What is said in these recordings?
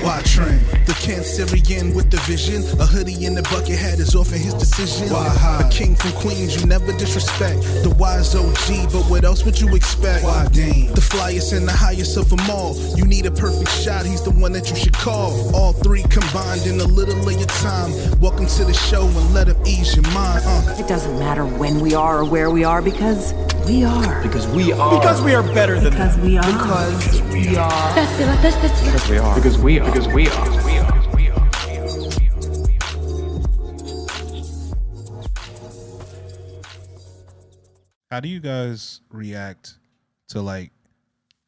Why Tren? The Cancerian with the vision. A hoodie in the bucket hat is off in his decision. Why high? A king from Queens, you never disrespect. The wise OG, but what else would you expect? Why Dane? The flyest and the highest of them all. You need a perfect shot, he's the one that you should call. All three combined in a little of your time. Welcome to the show and let him ease your mind. It doesn't matter when we are or where we are because we are. Because we are. Because we are better than Because we are. Because we are. Because we are. Because we are. Because we are. How do you guys react to like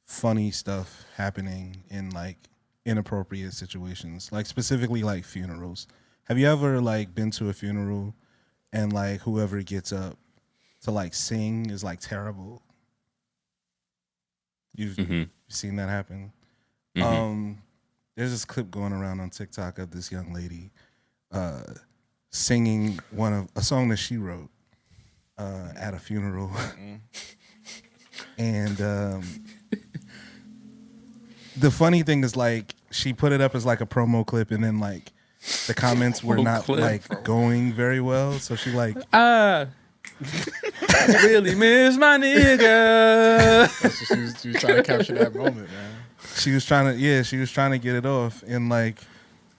funny stuff happening in like inappropriate situations, like specifically like funerals? Have you ever like been to a funeral and like whoever gets up to like sing is like terrible? You've seen that happen? There's this clip going around on TikTok of this young lady singing a song that she wrote at a funeral. And the funny thing is like she put it up as like a promo clip, and then like the comments were not like going very well. So she like really miss my nigga. She was trying to capture that moment, man. She was trying to get it off, and like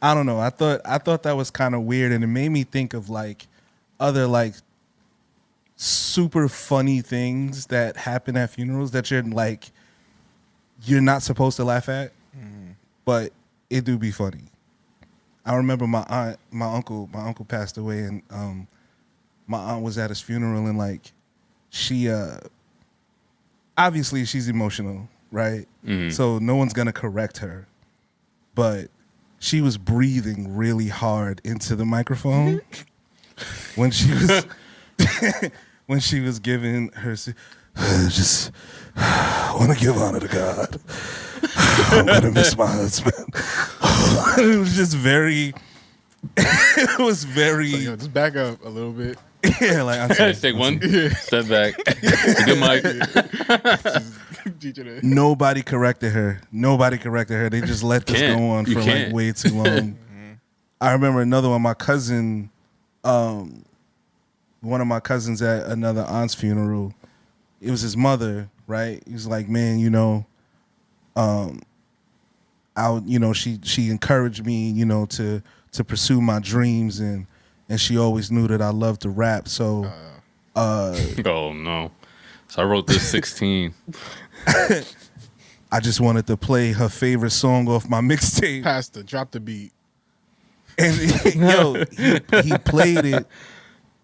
I don't know. I thought that was kind of weird, and it made me think of like other like super funny things that happen at funerals that you're not supposed to laugh at, but it do be funny. I remember my uncle passed away, and my aunt was at his funeral, and like she obviously she's emotional, right? So no one's gonna correct her, but she was breathing really hard into the microphone when she was when she was giving her. Just want to give honor to God. I'm gonna miss my husband. It was just very. It was very. So, just back up a little bit. Yeah, like I'm sorry. Take one step back. Good mic. Nobody corrected her. They just let this go on for like way too long. I remember another one. My cousin, one of my cousins at another aunt's funeral. It was his mother, right? He was like, man, she encouraged me, to pursue my dreams, and she always knew that I loved to rap. So, oh no! So I wrote this 16. I just wanted to play her favorite song off my mixtape. Pastor, drop the beat. And he played it.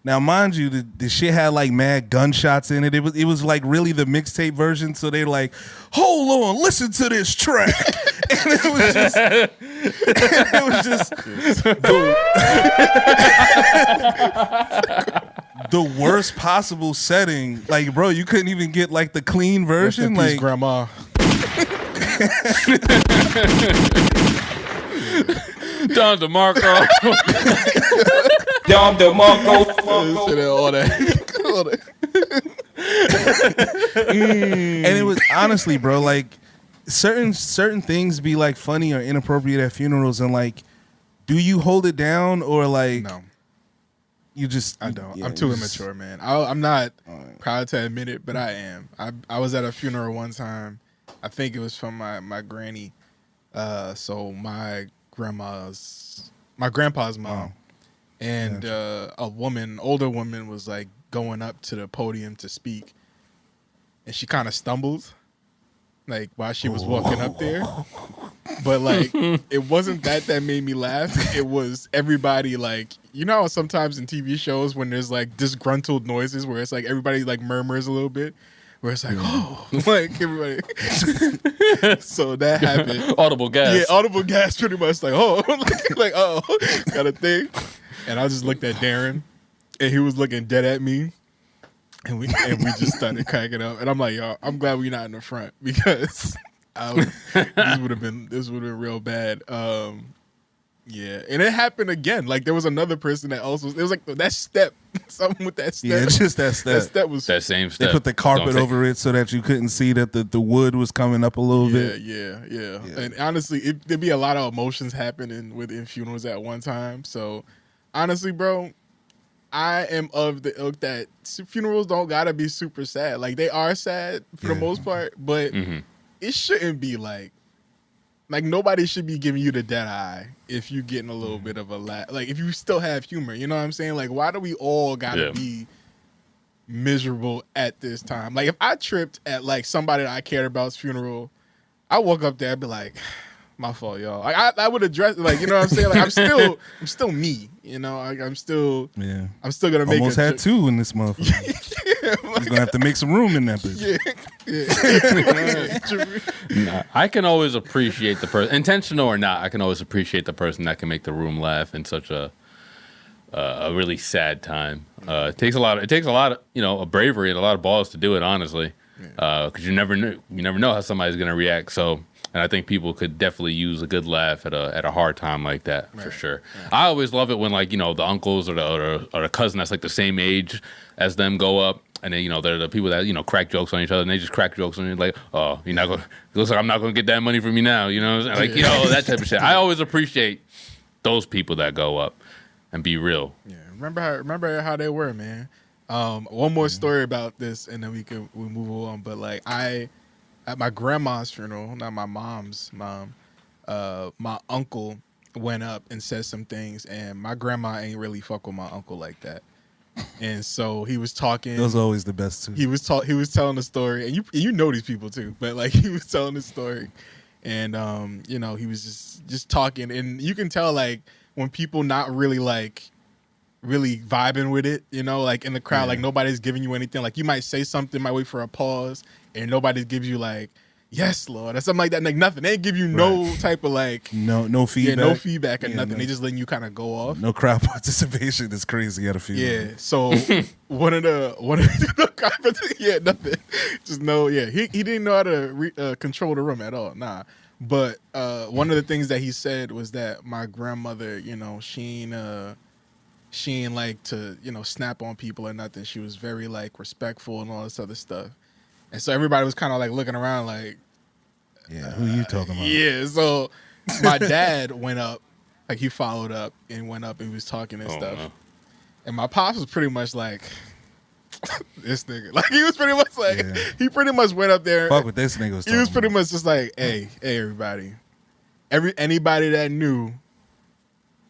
Now, mind you, the shit had like mad gunshots in it. It was like really the mixtape version. So they like, hold on, listen to this track, and it was just the worst possible setting. Like, bro, you couldn't even get like the clean version. Rest in like, peace, grandma. Don DeMarco. Don DeMarco. All that. And it was honestly, bro, like certain things be like funny or inappropriate at funerals, and like, do you hold it down or like? No, you just. I don't. I'm too immature, man. I'm not proud to admit it, but I am. I was at a funeral one time. I think it was from my granny. So my grandpa's mom. And older woman was like going up to the podium to speak, and she kind of stumbled, like while she was walking up there. But like, it wasn't that made me laugh. It was everybody like, how sometimes in TV shows when there's like disgruntled noises where it's like everybody like murmurs a little bit, where it's like, oh, like everybody. So that happened. Audible gas. Yeah, audible gas, pretty much. Like, oh, like oh, got a thing. And I just looked at Darren, and he was looking dead at me, and we just started cracking up. And I'm like, y'all, I'm glad we're not in the front, because this would have been real bad. Yeah, and it happened again. Like there was another person that also. It was like that step. Something with that step. Yeah, it's just that step. That step was that same step. They put the carpet over it so that you couldn't see that the wood was coming up a little bit. Yeah. And honestly, there'd be a lot of emotions happening within funerals at one time. So honestly, bro, I am of the ilk that funerals don't gotta be super sad. Like they are sad for the most part, but it shouldn't be like nobody should be giving you the dead eye if you getting a little bit of a laugh. Like if you still have humor, you know what I'm saying? Like why do we all gotta be miserable at this time? Like if I tripped at like somebody that I cared about's funeral, I woke up there, I'd be like, my fault, y'all. Like I would address like, you know what I'm saying? Like I'm still me, you know. Like I'm still gonna make almost had two in this motherfucker. You're gonna have to make some room in that bitch. Nah, I can always appreciate the person, intentional or not. I can always appreciate the person that can make the room laugh in such a really sad time. It takes a lot of a bravery and a lot of balls to do it, honestly, because you never know how somebody's gonna react. So, and I think people could definitely use a good laugh at a hard time like that for sure. I always love it when like the uncles or the cousin that's like the same age as them go up. And then, they're the people that, crack jokes on each other, and they just crack jokes on you like, oh, you're not going to, it looks like I'm not going to get that money from you now, Like, that type of shit. I always appreciate those people that go up and be real. Yeah, remember how they were, man. One more story about this, and then we move on. But, like, at my grandma's funeral, not my mom's mom, my uncle went up and said some things, and my grandma ain't really fuck with my uncle like that. And so he was talking. Those are always the best too. He was telling the story, and you know these people too. But like he was telling the story, and he was just talking, and you can tell like when people not really really vibing with it, like in the crowd, like nobody's giving you anything. Like you might say something, might wait for a pause, and nobody gives you like, yes, Lord, or something like that. Like nothing. They ain't give you no type of like no feedback. Yeah, no feedback or nothing. They just letting you kind of go off. No crowd participation is crazy at a funeral. Yeah. So one of the nothing. Just no. Yeah. He didn't know how to control the room at all. Nah. But one of the things that he said was that my grandmother, she ain't like to snap on people or nothing. She was very like respectful and all this other stuff. And so everybody was kind of like looking around like, who you talking about? Yeah, so my dad went up, like he followed up and went up and he was talking and stuff. No. And my pops was pretty much like, this nigga. Like he was pretty much like, he pretty much went up there. Fuck what this nigga was talking He was pretty about. much just like, hey everybody. Anybody that knew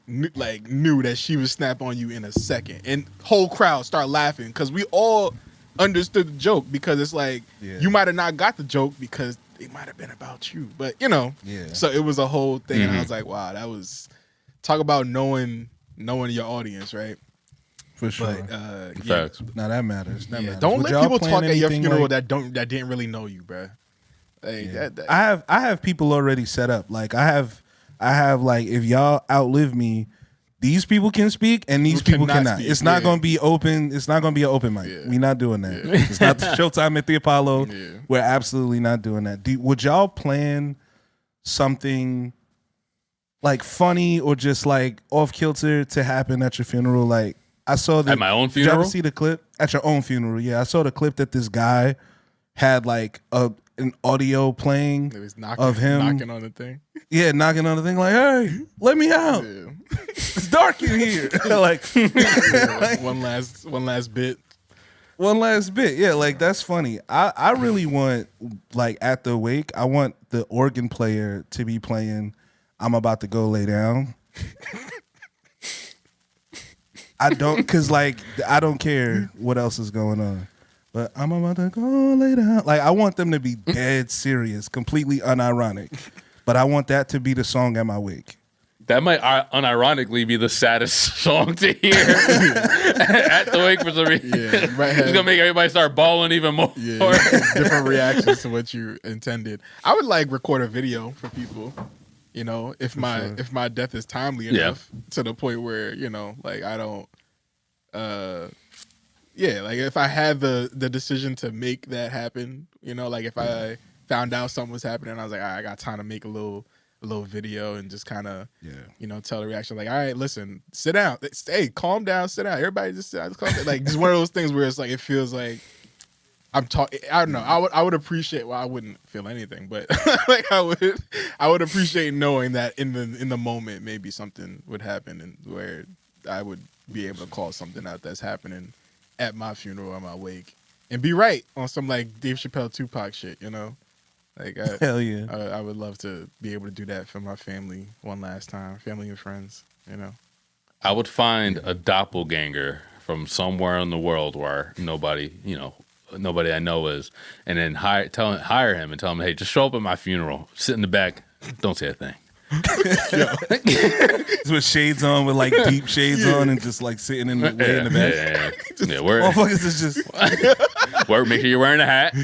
that she would snap on you in a second. And whole crowd start laughing because we all understood the joke because it's like you might have not got the joke because it might have been about you, but so it was a whole thing. And I was like, wow, that was talk about knowing your audience, right? For sure. But, Facts. Now that matters. Don't let people talk at your funeral that didn't really know you, bro. Like, I have people already set up. Like I have like if y'all outlive me, these people can speak and these people cannot. Speak. It's not going to be open. It's not going to be an open mic. We're not doing that. It's not the Showtime at the Apollo. We're absolutely not doing that. Would y'all plan something like funny or just like off kilter to happen at your funeral? Like I saw at my own funeral. Did you ever see the clip at your own funeral? Yeah, I saw the clip that this guy had like an audio playing of him knocking on the thing. Yeah, knocking on the thing like, hey, let me out. Yeah. It's dark in here. like one last bit. One last bit. Yeah, like that's funny. I really want like at the wake, I want the organ player to be playing I'm About to Go Lay Down. I don't care what else is going on. But I'm about to go lay down. Like I want them to be dead serious, completely unironic. But I want that to be the song at my wake. That might unironically be the saddest song to hear at the wake for some reason. Yeah, it's gonna make everybody start bawling even more. Yeah, different reactions to what you intended. I would like record a video for people. If my death is timely enough to the point where like I don't. Like if I had the decision to make that happen, like if I found out something was happening, I was like, all right, I got time to make a little little video and just kind of, tell the reaction. Like, all right, listen, sit down. Hey, calm down, sit down. Everybody just sit down. Just calm down. Like, just one of those things where it's like, it feels like I'm talking. I don't know. I would appreciate. Well, I wouldn't feel anything, but like I would appreciate knowing that in the moment maybe something would happen and where I would be able to call something out that's happening at my funeral or my wake and be right on some like Dave Chappelle Tupac shit. Like hell yeah. I would love to be able to do that for my family one last time, family and friends. I would find a doppelganger from somewhere in the world where nobody I know is, and then hire him and tell him, hey, just show up at my funeral, sit in the back, don't say a thing. With shades on, with like deep shades on, and just like sitting in the way in the back. Yeah, motherfuckers is just make sure you're wearing a hat.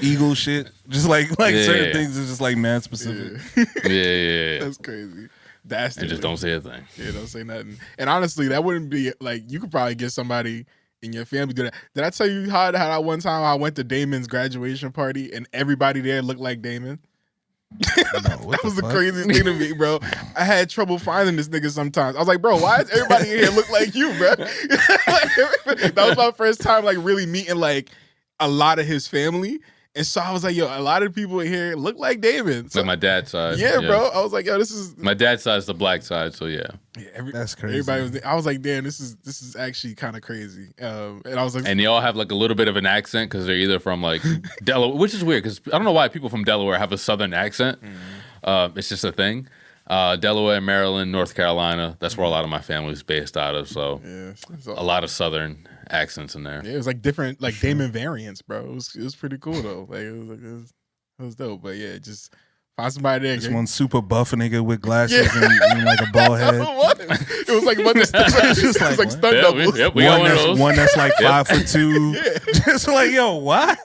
Eagle shit, just like certain things is just like man specific. Yeah. That's crazy. That's and just don't say a thing. Yeah, don't say nothing. And honestly, that wouldn't be like you could probably get somebody in your family do that. Did I tell you how that one time I went to Damon's graduation party and everybody there looked like Damon? That was the craziest thing to me, bro. I had trouble finding this nigga sometimes. I was like, bro, why does everybody in here look like you, bro? That was my first time like really meeting like a lot of his family. And so I was like, yo, a lot of people in here look like Damon. So, like my dad's side. Yeah, bro. I was like, yo, this is my dad's side is the black side, so yeah. That's crazy. Everybody I was like, damn, this is actually kind of crazy. And I was like, and they all have like a little bit of an accent because they're either from like Delaware, which is weird because I don't know why people from Delaware have a southern accent. It's just a thing. Delaware, Maryland, North Carolina. That's where a lot of my family is based out of. So a lot of southern accents in there. Yeah, it was like different, like Damon variants, bro. It was pretty cool though. Like it was dope. But yeah, just find somebody there. This one super buff nigga with glasses and like a bald head. It was like it was like stunt doubles. Yep, we got one of those. One that's like 5'2". Just like, yo, what?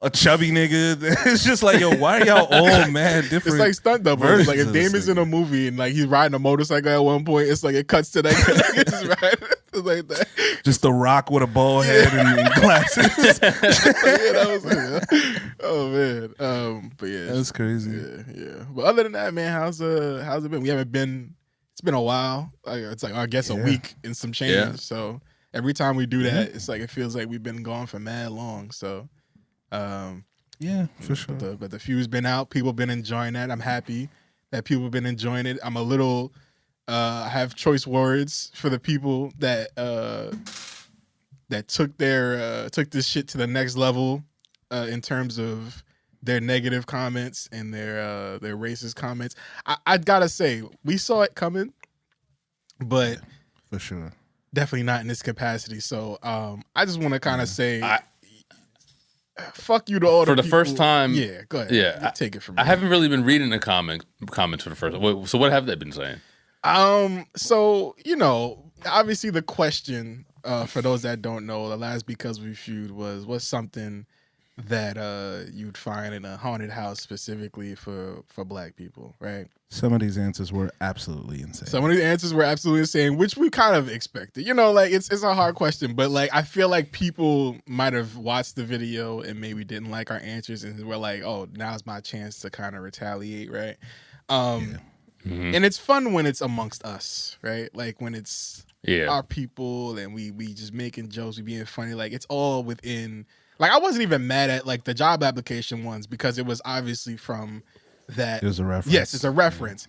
A chubby nigga. It's just like, yo, why are y'all all mad different? It's like stunt doubles. Like if Damon's in a movie and like he's riding a motorcycle at one point, it's like it cuts to that guy just riding. It's like that. Just The Rock with a bald head and glasses. That was it. Oh man. But yeah, that's crazy. Yeah. But other than that, man, how's it been? We haven't been. It's been a while. It's like I guess a week and some change. Yeah. So every time we do that, it's like it feels like we've been gone for mad long. So. Yeah, for sure. But the feud's been out. People been enjoying that. I'm happy that people have been enjoying it. I'm a little. I have choice words for the people that took this shit to the next level in terms of their negative comments and their racist comments. I gotta say, we saw it coming, but for sure, definitely not in this capacity. So I just want to kind of say. Fuck you to all for the people. first time. Yeah, go ahead. Yeah, take it from me. I haven't really been reading the comments for the first. So what have they been saying? So obviously the question for those that don't know, the last Because We Feud was something that you'd find in a haunted house specifically for black people, right? Some of these answers were absolutely insane. Some of these answers were absolutely insane, which we kind of expected. Like it's a hard question, but like I feel like people might have watched the video and maybe didn't like our answers and were like, "Oh, now's my chance to kind of retaliate," right? And it's fun when it's amongst us, right? Like when it's our people and we just making jokes, we being funny. Like it's all within. Like I wasn't even mad at like the job application ones because it was obviously from that. It was a reference. Yes, it's a reference.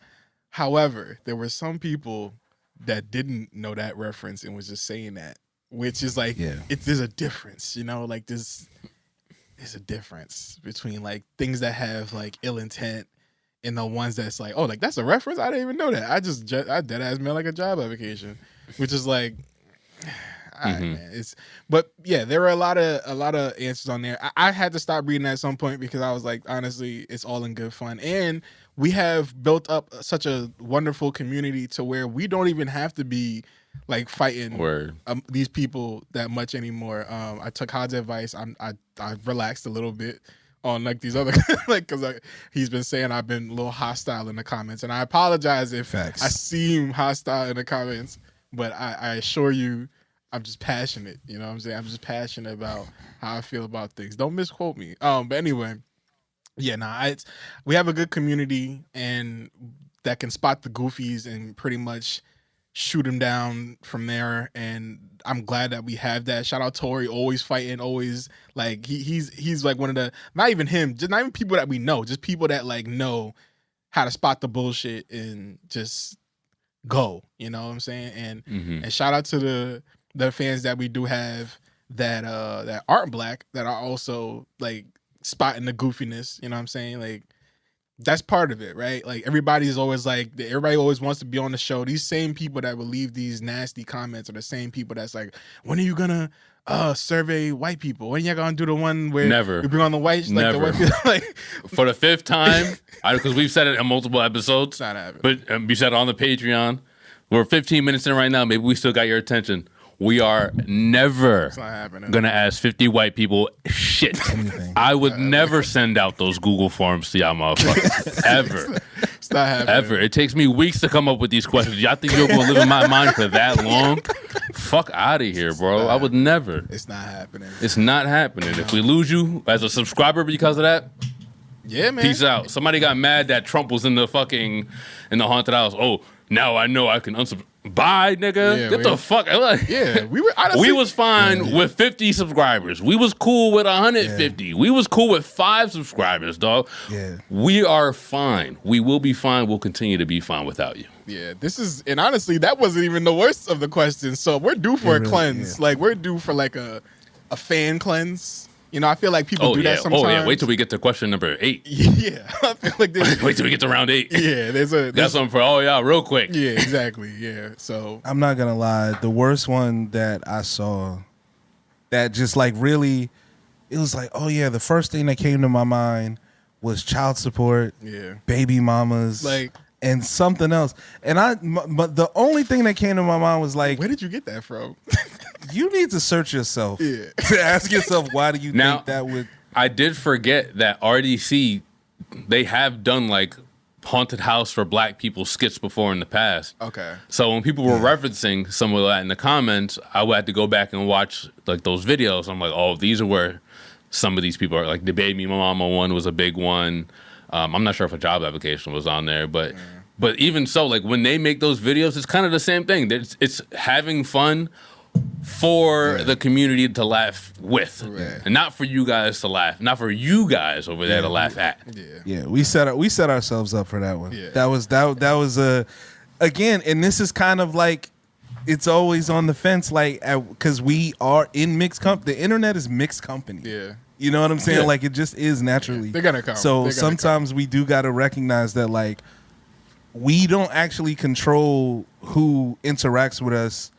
However, there were some people that didn't know that reference and was just saying that, which is like, there's a difference, like there's a difference between like things that have like ill intent and the ones that's like, oh, like that's a reference? I didn't even know that. I dead ass mail like a job application, which is like, all right, man. But yeah, there were a lot of answers on there. I had to stop reading at some point because I was like, honestly, it's all in good fun. And we have built up such a wonderful community to where we don't even have to be like fighting these people that much anymore. I took Hod's advice. I relaxed a little bit on like these other like because he's been saying I've been a little hostile in the comments, and I apologize if I seem hostile in the comments, but I assure you. I'm just passionate, you know what I'm saying? I'm just passionate about how I feel about things. Don't misquote me. But anyway, Yeah, we have a good community and that can spot the goofies and pretty much shoot them down from there. And I'm glad that we have that. Shout out Tori, always fighting, always like he's like one of the, not even him, just not even people that we know, just people that like know how to spot the bullshit and just go. You know what I'm saying? And and shout out to the fans that we do have that aren't black that are also like spotting the goofiness, you know what I'm saying? Like that's part of it, right? Like everybody always wants to be on the show. These same people that will leave these nasty comments are the same people that's like, when are you gonna survey white people? When y'all gonna do the one where Never. we bring on the whites? Like Never. the white people, like For the 5th time, because we've said it in multiple episodes, not happening. but we said it on the Patreon. We're 15 minutes in right now. Maybe we still got your attention. We are never gonna ask 50 white people shit. I would never send out those Google forms to y'all motherfuckers. Ever. It's not happening. Ever. It takes me weeks to come up with these questions. Y'all think you're gonna live in my mind for that long? Fuck out of here, bro. I would never. It's not happening. It's not happening. If we lose you as a subscriber because of that, yeah, man. peace out. Somebody got mad that Trump was in the haunted house. Oh, now I know I can unsubscribe. Bye, nigga. Yeah, Get the fuck. Yeah, we were. Honestly, we was fine with 50 subscribers. We was cool with 150. Yeah. We was cool with 5 subscribers, dog. Yeah. We are fine. We will be fine. We'll continue to be fine without you. Yeah, and honestly, that wasn't even the worst of the questions. So we're due for a cleanse. Yeah. Like we're due for like a fan cleanse. You know, I feel like people do that sometimes. Oh yeah, wait till we get to question number 8. Yeah, I feel like wait till we get to round 8. Yeah, there's something for real quick. Yeah, exactly. Yeah, so I'm not gonna lie, the worst one that I saw, that just like really, it was like, oh yeah, the first thing that came to my mind was child support, baby mamas, like, and something else. And but the only thing that came to my mind was like, where did you get that from? You need to search yourself to ask yourself, why do you think that would... I did forget that RDC, they have done like haunted house for black people skits before in the past. Okay. So when people were referencing some of that in the comments, I would have to go back and watch like those videos. I'm like, oh, these are where some of these people are. Like the Baby Mama one was a big one. I'm not sure if a job application was on there, but even so, like when they make those videos, it's kind of the same thing. It's having fun for the community to laugh with, and not for you guys to laugh, not for you guys over there to laugh at. Yeah, we set ourselves up for that one. Yeah. That was again, and this is kind of like, it's always on the fence, like, because we are in mixed company. The internet is mixed company. Yeah. You know what I'm saying? Yeah. Like, it just is naturally. Yeah. They're gonna come. So sometimes we do got to recognize that, like, we don't actually control who interacts with us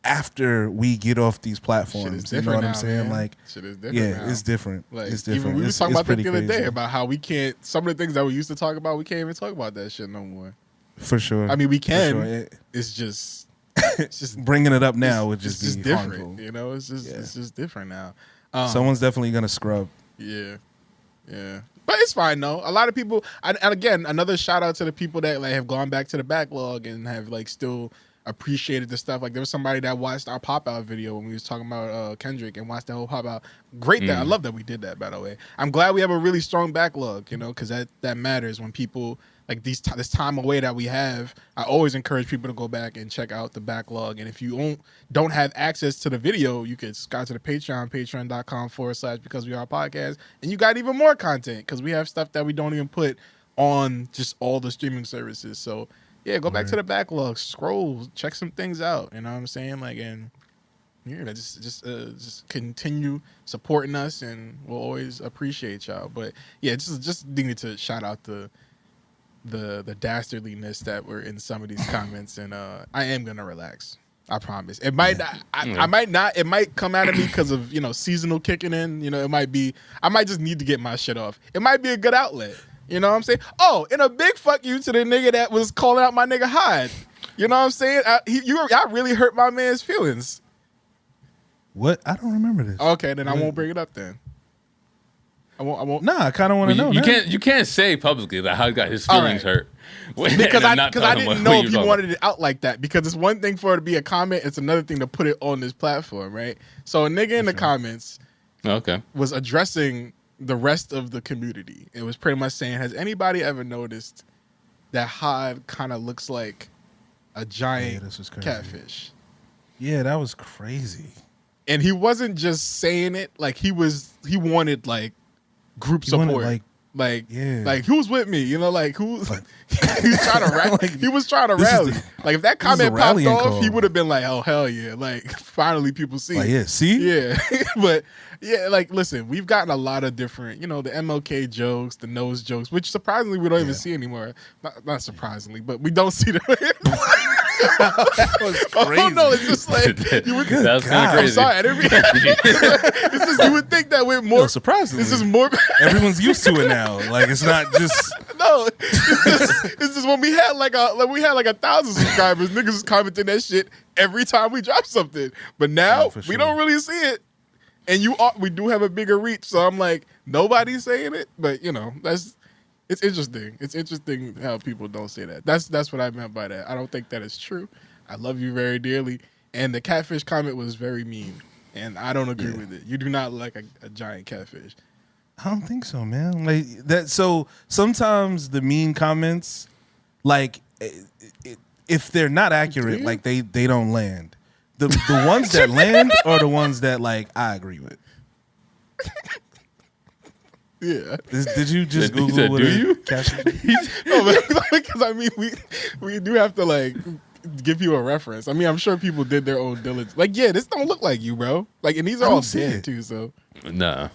after we get off these platforms. You know what I'm saying? Man. Like, shit is different yeah, now. It's different. Like, it's different. Even we were talking about that the other day crazy. about how we can't. Some of the things that we used to talk about, we can't even talk about that shit no more. For sure. I mean, we can. Sure. It's just bringing it up now would just be different. Harmful. You know, it's just different now. Someone's definitely gonna scrub. Yeah. But it's fine though. A lot of people, and again, another shout out to the people that like have gone back to the backlog and have like still appreciated the stuff. Like there was somebody that watched our pop out video when we was talking about Kendrick and watched the whole pop out. Great that I love that we did that, by the way. I'm glad we have a really strong backlog, you know, because that matters when people like this time away that we have. I always encourage people to go back and check out the backlog. And if you don't have access to the video, you can go to the Patreon, patreon.com/because we are podcast, and you got even more content because we have stuff that we don't even put on just all the streaming services. So yeah, go back to the backlog, scroll, check some things out. You know what I'm saying? Like, and yeah, just continue supporting us, and we'll always appreciate y'all. But yeah, just needed to shout out the dastardliness that were in some of these comments, and I am gonna relax. I promise. It might not. I might not. It might come out of me because of seasonal kicking in. It might be. I might just need to get my shit off. It might be a good outlet. You know what I'm saying? Oh, and a big fuck you to the nigga that was calling out my nigga Hyde. You know what I'm saying? I really hurt my man's feelings. What? I don't remember this. Okay, then I won't bring it up then. I won't. Nah, I kind of want to know. You can't say publicly that Hyde got his feelings hurt. Because I didn't know if you wanted it out like that. Because it's one thing for it to be a comment, it's another thing to put it on this platform, right? So a nigga in the comments was addressing the rest of the community. It was pretty much saying, has anybody ever noticed that Hod kind of looks like a giant this was crazy. catfish? Yeah, that was crazy. And he wasn't just saying it, like he wanted like group He wanted, support. Like yeah. who's with me? You know, like who's he was trying to rally. He was trying to this is rally. the- Like if that this is comment a popped rallying off, call. he would have been like, "Oh hell yeah!" Like finally people see. Like, it. yeah, see? Yeah, but yeah, like listen, we've gotten a lot of different, you know, the MLK jokes, the nose jokes, which surprisingly we don't even see anymore. Not surprisingly, but we don't see them. That was crazy. Oh no, it's just like you would. That's kind of I'm crazy. sorry, I didn't mean. It's just you would think that with more. No, surprisingly. This is more. Everyone's used to it now. Like, it's not just... No, it's just when we had like 1,000 subscribers, niggas was commenting that shit every time we drop something. But now for we sure. don't really see it, and we do have a bigger reach. So I'm like, nobody's saying it, but you know, it's interesting. It's interesting how people don't say that. That's what I meant by that. I don't think that is true. I love you very dearly, and the catfish comment was very mean, and I don't agree with it. You do not like a giant catfish. I don't think so, man. Like that. So sometimes the mean comments, like if they're not accurate, like they don't land. The ones that land are the ones that like I agree with. Yeah. Did you just He Google said, what "Do a you?" catfish? No, because I mean, we do have to like give you a reference. I mean, I'm sure people did their own diligence. Like, yeah, this don't look like you, bro. Like, and these are I all don't see dead it. too. So, Nah.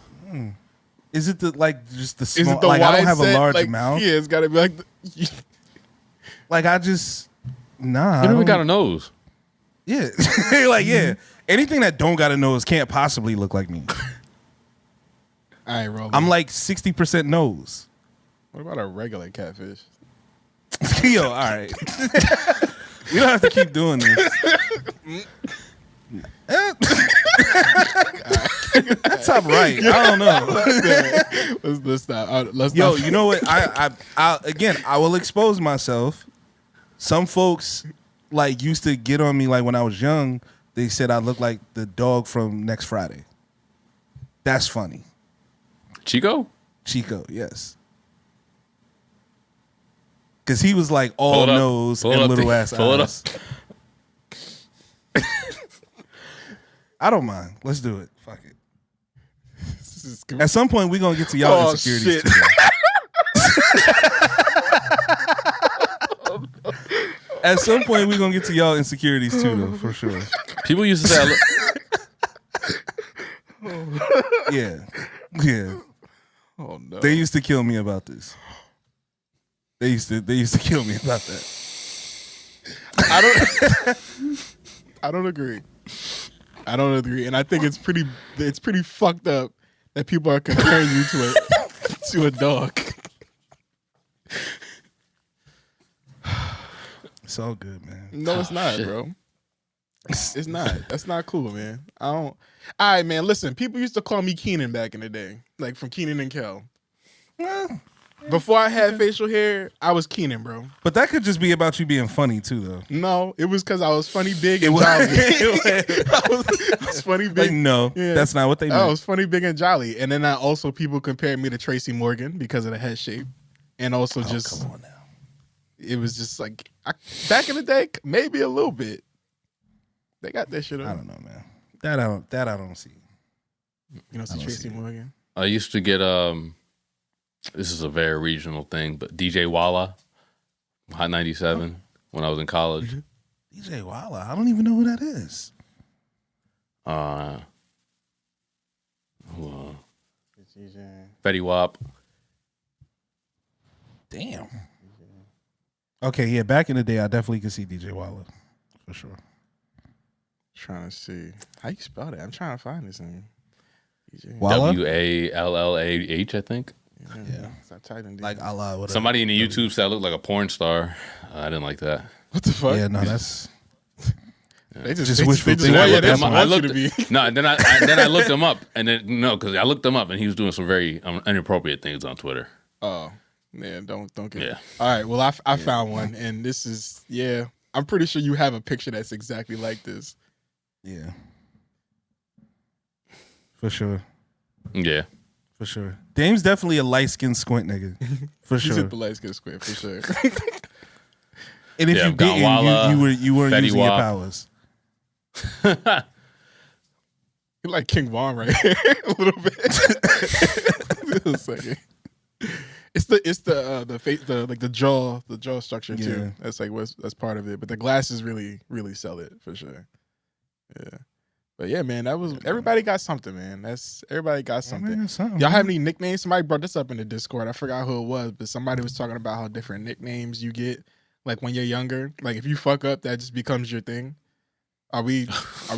Is it the like just the is small? it the Like I don't wide have set? a large Like, mouth. Yeah, it's got to be like. Like I just nah. You I don't even don't- got a nose. Yeah, like yeah. Anything that don't got a nose can't possibly look like me. I ain't rolling. I'm like 60% nose. What about a regular catfish? Yo, all right. We don't have to keep doing this. Top right. I don't know. Let's stop. Let's Yo, not. you know what? I will expose myself. Some folks like used to get on me like when I was young. They said I look like the dog from Next Friday. That's funny. Chico? Chico, yes. Because he was like all Pull it up. nose Pull it and up. little ass Pull it up. eyes. I don't mind. Let's do it. Fuck it. This is At some point, we're going to get to y'all Oh, insecurities. shit. Too, though. At some point, we're going to get to y'all insecurities too, though, for sure. People used to say I look. Yeah. Yeah. Oh no. They used to kill me about this. They used to kill me about that. I don't agree. I don't agree, and I think it's pretty fucked up that people are comparing you to a dog. It's all good, man. No, it's not, shit. bro. It's not. That's not cool, man. I don't. All right, man. Listen, people used to call me Keenan back in the day, like from Keenan and Kel. Before I had facial hair, I was Keenan, bro. But that could just be about you being funny too, though. No, it was because I was funny, big, and was- jolly. I was funny, big. Like, no, Yeah. that's not what they I meant. was funny, big, and jolly. And then people compared me to Tracy Morgan because of the head shape, and also just Come on now. it was just like back in the day, maybe a little bit. They got that shit on. I don't know, man. That I don't see. You know, see Tracy Morgan. I used to get this is a very regional thing, but DJ Walla, Hot 97, when I was in college. DJ Walla, I don't even know who that is. Fetty Wap. Damn. Okay, yeah, back in the day, I definitely could see DJ Walla for sure. Trying to see how you spell that. I'm trying to find this thing. DJ. Walla? Wallah, I think. Yeah. Stop typing. Like Allah, whatever. Somebody in the YouTube said I looked like a porn star. I didn't like that. What the fuck? Yeah, no, that's They Just they wishful just thinking. want I you to looked him up. want you to be. No, then I looked him up, and then because I looked him up, and he was doing some very inappropriate things on Twitter. Oh man, don't get. Yeah. All right. Well, I found one, and this is I'm pretty sure you have a picture that's exactly like this. yeah. For sure. Yeah, For sure. Dame's definitely a light-skinned squint nigga. For He's sure. at the light skin square for sure. And if Yeah, you didn't, you weren't Fetty using your Wap. powers. You're like King Von right here a little bit. Just a second. It's the face, the jaw structure too. Yeah. That's like that's part of it. But the glasses really sell it for sure. Yeah. But yeah, man, everybody got something, man. Everybody got something. Man, something, Y'all man. have any nicknames? Somebody brought this up in the Discord. I forgot who it was, but somebody was talking about how different nicknames you get, like when you're younger. Like if you fuck up, that just becomes your thing. Are we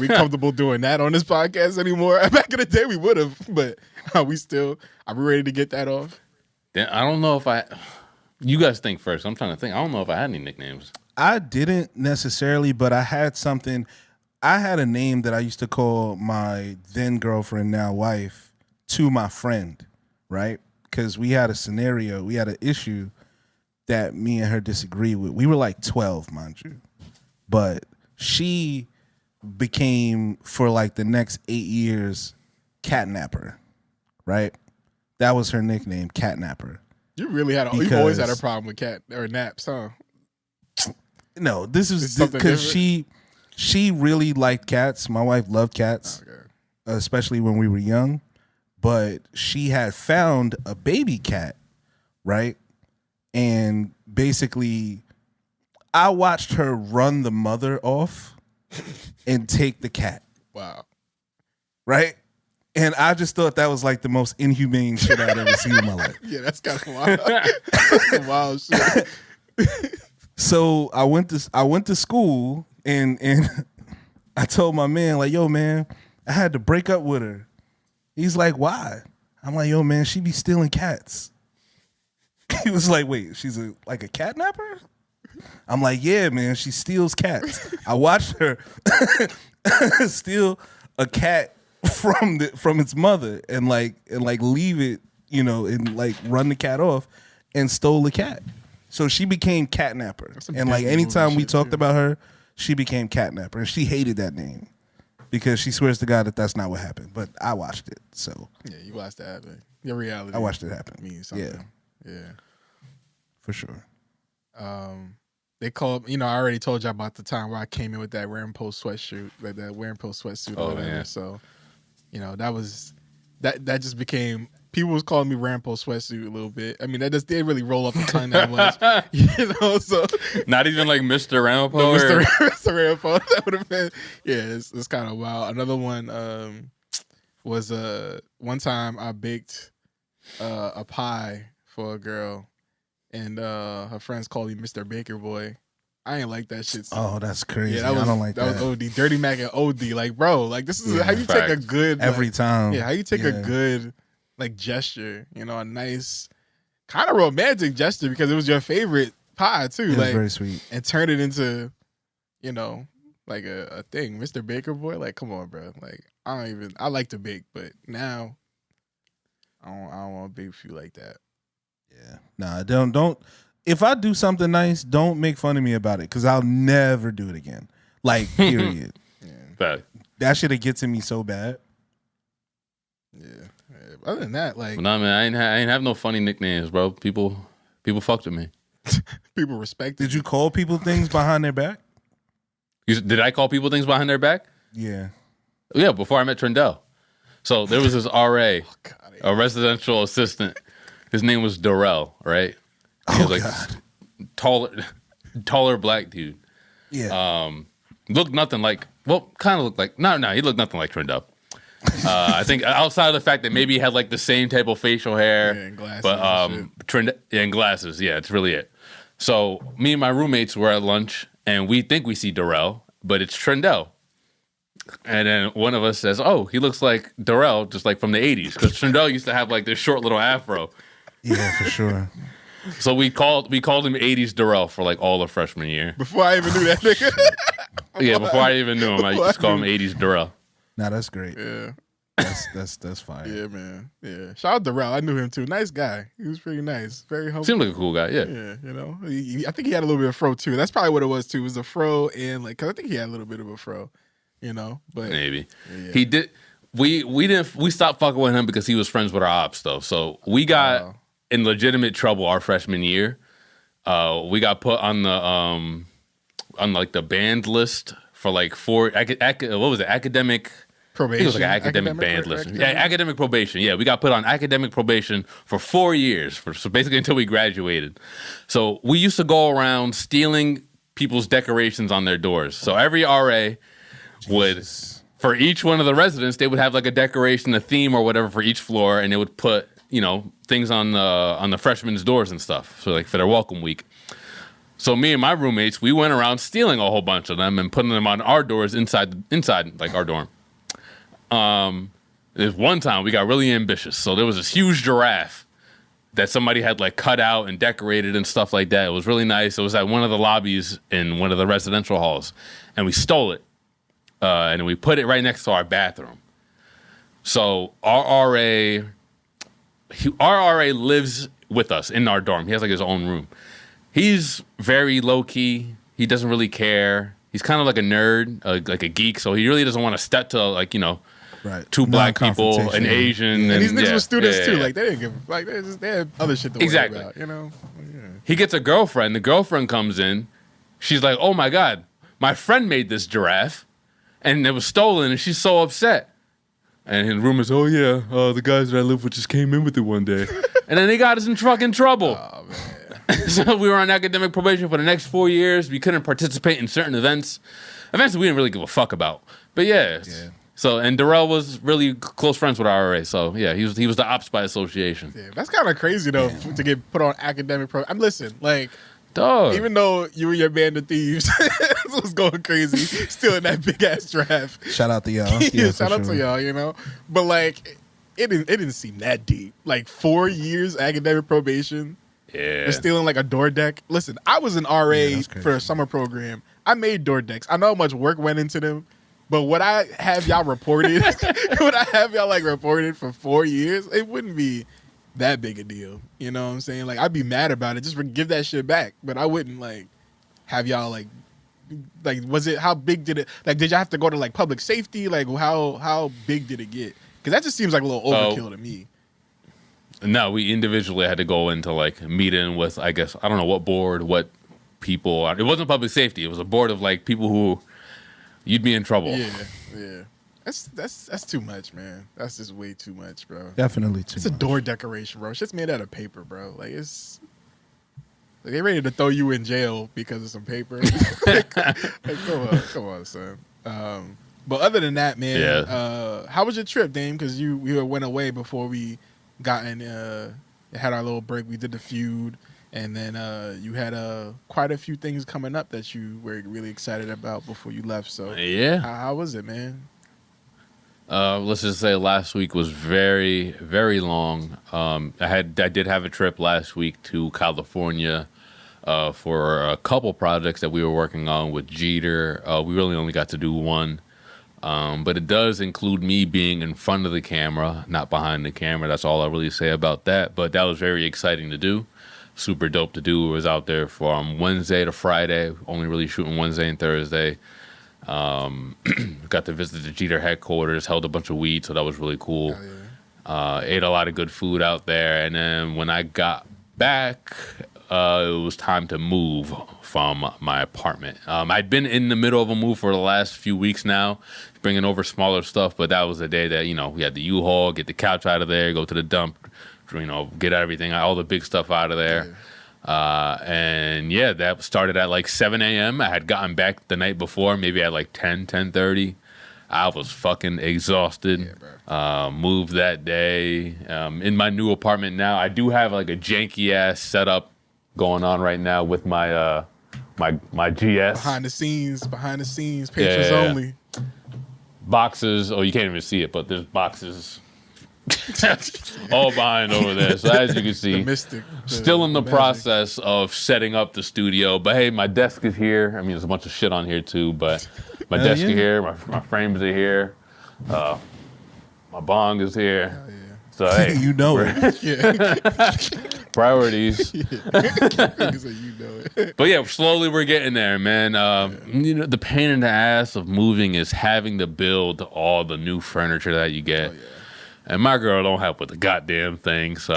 comfortable doing that on this podcast anymore? Back in the day, we would have, but are we ready to get that off? I don't know if you guys think first. I'm trying to think. I don't know if I had any nicknames. I didn't necessarily, but I had something. I had a name that I used to call my then girlfriend, now wife, to my friend, right? Because we had a scenario, we had an issue that me and her disagreed with. We were like 12, mind you. But she became, for like the next 8 years, Catnapper, right? That was her nickname, Catnapper. You really you've always had a problem with cat or naps, huh? No, this is It's something because different? she really liked cats. My wife loved cats, Okay. especially when we were young. But she had found a baby cat, right? And basically, I watched her run the mother off and take the cat, Wow. right? And I just thought that was like the most inhumane shit I'd ever seen in my life. Yeah, that's kind of wild. That's some wild shit. So I went to school and I told my man, like, yo, man, I had to break up with her. He's like, why? I'm like, yo, man, she be stealing cats. He was like, wait, she's like a catnapper? I'm like, yeah, man, she steals cats. I watched her steal a cat from its mother and leave it, and like run the cat off and stole the cat. So she became Catnapper. And like Disney anytime movie we shit, talked too. about her, she became Catnapper. And she hated that name because she swears to God that that's not what happened. But I watched it. So Yeah, you watched that happen. Your reality. I watched it happen. Means something. Yeah. For sure. They called, I already told you about the time where I came in with that wearing post sweatshirt, like that wearing post sweatsuit or Oh, whatever. yeah. So, that just became, people was calling me Rampo sweatsuit a little bit. I mean, that just didn't really roll up the tongue that much, so. Not even like Mr. Rampo. No, or- Mr. Rampo, that would have been, it's kind of wild. Another one was one time I baked a pie for a girl, and her friends called me Mr. Baker Boy. I ain't like that shit. Oh, that's crazy. Yeah, I don't like that. That was OD. Dirty Mac and OD. Like, bro, like this is how you take a facts. good Every time. Yeah, how you take a good like gesture, a nice kind of romantic gesture because it was your favorite pie too. It was like very sweet. and turn it into, like a thing. Mr. Baker Boy, like, come on, bro. Like, I like to bake, but now I don't want to bake for you like that. Yeah. Nah, don't. If I do something nice, don't make fun of me about it because I'll never do it again. Like, period. Fact. That shit gets to me so bad. Yeah. Other than that, like, Nah, man, I ain't have no funny nicknames, bro. People fucked with me. people respect it. Did you call people things behind their back? Did I call people things behind their back? Yeah. Yeah, before I met Trendell. So there was this RA, a residential assistant. His name was Darrell, right? He was like this taller black dude. Yeah. Looked nothing like, kind of looked like, no, he looked nothing like Trendell. I think outside of the fact that maybe he had like the same type of facial hair, and glasses but and glasses, yeah, it's really it. So me and my roommates were at lunch, and we think we see Darrell, but it's Trendell. And then one of us says, "Oh, he looks like Darrell, just like from the '80s," because Trendell used to have like this short little afro. Yeah, for sure. So we called him '80s Darrell for like all of freshman year. Before I even knew that nigga. Yeah, before I even knew him, I just called him '80s Darrell. Nah, that's great. Yeah. That's fine. Yeah, man. Yeah. Shout out to Darrell. I knew him too. Nice guy. He was pretty nice. Very humble. Seemed like a cool guy, yeah. Yeah, I think he had a little bit of fro too. That's probably what it was too. It was a fro and like, cause I think he had a little bit of a fro, but Maybe yeah. he did. we stopped fucking with him because he was friends with our ops though. So we got in legitimate trouble our freshman year. We got put on the banned list for like 4 academic probation. I think it was like an academic banned list. Yeah, academic probation. Yeah, we got put on academic probation for 4 years, so basically until we graduated. So we used to go around stealing people's decorations on their doors. So every RA would, for each one of the residents, they would have like a decoration, a theme or whatever for each floor, and they would put, things on the freshmen doors and stuff. So like for their welcome week. So me and my roommates, we went around stealing a whole bunch of them and putting them on our doors inside like our dorm. There's one time we got really ambitious. So there was this huge giraffe that somebody had like cut out and decorated and stuff like that. It was really nice. It was at one of the lobbies in one of the residential halls, and we stole it. And we put it right next to our bathroom. So our RA lives with us in our dorm. He has like his own room. He's very low key. He doesn't really care. He's kind of like a nerd, like a geek. So he really doesn't want to step to right. 2 black people, an Asian, and these niggas were students too. Like they didn't give they had other shit to worry about. Yeah. He gets a girlfriend. The girlfriend comes in. She's like, "Oh my god, my friend made this giraffe, and it was stolen." And she's so upset. And his roommate's, "Oh yeah, the guys that I live with just came in with it one day," and then they got us in fucking trouble. Oh man. So we were on academic probation for the next 4 years. We couldn't participate in certain events we didn't really give a fuck about. But yeah. So, and Darrell was really close friends with our RA. So yeah, he was the ops by association. Yeah, that's kind of crazy though to get put on academic I'm listen, like, dog. Even though you and your band of thieves was going crazy, still in that big ass draft. Shout out to y'all. Yeah, shout out to y'all. But like, it didn't seem that deep. Like 4 years academic probation. Yeah. They're stealing like a door deck. Listen, I was an RA for a summer program. I made door decks. I know how much work went into them, but would I have y'all reported? Would I have y'all like reported for 4 years? It wouldn't be that big a deal. You know what I'm saying? Like I'd be mad about it. Just give that shit back. But I wouldn't like have y'all like was it, how big did it, like did y'all have to go to like public safety? Like how big did it get? Because that just seems like a little overkill to me. No, we individually had to go into like meeting with, I guess, I don't know what board, what people. It wasn't public safety. It was a board of like people who you'd be in trouble. Yeah. That's too much, man. That's just way too much, bro. Definitely too much. It's a door decoration, bro. Shit's made out of paper, bro. Like it's like they ready to throw you in jail because of some paper. like, come on, son. But other than that, man, how was your trip, Dame? Because we went away before we got in, had our little break. We did the feud, and then you had quite a few things coming up that you were really excited about before you left. So yeah, how was it, man? Let's just say last week was very, very long. I did have a trip last week to California for a couple projects that we were working on with Jeter. We really only got to do one. But it does include me being in front of the camera, not behind the camera. That's all I'll really say about that. But that was very exciting to do. Super dope to do. It was out there from Wednesday to Friday, only really shooting Wednesday and Thursday. Got to visit the Jeter headquarters, held a bunch of weed, so that was really cool. Ate a lot of good food out there. And then when I got back, it was time to move from my apartment. I'd been in the middle of a move for the last few weeks now, bringing over smaller stuff, but that was the day that, we had the U-Haul, get the couch out of there, go to the dump, get everything, all the big stuff out of there. And yeah, that started at like 7 a.m. I had gotten back the night before, maybe at like 10:30. I was fucking exhausted. Moved that day. In my new apartment now, I do have like a janky ass setup going on right now with my my GS. Behind the scenes, patrons only. Boxes. Oh, you can't even see it, but there's boxes all behind over there. So as you can see, still in the process of setting up the studio. But hey, my desk is here. I mean, there's a bunch of shit on here too, but my desk is here. My frames are here. My bong is here. So hey, you know it. Priorities. Nigga said you know it. But yeah, slowly we're getting there, man. You know, the pain in the ass of moving is having to build all the new furniture that you get. And my girl don't help with the goddamn thing, so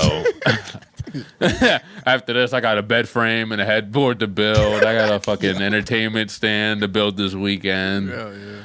after this, I got a bed frame and a headboard to build. I got a fucking entertainment stand to build this weekend. Hell yeah.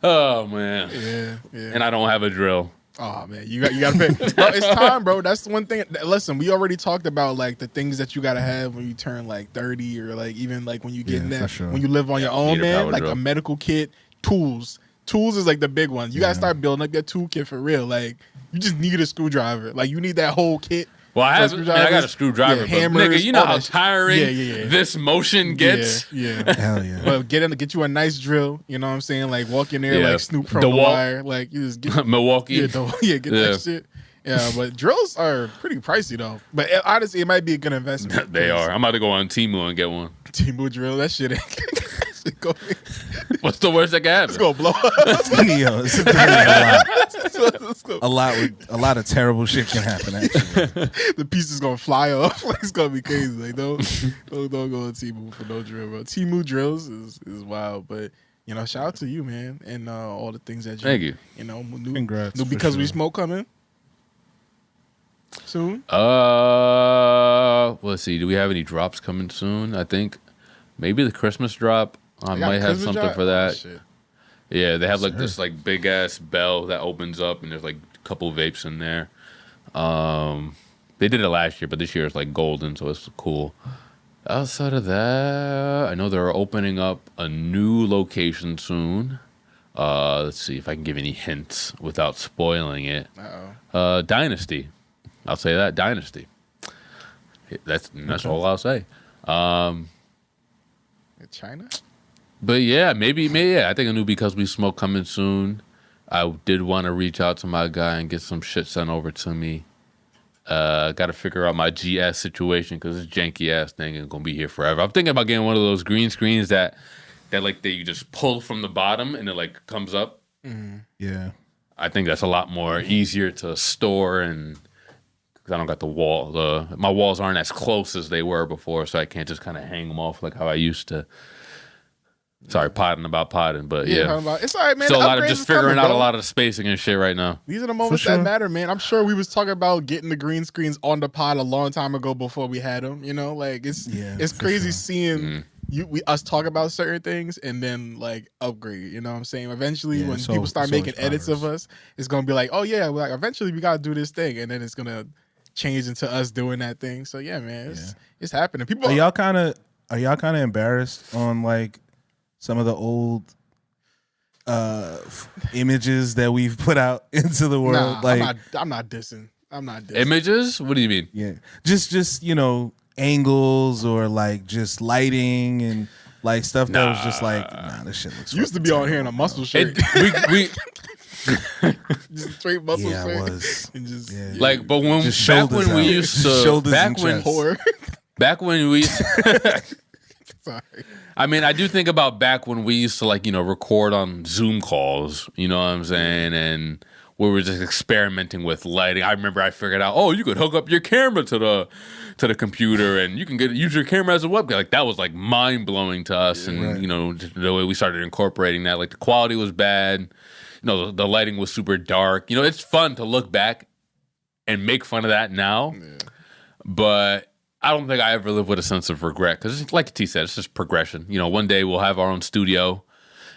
Oh man. Yeah. And I don't have a drill. Oh man, you got to pay. Bro, it's time, bro. That's the one thing. Listen, we already talked about like the things that you got to have when you turn like 30 or like even like when you get in that when you live on your own, man. Like a medical kit, tools. Tools is like the big one. You gotta start building up your toolkit for real. Like you just need a screwdriver. Like you need that whole kit. Well, I got a screwdriver, but hammers, nigga, you know how tiring this motion gets. Yeah. Hell yeah. But get you a nice drill. You know what I'm saying? Like walk in there like Snoop from The Wire. Like you just get Milwaukee. Get that shit. Yeah, but drills are pretty pricey though. But honestly, it might be a good investment. They are. I'm about to go on Temu and get one. Temu drill, that shit ain't. What's the worst that can happen? It's gonna blow up. Yo, it's a lot of terrible shit can happen. Actually, the piece is gonna fly off. Like, it's gonna be crazy. Like don't go on Temu for no drill, bro. Temu drills is wild, but you know, shout out to you, man, and all the things that you. Thank you. You know, congrats. New Because We Smoke coming soon. Let's see. Do we have any drops coming soon? I think maybe the Christmas drop. I might have something for that. Oh, yeah, they have like this like big ass bell that opens up, and there's like a couple vapes in there. They did it last year, but this year it's like golden, so it's cool. Outside of that, I know they're opening up a new location soon. Let's see if I can give any hints without spoiling it. Dynasty. I'll say that Dynasty. That's all I'll say. China. But yeah, maybe. I think a new Because We Smoke coming soon. I did want to reach out to my guy and get some shit sent over to me. Got to figure out my GS situation because this janky ass thing ain't gonna be here forever. I'm thinking about getting one of those green screens that you just pull from the bottom and it like comes up. Mm-hmm. Yeah, I think that's a lot more easier to store and because I don't got the wall. My walls aren't as close as they were before, so I can't just kind of hang them off like how I used to. Sorry, potting, but yeah. It's all right, man. So a lot of just figuring out a lot of the spacing and shit right now. These are the moments that matter, man. I'm sure we was talking about getting the green screens on the pod a long time ago before we had them. You know, like it's crazy seeing us talk about certain things and then like upgrade. You know what I'm saying? Eventually, when people start making edits of us, it's gonna be like, oh yeah, like eventually we gotta do this thing, and then it's gonna change into us doing that thing. So yeah, man, it's happening. People, are y'all kind of embarrassed on like some of the old images that we've put out into the world? Nah, I'm not dissing. Images? What do you mean? Yeah, just you know, angles or like just lighting and like stuff that was just like, this shit looks. Used to be on here in a muscle shirt. We just straight muscle shirt. Yeah, it was. And just, like, but when we used to Sorry. I mean, I do think about back when we used to like, you know, record on Zoom calls, you know what I'm saying? And we were just experimenting with lighting. I remember I figured out, you could hook up your camera to the computer and you can use your camera as a webcam. Like that was like mind blowing to us. And, you know, the way we started incorporating that, like the quality was bad. You know, the lighting was super dark. You know, it's fun to look back and make fun of that now. Yeah. But I don't think I ever live with a sense of regret because, like T said, it's just progression. You know, one day we'll have our own studio,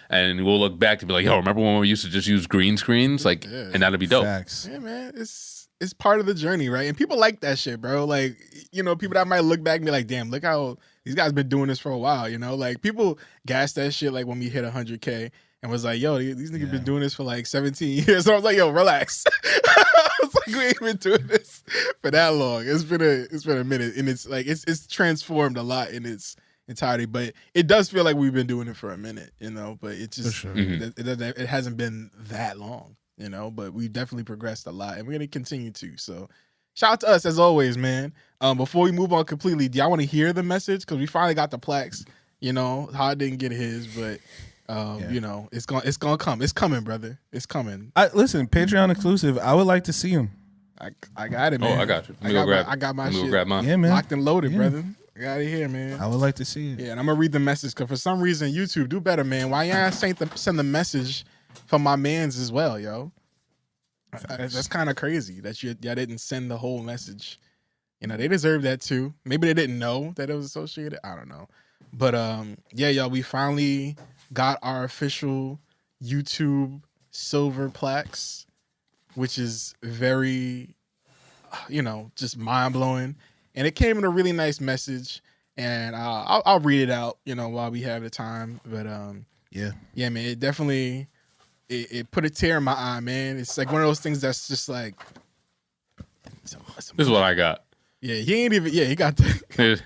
and we'll look back to be like, "Yo, remember when we used to just use green screens?" Like, and that'd be dope. Facts. Yeah, man, it's part of the journey, right? And people like that shit, bro. Like, you know, people that might look back and be like, "Damn, look how these guys been doing this for a while." You know, like people gas that shit like when we hit 100K. And was like, yo, these niggas been doing this for like 17 years. So I was like, yo, relax. I was like, we ain't been doing this for that long. It's been a minute, and it's like it's transformed a lot in its entirety. But it does feel like we've been doing it for a minute, you know. But it just it hasn't been that long, you know. But we definitely progressed a lot, and we're gonna continue to. So shout out to us as always, man. Before we move on completely, do y'all want to hear the message? Because we finally got the plaques. You know, Hod didn't get his, but. You know, it's gonna come. It's coming, brother. It's coming. Listen, Patreon exclusive. I would like to see him. I got it, man. I got you. I got my shit grab mine. Yeah, man. locked and loaded, Yeah. brother. I got it here, man. I would like to see it. Yeah, and I'm gonna read the message because for some reason YouTube do better, man. Why y'all send the message from my man's as well, yo? That's kind of crazy that y'all didn't send the whole message. You know, they deserve that too. Maybe they didn't know that it was associated. I don't know. But yeah, y'all, we finally got our official YouTube silver plaques, which is very, just mind blowing. And it came in a really nice message, and I'll read it out, while we have the time. But yeah, man, it definitely it put a tear in my eye, man. It's like one of those things that's just like. This is what I got. Yeah, he ain't even. Yeah, he got the.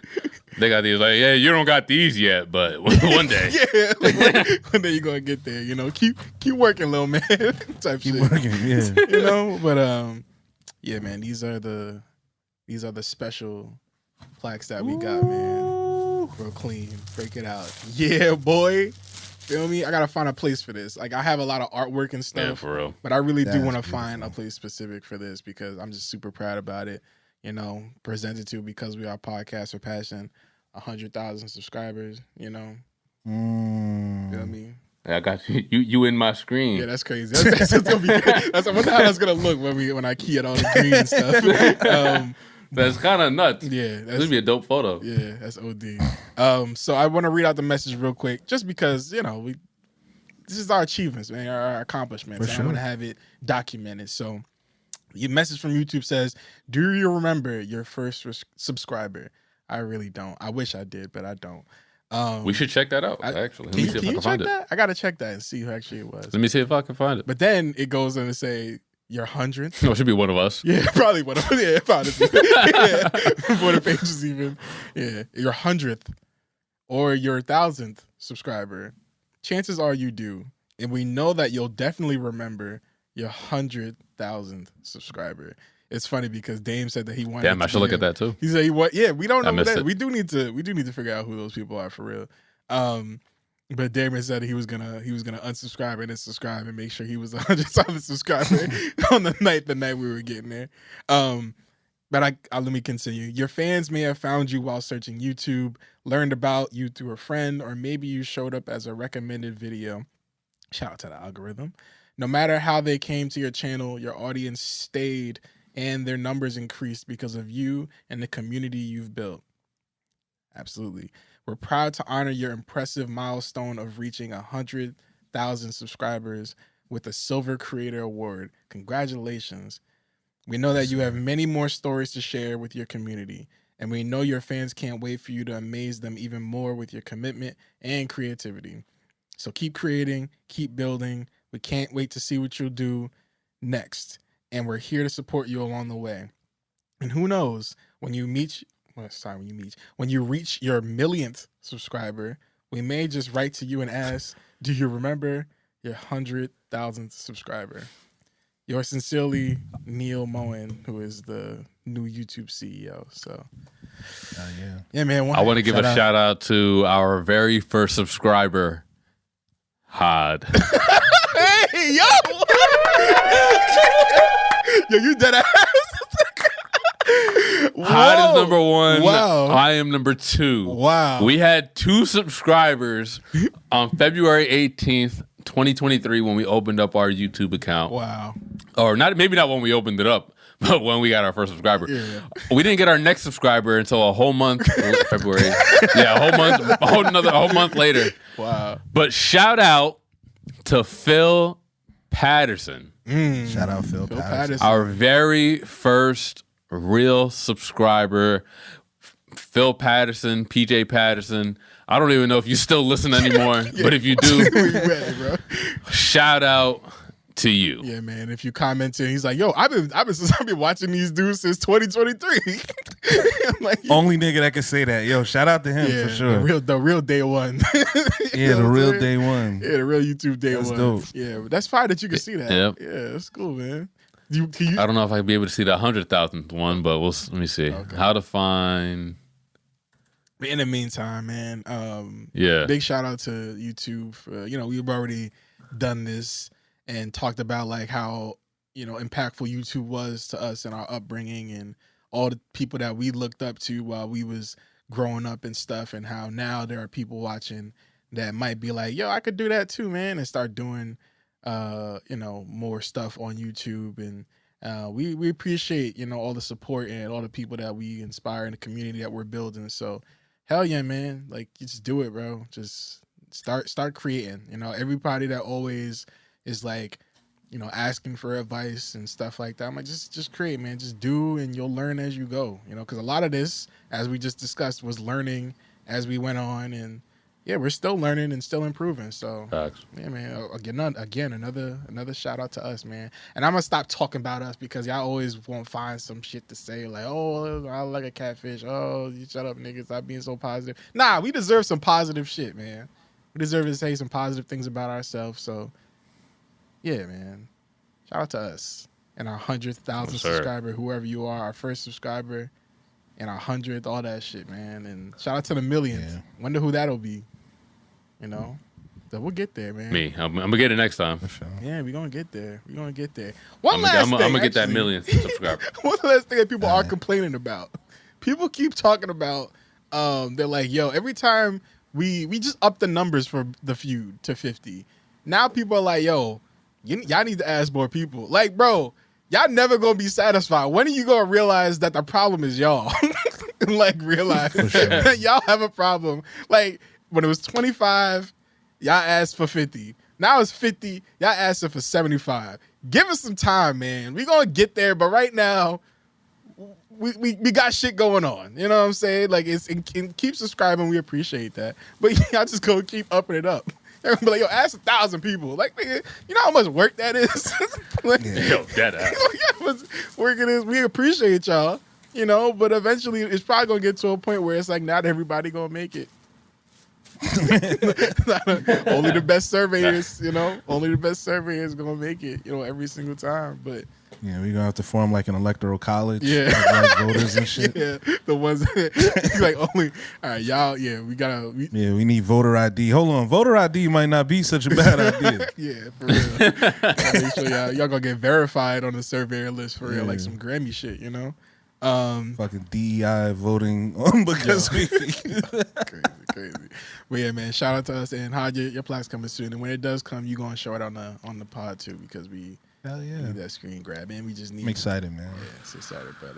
They got these like, yeah, you don't got these yet, but one day. Yeah, like, one day you're gonna get there. Keep working, little man. Type Keep shit. working, yeah. But yeah, man, these are the special plaques that we got, man. Real clean. Break it out. Yeah, boy. Feel me? I gotta find a place for this. Like, I have a lot of artwork and stuff. Yeah, for real. But I really do That's want to beautiful. find a place specific for this because I'm just super proud about it. Presented to Because We Are podcast for passion, 100,000 subscribers. Feel me? I got you. You in my screen. Yeah, that's crazy. That's gonna be. That's what the hell that's gonna look when I key it all the green and stuff. That's kind of nuts. Yeah, This would be a dope photo. Yeah, that's OD. So I want to read out the message real quick, just because this is our achievements, man, our accomplishments. For sure. I want to have it documented. So, your message from YouTube says, "Do you remember your first subscriber?" I really don't. I wish I did, but I don't. We should check that out. Actually, let me see if I can find it. That? I gotta check that and see who actually it was. Let me see if I can find it. But then it goes on to say your 100th. No, it should be one of us. Yeah, probably one of them. Yeah, probably. Yeah, before the page is even. Yeah, your 100th or your 1,000th subscriber. Chances are you do, and we know that you'll definitely remember your 100,000th subscriber. It's funny because Dame said that he wanted. Damn, I should look at that too. He said Yeah, we don't know missed that. it. We do need to figure out who those people are for real. But Damon said he was gonna unsubscribe and then subscribe and make sure he was 100,000 subscriber on the night we were getting there. But let me continue. Your fans may have found you while searching YouTube, learned about you through a friend, or maybe you showed up as a recommended video. Shout out to the algorithm. No matter how they came to your channel, your audience stayed and their numbers increased because of you and the community you've built. Absolutely. We're proud to honor your impressive milestone of reaching 100,000 subscribers with a Silver Creator Award. Congratulations. We know that you have many more stories to share with your community, and we know your fans can't wait for you to amaze them even more with your commitment and creativity. So keep creating, keep building. We can't wait to see what you'll do next, and we're here to support you along the way. And who knows, when you reach your millionth subscriber, we may just write to you and ask, do you remember your 100,000th subscriber? Yours sincerely, Neil Moen, who is the new YouTube CEO. So, yeah, man. I want to give a shout out to our very first subscriber, Hod. Hey, yo! Yo, you dead ass. Hod is number one. Wow. I am number two. Wow. We had 2 subscribers on February 18th, 2023 when we opened up our YouTube account. Wow. Or maybe not when we opened it up, but when we got our first subscriber. Yeah. We didn't get our next subscriber until a whole month, February. Yeah, a whole month later. Wow. But shout out to Phil Patterson. Shout out Phil Patterson. Our very first real subscriber, Phil Patterson, PJ Patterson. I don't even know if you still listen anymore, but if you do, Bro. shout out to you. Yeah, man. If you commented, he's like, "Yo, I've been watching these dudes since 2023." Like, Only nigga that can say that. Yo, shout out to him yeah, for sure. the real day one. Yeah, the real day one. Yeah, the real YouTube day That's one. dope. Yeah, but that's fine that you can see that. Yep. Yeah, that's cool, man. I don't know if I can be able to see the 100,000th one, but let me see. Okay. How to find. But in the meantime, man, Yeah. big shout out to YouTube. We've already done this and talked about like how impactful YouTube was to us and our upbringing and all the people that we looked up to while we was growing up and stuff, and how now there are people watching that might be like, yo, I could do that too, man, and start doing more stuff on YouTube. And we appreciate all the support and all the people that we inspire in the community that we're building. So hell yeah, man, like just do it, bro. Just start creating. Everybody that always is like asking for advice and stuff like that, I'm like, just create, man. Just do, and you'll learn as you go. Because a lot of this, as we just discussed, was learning as we went on, and yeah, we're still learning and still improving. So Facts. yeah, man. Again, another shout out to us, man. And I'm gonna stop talking about us because y'all always won't find some shit to say like, oh, I like a catfish. Oh, you shut up, niggas. Stop being so positive. Nah, we deserve some positive shit, man. We deserve to say some positive things about ourselves. So yeah, man. Shout out to us and our 100,000 subscriber, whoever you are, our first subscriber, and our 100th, all that shit, man. And shout out to the millions. Yeah. Wonder who that'll be. So we'll get there, man. Me, I'm gonna get it next time. Sure. Yeah, we're gonna get there. I'm gonna get that million subscriber. One last thing that people are complaining about. People keep talking about. They're like, yo, every time we just up the numbers for the feud to 50. Now people are like, yo, y'all need to ask more people. Like, bro, y'all never gonna be satisfied. When are you gonna realize that the problem is y'all? Like, realize that y'all have a problem. Like, when it was 25, y'all asked for 50. Now it's 50, y'all asking for 75. Give us some time, man. We gonna get there, but right now, we got shit going on. You know what I'm saying? Like, keep subscribing. We appreciate that. But y'all just go keep upping it up. Everybody be like, yo, ask 1,000 people. Like, nigga, you know how much work that is? Like, Yo, that ass. how much work it is. We appreciate y'all, but eventually it's probably going to get to a point where it's like, not everybody going to make it. Only the best surveyors, only the best surveyors going to make it, every single time. But yeah, we're gonna have to form like an electoral college. Yeah, like voters and shit. Yeah, the ones like only. All right, y'all. Yeah, we need voter ID. Hold on, voter ID might not be such a bad idea. Yeah, for real. Make sure y'all gonna get verified on the surveyor list for real, like some Grammy shit. Fucking DEI voting on Because We Feud. Crazy. But yeah, man, shout out to us, and Hod, your plaque's coming soon, and when it does come, you gonna show it on the pod too, because we. Hell yeah. Need that screen grab, man. We just need. I'm excited, man. Yeah, it's excited, but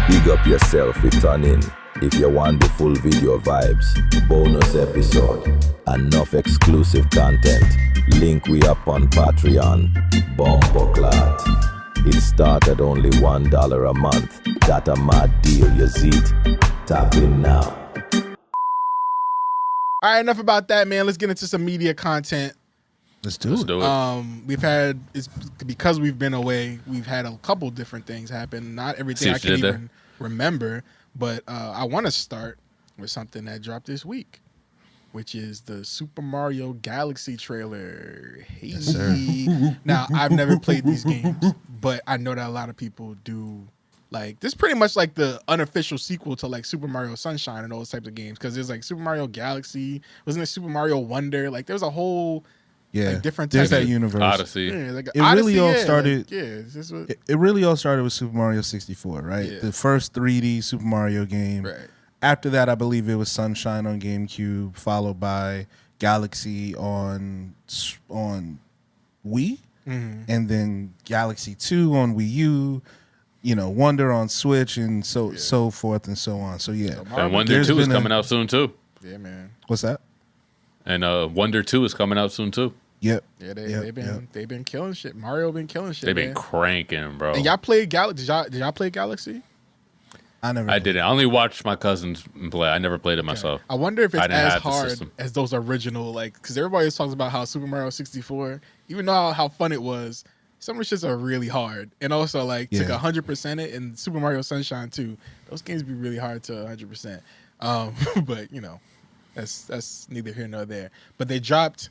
Big up yourself, it turn in. If you want the full video vibes, bonus episode, enough exclusive content, link we up on Patreon. Bomboclat. It start at only $1 a month. That a mad deal, you Zeke. Tap in now. All right, enough about that, man. Let's get into some media content. Let's do it. It's because we've been away, we've had a couple different things happen. Not everything I can even remember, but I want to start with something that dropped this week, which is the Super Mario Galaxy trailer. Hey. Yes, sir. Now, I've never played these games, but I know that a lot of people do. Like, this is pretty much like the unofficial sequel to like Super Mario Sunshine and those types of games, because there's like Super Mario Galaxy, wasn't there Super Mario Wonder? Like, there's a whole different types there's that of universe. Odyssey. Yeah, like it really all started. Like, it really all started with Super Mario 64, right? Yeah. The first 3D Super Mario game. Right. After that, I believe it was Sunshine on GameCube, followed by Galaxy on Wii, and then Galaxy 2 on Wii U. Wonder on Switch, and so forth and so on. So yeah, and Wonder 2 is coming out soon too. Yeah, man. What's that? And Wonder 2 is coming out soon too. Yep. Yeah, they've been killing shit. Mario been killing shit. They've been cranking, bro. And y'all played Galaxy? Did y'all play Galaxy? I didn't. I only watched my cousins play. I never played it myself. I wonder if it's as hard as those original, like, because everybody always talks about how Super Mario 64, even though how fun it was, some of the shits are really hard. And also, like, took 100% it, and Super Mario Sunshine too. Those games be really hard to 100%. But that's neither here nor there. But they dropped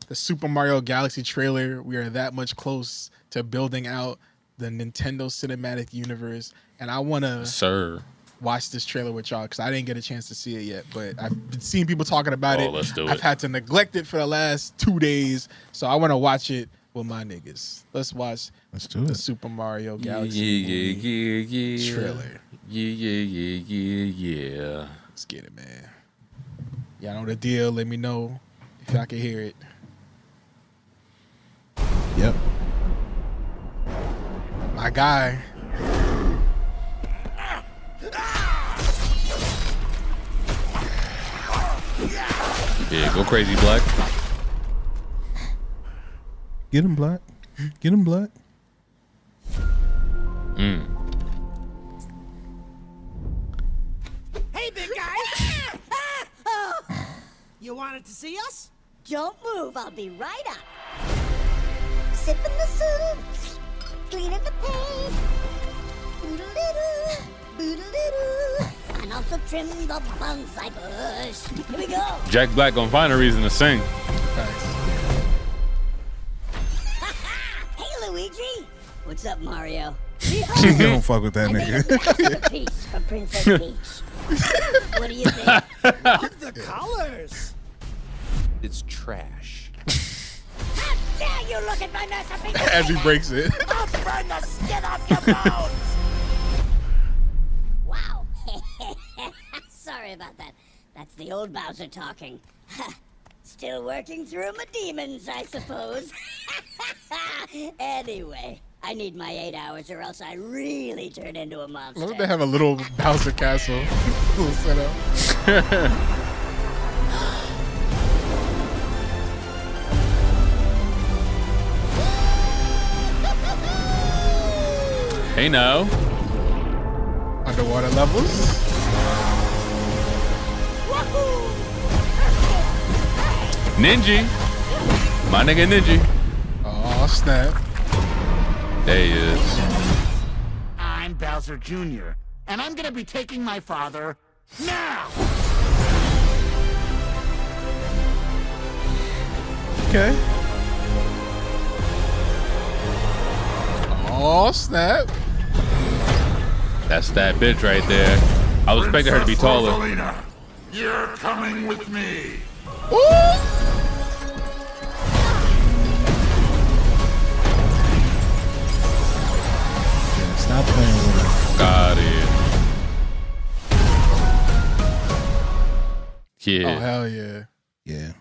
the Super Mario Galaxy trailer. We are that much close to building out the Nintendo Cinematic Universe, and I want to watch this trailer with y'all because I didn't get a chance to see it yet. But I've been seeing people talking about it. Let's do it. I've had to neglect it for the last 2 days, so I want to watch it with my niggas. Let's watch Let's do the it. Super Mario Galaxy movie trailer. Yeah. Let's get it, man. Y'all know the deal. Let me know if y'all can hear it. Yep. My guy. Yeah, go crazy, Black. Get him, Black. Get him, Black. Hey, big guy! You wanted to see us? Don't move, I'll be right up. Sipping the soup, cleaning the paint, boodle-little, boodle-little, and also trim the bonsai bush. Here we go. Jack Black gonna find a reason to sing. Hey, Luigi. What's up, Mario? You don't fuck with that I made a nigga. masterpiece for Princess Peach. What do you think? Love the colors. It's trash. How dare you look at my masterpiece? As he breaks it. I'll burn the skin off your bones. Wow. Sorry about that. That's the old Bowser talking. Still working through my demons, I suppose. Anyway, I need my 8 hours or else I really turn into a monster. Look, they have a little Bowser castle. Little setup. Hey, now. Underwater levels. Ninja. My nigga Ninja. Oh, snap. There he is. I'm Bowser Jr., and I'm gonna be taking my father now. Okay. Oh, snap. That's that bitch right there. I was expecting her to be taller. Rosalina, you're coming with me. Yeah, stop playing with her. Got it. Yeah. Oh, hell yeah. Yeah.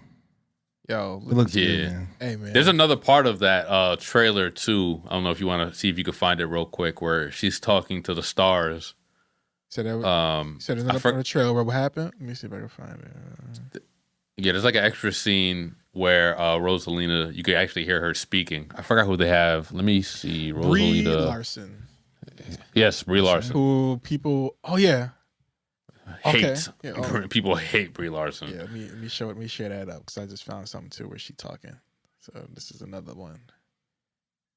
Yo, It looks Yeah. good, man. hey, man. There's another part of that trailer too. I don't know if you want to see if you can find it real quick, where she's talking to the stars. Said that. Said I another for- part of the trailer. What happened? Let me see if I can find it. Yeah, there's like an extra scene where Rosalina, you can actually hear her speaking. I forgot who they have. Let me see. Brie Rosalina. Larson, Yes, Brie Larson. who people. Oh yeah. Okay. Hate. Yeah, oh. People hate Brie Larson. Yeah. Let me share that up because I just found something too where she talking. So this is another one.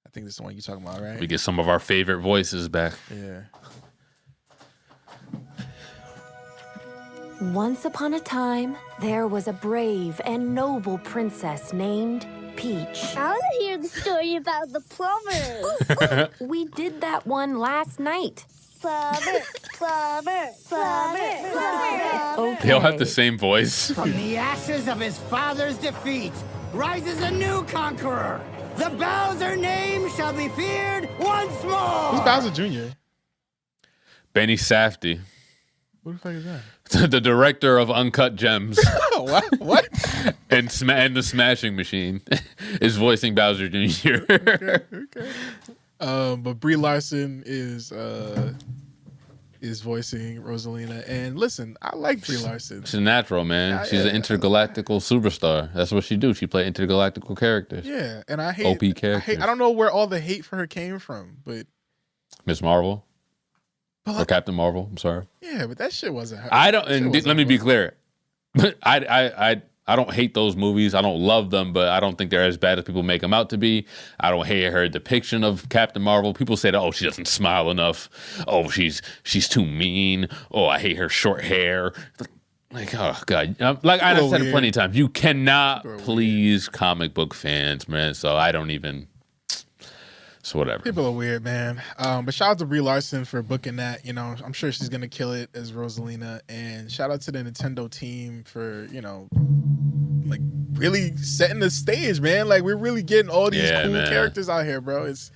I think this is the one you talking about, right? We get some of our favorite voices back. Yeah. Once upon a time, there was a brave and noble princess named Peach. I want to hear the story about the plumbers. We did that one last night. Plumber, plumber, plumber, plumber. Okay. They all have the same voice. From the ashes of his father's defeat rises a new conqueror. The Bowser name shall be feared once more. Who's Bowser Jr.? Benny Safdie, Who the fuck is that? the director of Uncut Gems What? and the Smashing Machine, is voicing Bowser Jr. Okay. But Brie Larson is voicing Rosalina. And listen, I like Brie Larson. She's a natural, man. She's an intergalactical superstar. That's what she do. She play intergalactical characters. Yeah, and I hate OP characters. I don't know where all the hate for her came from, but Miss Marvel. Or Captain Marvel. I'm sorry. yeah, but that shit wasn't her. I don't. That shit And wasn't let me her. be clear. I don't hate those movies. I don't love them, but I don't think they're as bad as people make them out to be. I don't hate her depiction of Captain Marvel. People say that, oh, she doesn't smile enough. Oh, she's too mean. Oh, I hate her short hair. Like, oh god. Like I said it plenty of times. You cannot please comic book fans, man. So I don't even. So whatever. People are weird, man. But shout out to Brie Larson for booking that. You know, I'm sure she's gonna kill it as Rosalina. And shout out to the Nintendo team for, you know, like really setting the stage, man. Like we're really getting all these cool characters out here, bro. It's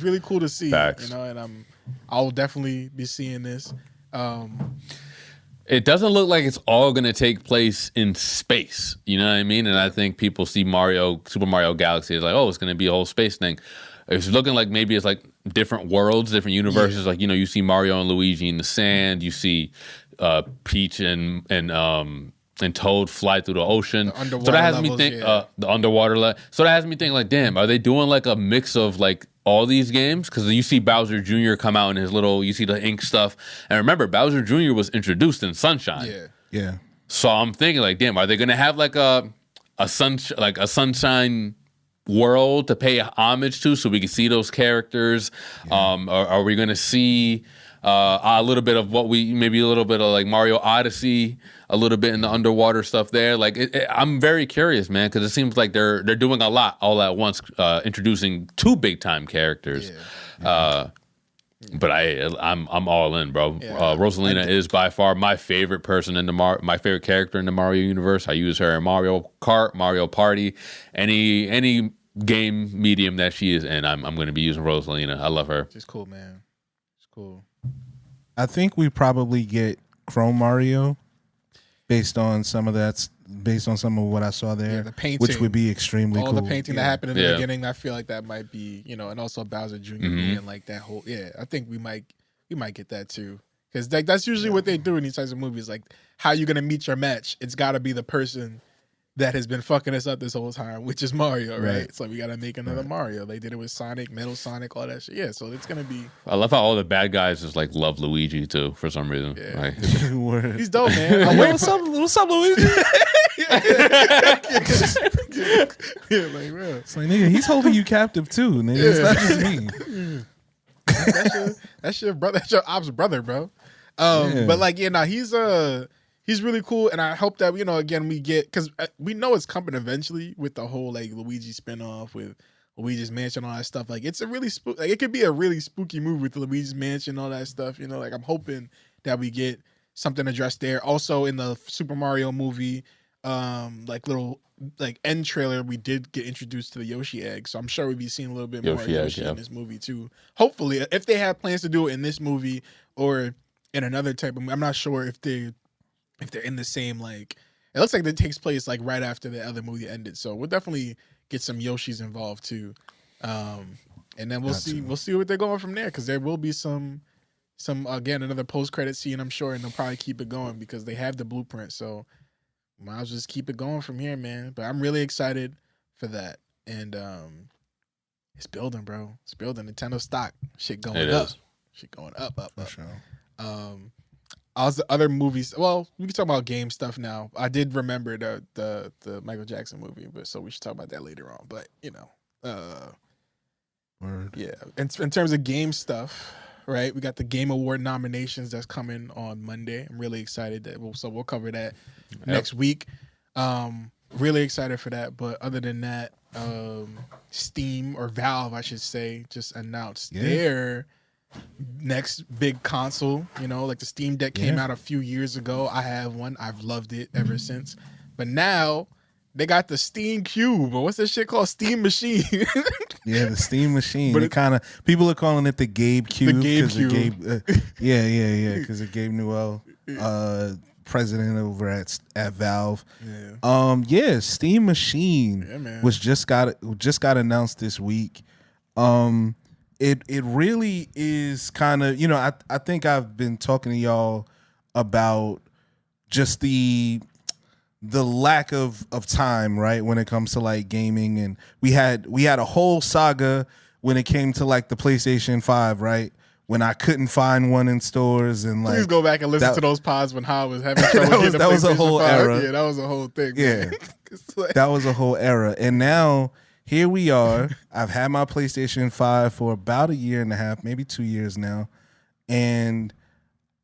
really cool to see, Facts. you know. And I'll definitely be seeing this. It doesn't look like it's all going to take place in space. You know what I mean? And I think people see Super Mario Galaxy as like, oh, it's going to be a whole space thing. It's looking like maybe it's like different worlds, different universes. Like, you know, you see Mario and Luigi in the sand. You see Peach and Toad fly through the ocean. So that has me think the underwater. So that has me think like, damn, are they doing like a mix of like all these games? Because you see Bowser Jr. come out in his you see the ink stuff. And remember, Bowser Jr. was introduced in Sunshine. Yeah. So I'm thinking like, damn, are they gonna have like a Sunshine world to pay homage to, so we can see those characters? Are we gonna see a little bit of maybe a little bit of like Mario Odyssey, a little bit in the underwater stuff there? Like I'm very curious, man, because it seems like they're doing a lot all at once, introducing 2 big time characters. But I'm all in, bro. Rosalina is by far my favorite person in my favorite character in the Mario universe. I use her in Mario Kart, Mario Party, any game medium that she is in. I'm going to be using Rosalina. I love her. She's cool, man. She's cool. I think we probably get Chrome Mario based on some of what I saw there, the painting, which would be extremely cool. All the painting that happened in the beginning, I feel like that might be, you know, and also Bowser Jr. being like that whole, I think we might get that too, because like that's usually what they do in these types of movies. Like, how you gonna meet your match? It's got to be the person that has been fucking us up this whole time, which is Mario, right? So we got to make another Mario. They did it with Sonic, Metal Sonic, all that shit. Yeah, so it's gonna be. I love how all the bad guys just like love Luigi too for some reason. Yeah. Like, he's dope, man. What's up, Luigi? Yeah, like, bro. It's like, nigga, he's holding you captive too, nigga. It's not just me. That's your brother. That's your ops brother, bro. But like, he's really cool, and I hope that, you know, again, we get, because we know it's coming eventually with the whole like Luigi spinoff with Luigi's Mansion, all that stuff. Like, it's a really it could be a really spooky movie with Luigi's Mansion, all that stuff. You know, like I'm hoping that we get something addressed there. Also in the Super Mario movie, like little like end trailer, we did get introduced to the Yoshi egg, so I'm sure we'll be seeing a little bit more Yoshi in this movie too. Hopefully, if they have plans to do it in this movie or in another type of movie. I'm not sure if they're in the same, like, it looks like it takes place like right after the other movie ended, so we'll definitely get some Yoshis involved too, and then we'll see what they're going from there, because there will be some again another post-credit scene, I'm sure, and they'll probably keep it going because they have the blueprint, so might as well just keep it going from here, man. But I'm really excited for that, and it's building, bro. It's building. Nintendo stock shit going up. Shit going up. For sure. Also, other movies. Well, we can talk about game stuff now. I did remember the Michael Jackson movie, but so we should talk about that later on. But you know, yeah. In terms of game stuff, right? We got the Game Award nominations that's coming on Monday. I'm really excited that we'll cover that next week. Really excited for that. But other than that, Steam, or Valve, I should say, just announced their next big console. You know, like the Steam Deck came out a few years ago. I have one. I've loved it ever since. But now they got the Steam Cube, or what's that shit called? Steam Machine. Yeah, the Steam Machine. But people are calling it the Gabe Cube. The Gabe Cube. Because of Gabe Newell, president over at Valve. Yeah. Steam Machine was just got announced this week. It really is kind of, you know, I think I've been talking to y'all about just the lack of time, right, when it comes to like gaming, and we had a whole saga when it came to like the PlayStation 5, right? When I couldn't find one in stores, and like, please go back and listen to those pods when I was having trouble. that was a whole 5. era. Yeah, that was a whole thing. Yeah, like, that was a whole era, and now here we are. I've had my PlayStation 5 for about a year and a half, maybe 2 years now, and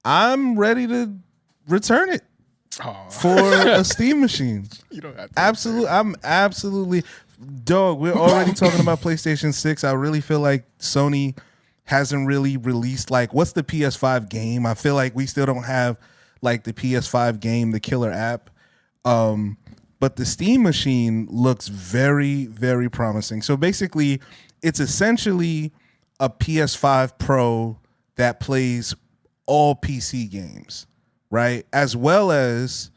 I'm ready to return it for a Steam machine. You don't have to. I'm absolutely, dog. We're already talking about PlayStation 6. I really feel like Sony hasn't really released, like, what's the PS5 game? I feel like we still don't have like the PS5 game, the killer app. But the Steam machine looks very, very promising. So basically, it's essentially a PS5 Pro that plays all PC games, right? As well as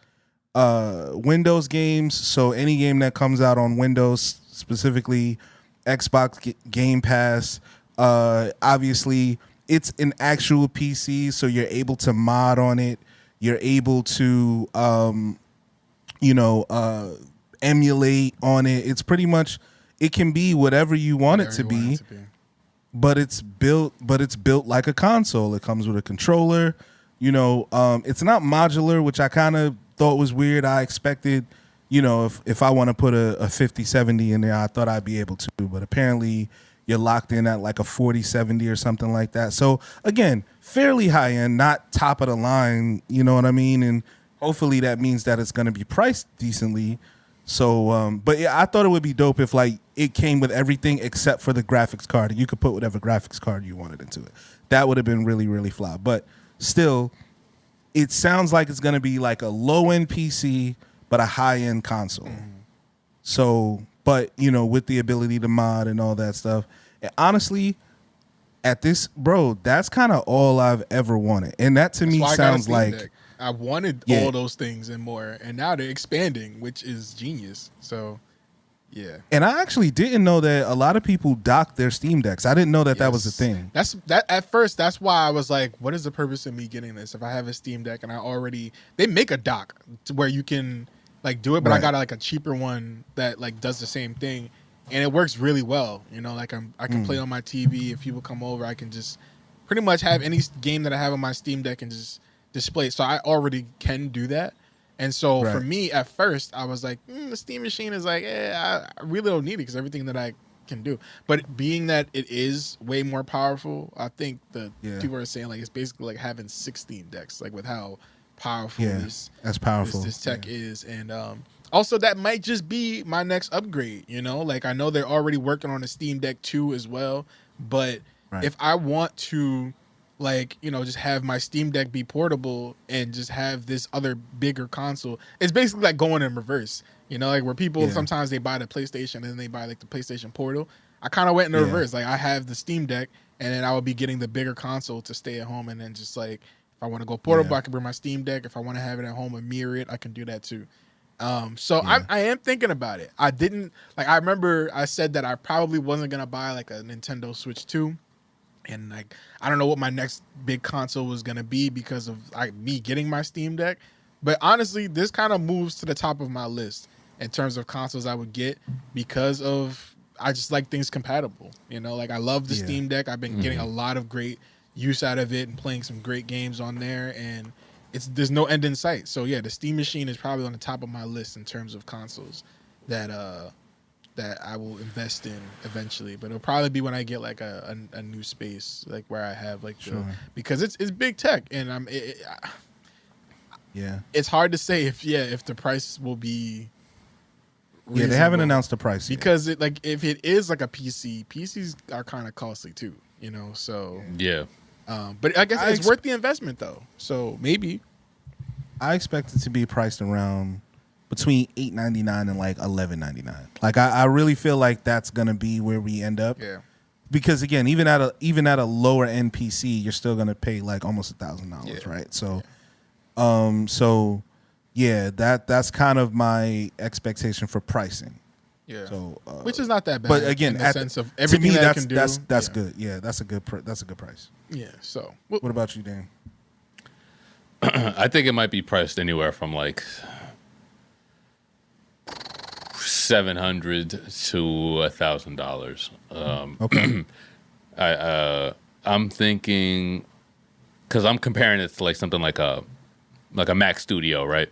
Windows games. So any game that comes out on Windows, specifically Xbox Game Pass, obviously it's an actual PC, so you're able to mod on it. You're able to emulate on it. It's pretty much, it can be whatever you want it to be, but it's built like a console. It comes with a controller. It's not modular, which I kind of thought was weird. I expected, if I want to put a 5070 in there, I thought I'd be able to, but apparently you're locked in at like a 4070 or something like that. So again, fairly high end, not top of the line, you know what I mean? And hopefully that means that it's going to be priced decently. So, but yeah, I thought it would be dope if like it came with everything except for the graphics card, and you could put whatever graphics card you wanted into it. That would have been really, really fly. But still, it sounds like it's going to be like a low end PC, but a high end console. So, but with the ability to mod and all that stuff. And honestly, at this, bro, that's kind of all I've ever wanted. And that to me sounds like Deck. I wanted all those things and more, and now they're expanding, which is genius. So, yeah. And I actually didn't know that a lot of people dock their Steam Decks. I didn't know that that was a thing. That's at first. That's why I was like, "What is the purpose of me getting this? If I have a Steam Deck and they make a dock to where you can like do it, but I got like a cheaper one that like does the same thing, and it works really well. Like I can play on my TV. If people come over, I can just pretty much have any game that I have on my Steam Deck and just display. So I already can do that. And so for me, at first, I was like, the Steam machine is like, I really don't need it because everything that I can do. But being that it is way more powerful, I think the people are saying like it's basically like having 16 decks, like with how powerful this tech is. And also that might just be my next upgrade. Like I know they're already working on a Steam Deck 2 as well. But if I want to just have my Steam Deck be portable and just have this other bigger console. It's basically like going in reverse, like where people sometimes they buy the PlayStation and then they buy like the PlayStation Portal. I kind of went in the reverse. Like I have the Steam Deck and then I would be getting the bigger console to stay at home. And then just like, if I want to go portable, I can bring my Steam Deck. If I want to have it at home and mirror it, I can do that too. I am thinking about it. I remember I said that I probably wasn't going to buy like a Nintendo Switch 2. And like I don't know what my next big console was gonna be because of me getting my Steam Deck, but honestly, this kind of moves to the top of my list in terms of consoles I would get because of I just like things compatible. Like I love the Steam Deck. I've been getting a lot of great use out of it and playing some great games on there, and there's no end in sight. So yeah, the Steam machine is probably on the top of my list in terms of consoles that I will invest in eventually, but it'll probably be when I get like a new space, like where I have like because it's big tech, and it's hard to say if the price will be reasonable. They haven't announced the price because if it is like a PC, PCs are kind of costly too, so but I guess it's worth the investment though, so maybe I expect it to be priced around between $8.99 and like $11.99. Like I really feel like that's gonna be where we end up. Yeah. Because again, even at a lower end PC, you're still gonna pay like almost $1,000, right? So, that's kind of my expectation for pricing. Yeah. So, which is not that bad. But again, in the sense of everything to me, that I can do, that's good. Yeah, that's a good price. Yeah. So, what about you, Dan? I think it might be priced anywhere from like $700 to $1,000. Okay. I'm thinking because I'm comparing it to like something like a Mac Studio, right?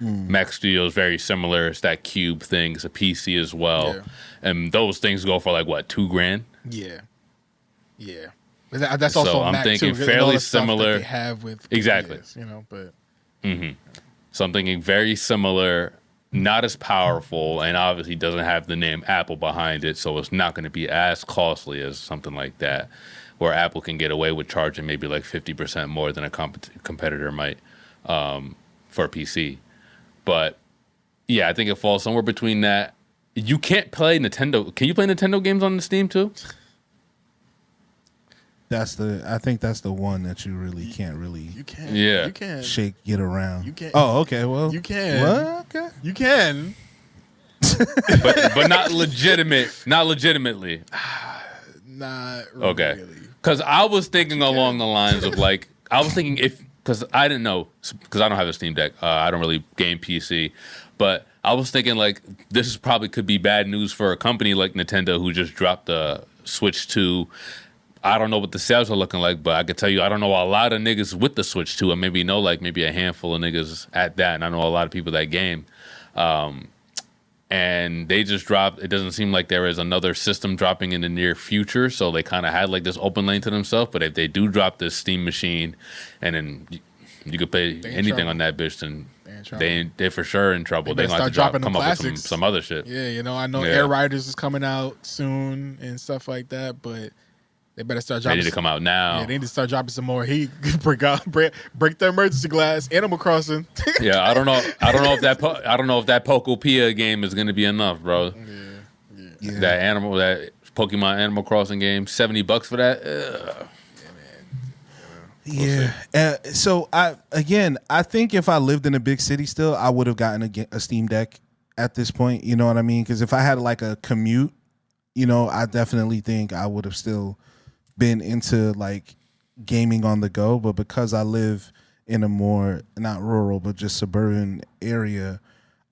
Mac Studio is very similar. It's that cube thing. It's a PC as well, and those things go for like what, $2,000? Yeah. That's also so I'm Mac thinking too, fairly similar. That they have with exactly, computers, but. So I'm thinking very similar. Not as powerful, and obviously doesn't have the name Apple behind it, so it's not going to be as costly as something like that, where Apple can get away with charging maybe like 50% more than a competitor might for a PC. But Yeah, I think it falls somewhere between that. You can't play Nintendo. Can you play Nintendo games on the Steam too? I think that's the one that you really can't really. You can. Yeah. You can. Get around. You can. Oh, okay. Well, you can. What? Okay. You can. but not legitimate. Not legitimately. Not okay. Really. Because I was thinking along the lines of like I was thinking because I didn't know because I don't have a Steam Deck. I don't really game PC, but I was thinking like this is probably could be bad news for a company like Nintendo who just dropped the Switch 2. I don't know what the sales are looking like, but I can tell you I don't know a lot of niggas with the Switch 2, and maybe maybe a handful of niggas at that, and I know a lot of people that game. And they just dropped. It doesn't seem like there is another system dropping in the near future, so they kind of had like this open lane to themselves. But if they do drop this Steam machine, and then you could play anything on that bitch, then they're for sure in trouble. They're going to have to come up with some other shit. Yeah, I know Air Riders is coming out soon and stuff like that, but they better start dropping. They need to come out now. Yeah, they need to start dropping some more heat. break the emergency glass. Animal Crossing. Yeah, I don't know if that Pokopia game is gonna be enough, bro. Yeah. That Pokemon Animal Crossing game, $70 for that. So I think if I lived in a big city still, I would have gotten a Steam Deck at this point. You know what I mean? Because if I had like a commute, I definitely think I would have still been into like gaming on the go. But because I live in a more not rural but just suburban area,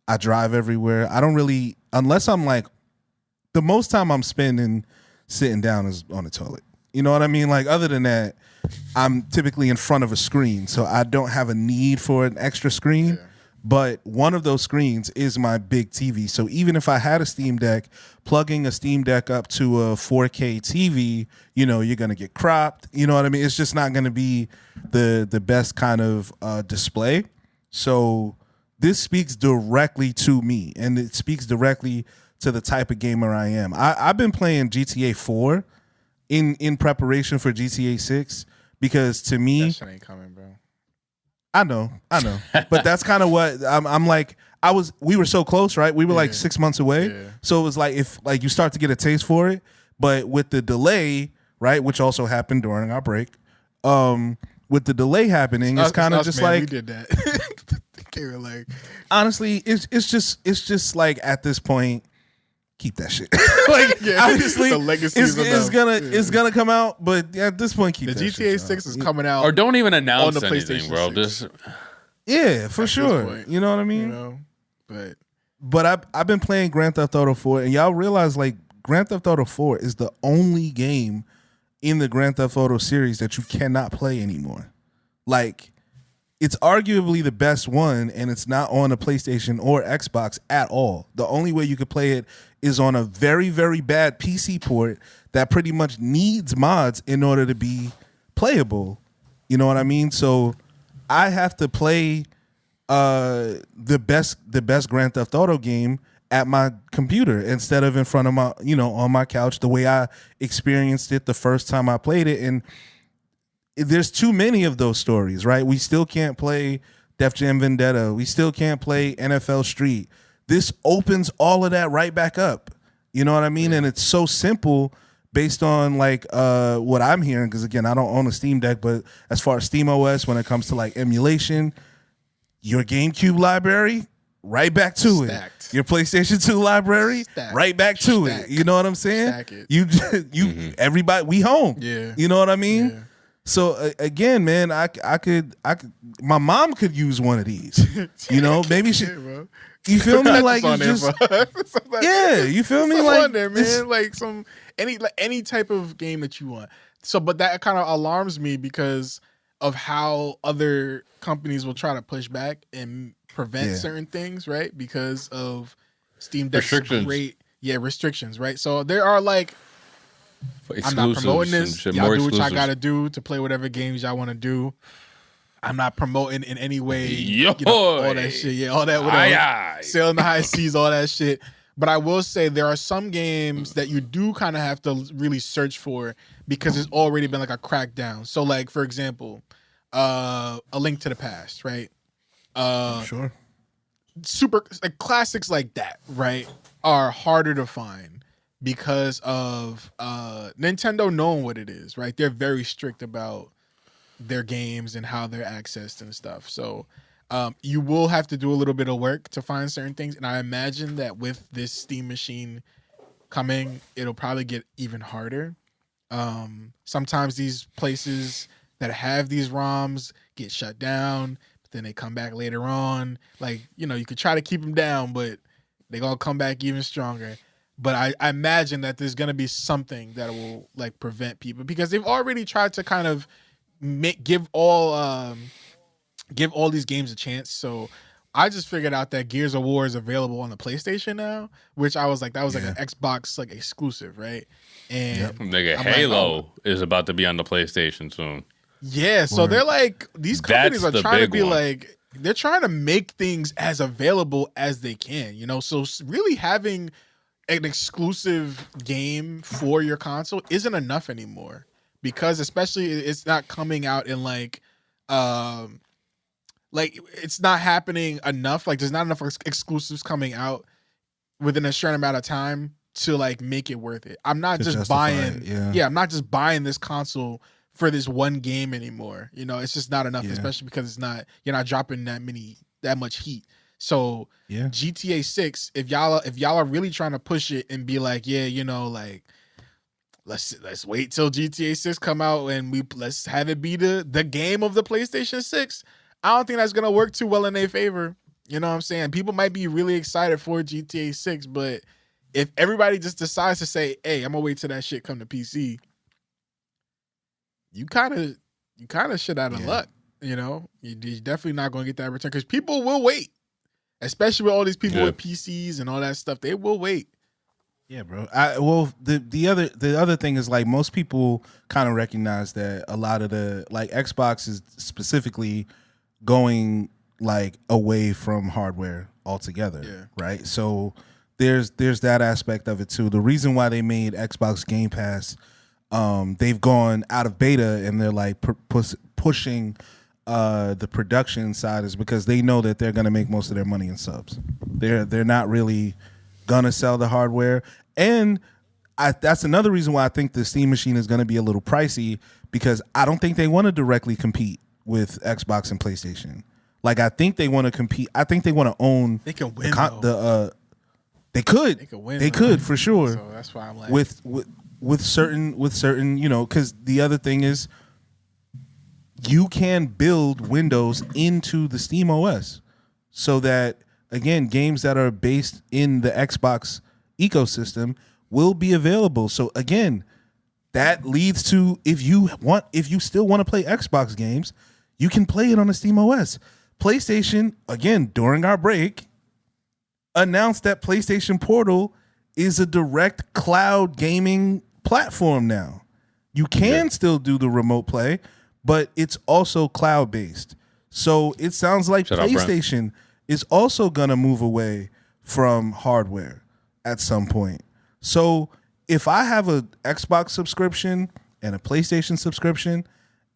I drive everywhere. I don't really, unless I'm like, the most time I'm spending sitting down is on the toilet. You know what I mean? Like other than that, I'm typically in front of a screen, so I don't have a need for an extra screen. Yeah. But one of those screens is my big TV. So even if I had a Steam Deck, plugging a Steam Deck up to a 4K TV, you're going to get cropped. You know what I mean? It's just not going to be the best kind of display. So this speaks directly to me, and it speaks directly to the type of gamer I am. I've been playing GTA 4 in preparation for GTA 6 because to me... That shit ain't coming, bro. I know. But that's kind of what I'm like. We were so close, right? We were like 6 months away. Yeah. So it was like if like you start to get a taste for it, but with the delay, right, which also happened during our break, with the delay happening, it's kind of just like we did that. Like, honestly, it's just like at this point, keep that shit. Like obviously, the legacy is gonna come out, but at this point, keep the that GTA shit, 6 is coming out, or don't even announce on the anything, PlayStation bro. 6. Just for sure. You know what I mean? But I've been playing Grand Theft Auto 4, and y'all realize like Grand Theft Auto 4 is the only game in the Grand Theft Auto series that you cannot play anymore. Like, it's arguably the best one, and it's not on a PlayStation or Xbox at all. The only way you could play it is on a very, very bad PC port that pretty much needs mods in order to be playable. You know what I mean? So I have to play the best Grand Theft Auto game at my computer instead of in front of my, on my couch the way I experienced it the first time I played it. And there's too many of those stories, right? We still can't play Def Jam Vendetta. We still can't play NFL Street. This opens all of that right back up. You know what I mean? And it's so simple based on like what I'm hearing, because again, I don't own a Steam Deck, but as far as Steam OS, when it comes to like emulation, your GameCube library, right back to Stacked. it. Your PlayStation 2 library, Stacked. right back to it. You know what I'm saying? Stack it. You everybody, we home. Yeah. You know what I mean? Yeah. So again, man, I could my mom could use one of these. Maybe she. Bro. You feel me? Like on it's just there, yeah. You feel me? Like Like on there, man. Like any type of game that you want. So, but that kind of alarms me because of how other companies will try to push back and prevent certain things, right? Because of Steam Deck's restrictions, right? So there are like. I'm not promoting this. Y'all do what y'all gotta do to play whatever games y'all want to do. I'm not promoting in any way, all that shit. Yeah, all that whatever. Sailing the high seas, all that shit. But I will say there are some games that you do kind of have to really search for because it's already been like a crackdown. So, like for example, A Link to the Past, right? Sure. super like classics like that, right, are harder to find because of Nintendo knowing what it is, right? They're very strict about their games and how they're accessed and stuff. So you will have to do a little bit of work to find certain things. And I imagine that with this Steam machine coming, it'll probably get even harder. Sometimes these places that have these ROMs get shut down, but then they come back later on. Like, you know, you could try to keep them down, but they're going to come back even stronger. But I imagine that there's going to be something that will like prevent people, because they've already tried to kind of give all these games a chance. So I just figured out that Gears of War is available on the PlayStation now, which I was like, that was like an Xbox like exclusive, right? And nigga, Halo is about to be on the PlayStation soon. Yeah, so they're like, these companies are trying to be like, they're trying to make things as available as they can, you know? So really having an exclusive game for your console isn't enough anymore, because especially it's not coming out in like it's not happening enough. Like there's not enough exclusives coming out within a certain amount of time to like make it worth it. I'm not just buying I'm not just buying this console for this one game anymore. You know, it's just not enough, especially because you're not dropping that much heat. So GTA 6, if y'all are really trying to push it and be like, you know, like let's wait till GTA 6 come out and let's have it be the game of the PlayStation 6. I don't think that's gonna work too well in their favor. You know what I'm saying? People might be really excited for GTA 6, but if everybody just decides to say, "Hey, I'm gonna wait till that shit come to PC," you kind of shit out of luck. You know, you're definitely not gonna get that return, because people will wait. Especially with all these people with PCs and all that stuff, they will wait. Yeah, bro. The other thing is, like, most people kind of recognize that a lot of the, like, Xbox is specifically going like away from hardware altogether, right? So there's that aspect of it too. The reason why they made Xbox Game Pass, they've gone out of beta and they're like pushing the production side, is because they know that they're going to make most of their money in subs. They're not really going to sell the hardware. And that's another reason why I think the Steam machine is going to be a little pricey, because I don't think they want to directly compete with Xbox and PlayStation. Like, I think they want to compete. I think they want to own. They can win. They could. They could win. They could for sure. So that's why I'm like, with certain, you know, because the other thing is, you can build Windows into the Steam OS, so that, again, games that are based in the Xbox ecosystem will be available. So again, that leads to, if you still want to play Xbox games, you can play it on the Steam OS. PlayStation, again, during our break, announced that PlayStation Portal is a direct cloud gaming platform now. You can still do the remote play, but it's also cloud-based. So it sounds like PlayStation is also going to move away from hardware at some point. So if I have an Xbox subscription and a PlayStation subscription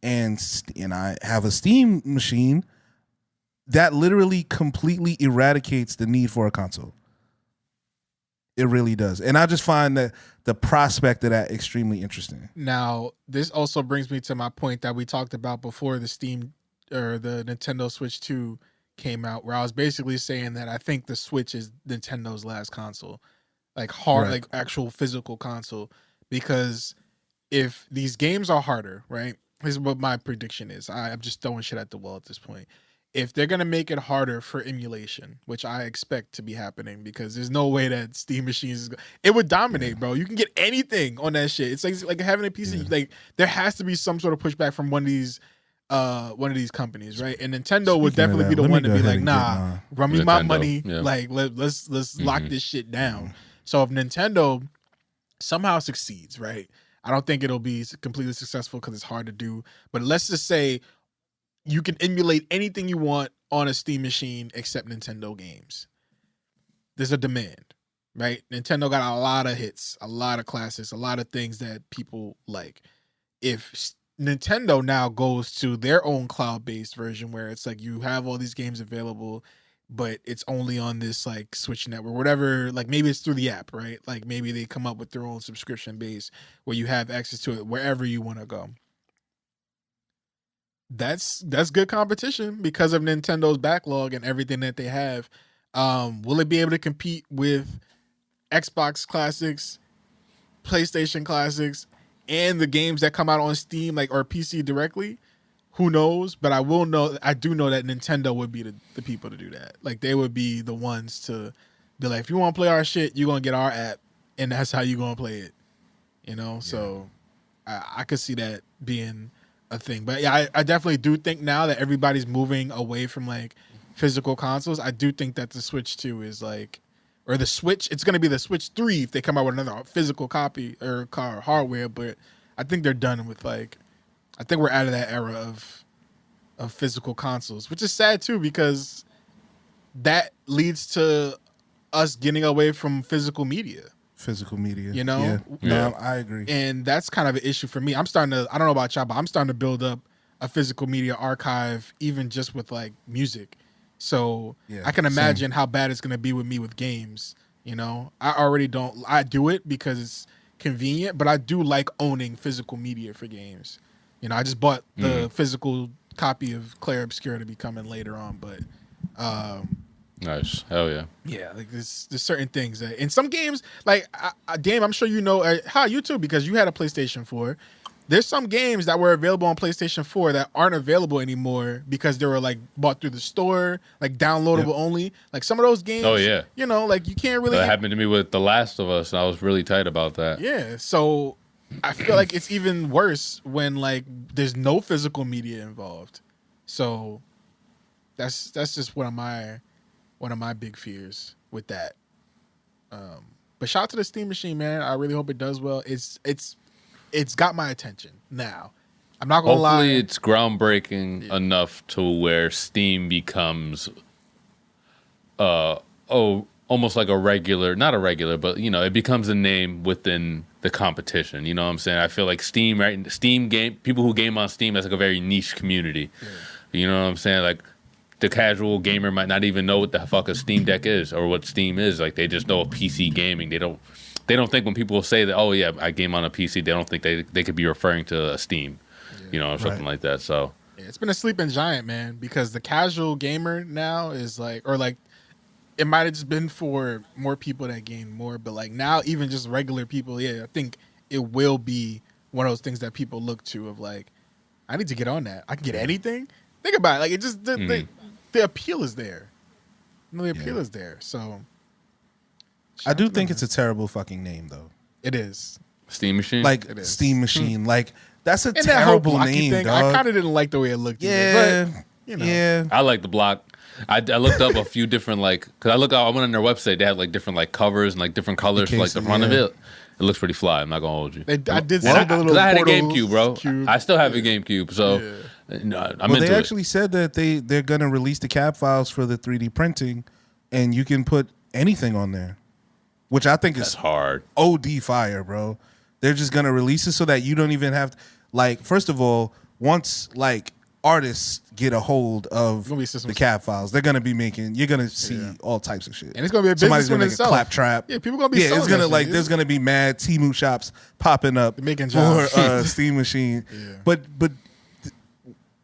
and I have a Steam machine, that literally completely eradicates the need for a console. It really does. And I just find that the prospect of that extremely interesting. Now, this also brings me to my point that we talked about before the Steam or the Nintendo Switch 2 came out, where I was basically saying that I think the Switch is Nintendo's last console, like like actual physical console, because if these games are harder, right? This is what my prediction is. I'm just throwing shit at the wall at this point. If they're gonna make it harder for emulation, which I expect to be happening, because there's no way that Steam machines it would dominate, bro. You can get anything on that shit. It's like having a PC. Like, there has to be some sort of pushback from one of these companies, right? And Nintendo would definitely be the one to be like, nah, run me my money. Yeah. Like, let's lock this shit down. So if Nintendo somehow succeeds, right? I don't think it'll be completely successful because it's hard to do. But let's just say you can emulate anything you want on a Steam machine except Nintendo games. There's a demand, right? Nintendo got a lot of hits, a lot of classics, a lot of things that people like. If Nintendo now goes to their own cloud-based version where it's like you have all these games available, but it's only on this like Switch network, whatever. Like maybe it's through the app, right? Like maybe they come up with their own subscription base where you have access to it wherever you want to go. That's good competition because of Nintendo's backlog and everything that they have. Will it be able to compete with Xbox classics, PlayStation classics, and the games that come out on Steam or PC directly? Who knows? But I do know that Nintendo would be the people to do that. Like they would be the ones to be like, if you want to play our shit, you're gonna get our app, and that's how you're gonna play it. You know, so I could see that being a thing. But yeah, I definitely do think now that everybody's moving away from like physical consoles, I do think that the Switch 2 is like, or the Switch, it's going to be the Switch 3 if they come out with another physical copy or hardware. But I think they're done with like, I think we're out of that era of physical consoles, which is sad too, because that leads to us getting away from physical media. You know? No, I agree. And that's kind of an issue for me. I don't know about y'all, but I'm starting to build up a physical media archive, even just with like music. So I can imagine how bad it's going to be with me with games. You know, I do it because it's convenient, but I do like owning physical media for games. You know, I just bought the physical copy of Clair Obscura to be coming later on, but nice. Hell yeah. Yeah, like there's certain things that in some games, like Dame, I'm sure you know how you too, because you had a PlayStation 4. There's some games that were available on PlayStation 4 that aren't available anymore because they were like bought through the store, like downloadable only. Like some of those games, you know, like you can't really. That happened to me with The Last of Us, and I was really tight about that. Yeah, so I feel like it's even worse when like there's no physical media involved. So that's just one of my big fears with that. But shout out to the Steam Machine, man. I really hope it does well. It's got my attention now. I'm not gonna lie. Hopefully it's groundbreaking enough to where Steam becomes almost like not a regular, but you know, it becomes a name within the competition. You know what I'm saying? I feel like Steam people who game on Steam, that's like a very niche community. Yeah. You know what I'm saying? Like the casual gamer might not even know what the fuck a Steam Deck is or what Steam is. Like they just know PC gaming. They don't think when people say that, oh yeah, I game on a PC, they don't think they could be referring to a Steam, you know, or something like that. So it's been a sleeping giant, man, because the casual gamer now is like, or like it might have just been for more people that game more, but like now even just regular people, I think it will be one of those things that people look to of like, I need to get on that. I can get anything. Think about it. Like it just the appeal is there. The appeal is there. So I do think it's a terrible fucking name though. It is. Steam Machine? Like Steam Machine. Like that's a terrible name, thing, dog. I kind of didn't like the way it looked either, but you know. I like the block. I looked up a few different I went on their website. They had like different like covers and like different colors for like the front of it. It looks pretty fly. I'm not gonna hold you. I did see the little. Because I had a GameCube, bro. I still have a GameCube, so no, I'm into it. They actually said that they're gonna release the CAD files for the 3D printing, and you can put anything on there, which I think is hard. OD fire, bro. They're just gonna release it so that you don't even have to, like. First of all, once like artists get a hold of the CAD files, they're gonna be making. You're gonna see all types of shit, and it's gonna be a Somebody's business gonna in make itself. a claptrap. Yeah, people gonna be. It's gonna like. There's gonna be mad Temu shops popping up making for jobs. Steam Machine. But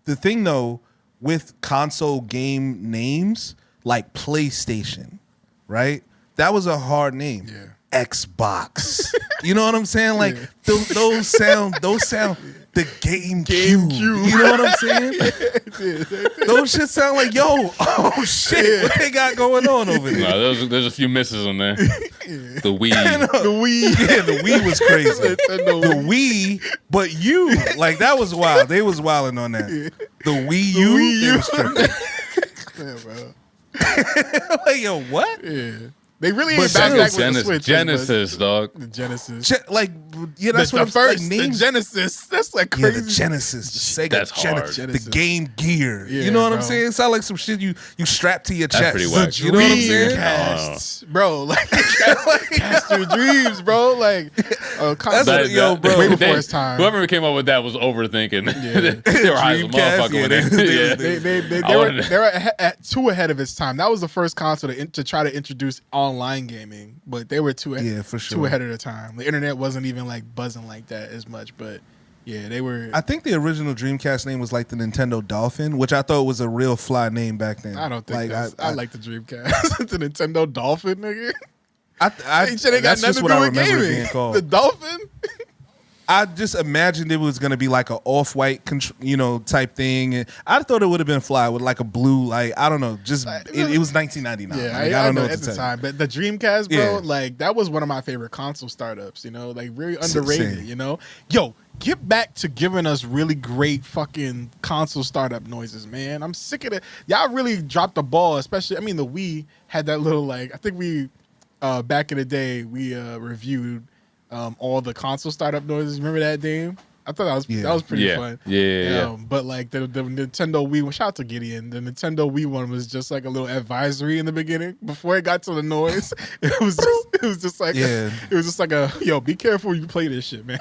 the thing though with console game names like PlayStation, right? That was a hard name. Yeah. Xbox. You know what I'm saying? Like those sound the GameCube. You know what I'm saying? Those shit sound like, oh shit, what they got going on over there? No, there's a few misses on there. The Wii. The Wii. Yeah, the Wii was crazy. The Wii, but you, like that was wild. They was wilding on that. The Wii U. They was tripping. Yeah, bro. Like, yo, what? Yeah. They really ain't back with the Switch. Genesis, dog. The Genesis. That's what the first, like, the Genesis. That's like crazy. Yeah, the Genesis, the Sega That's hard. Genesis, the Game Gear. Yeah, you know what bro. I'm saying? It sounds like some shit you strap to your That's chest. pretty whack. You know what I'm saying? Cast, bro. Like cast your dreams, bro. Like That's what, yo, bro. Way before its time. Whoever came up with that was overthinking. They were high as a Dreamcast, motherfucker when they were too ahead of its time. That was the first console to try to introduce online gaming, but they were too ahead of the time. The internet wasn't even like buzzing like that as much, but yeah, they were. I think the original Dreamcast name was like the Nintendo Dolphin, which I thought was a real fly name back then. I don't think I like the Dreamcast. The Nintendo Dolphin, nigga. They got that's nothing just to what do I with remember gaming. being called. The Dolphin. I just imagined it was going to be like an off-white, type thing. And I thought it would have been fly with like a blue, like, I don't know. It was 1999. Yeah, like, I don't know what at to the tell time. But the Dreamcast, bro, like that was one of my favorite console startups. Like really underrated. Same. Yo, get back to giving us really great fucking console startup noises, man. I'm sick of it. Y'all really dropped the ball, especially. I mean, the Wii had that little like. I think we back in the day we reviewed. All the console startup noises. Remember that, Dame? I thought that was pretty fun. Yeah. But like the Nintendo Wii, shout out to Gideon. The Nintendo Wii one was just like a little advisory in the beginning before it got to the noise. It was just like a yo, be careful when you play this shit, man.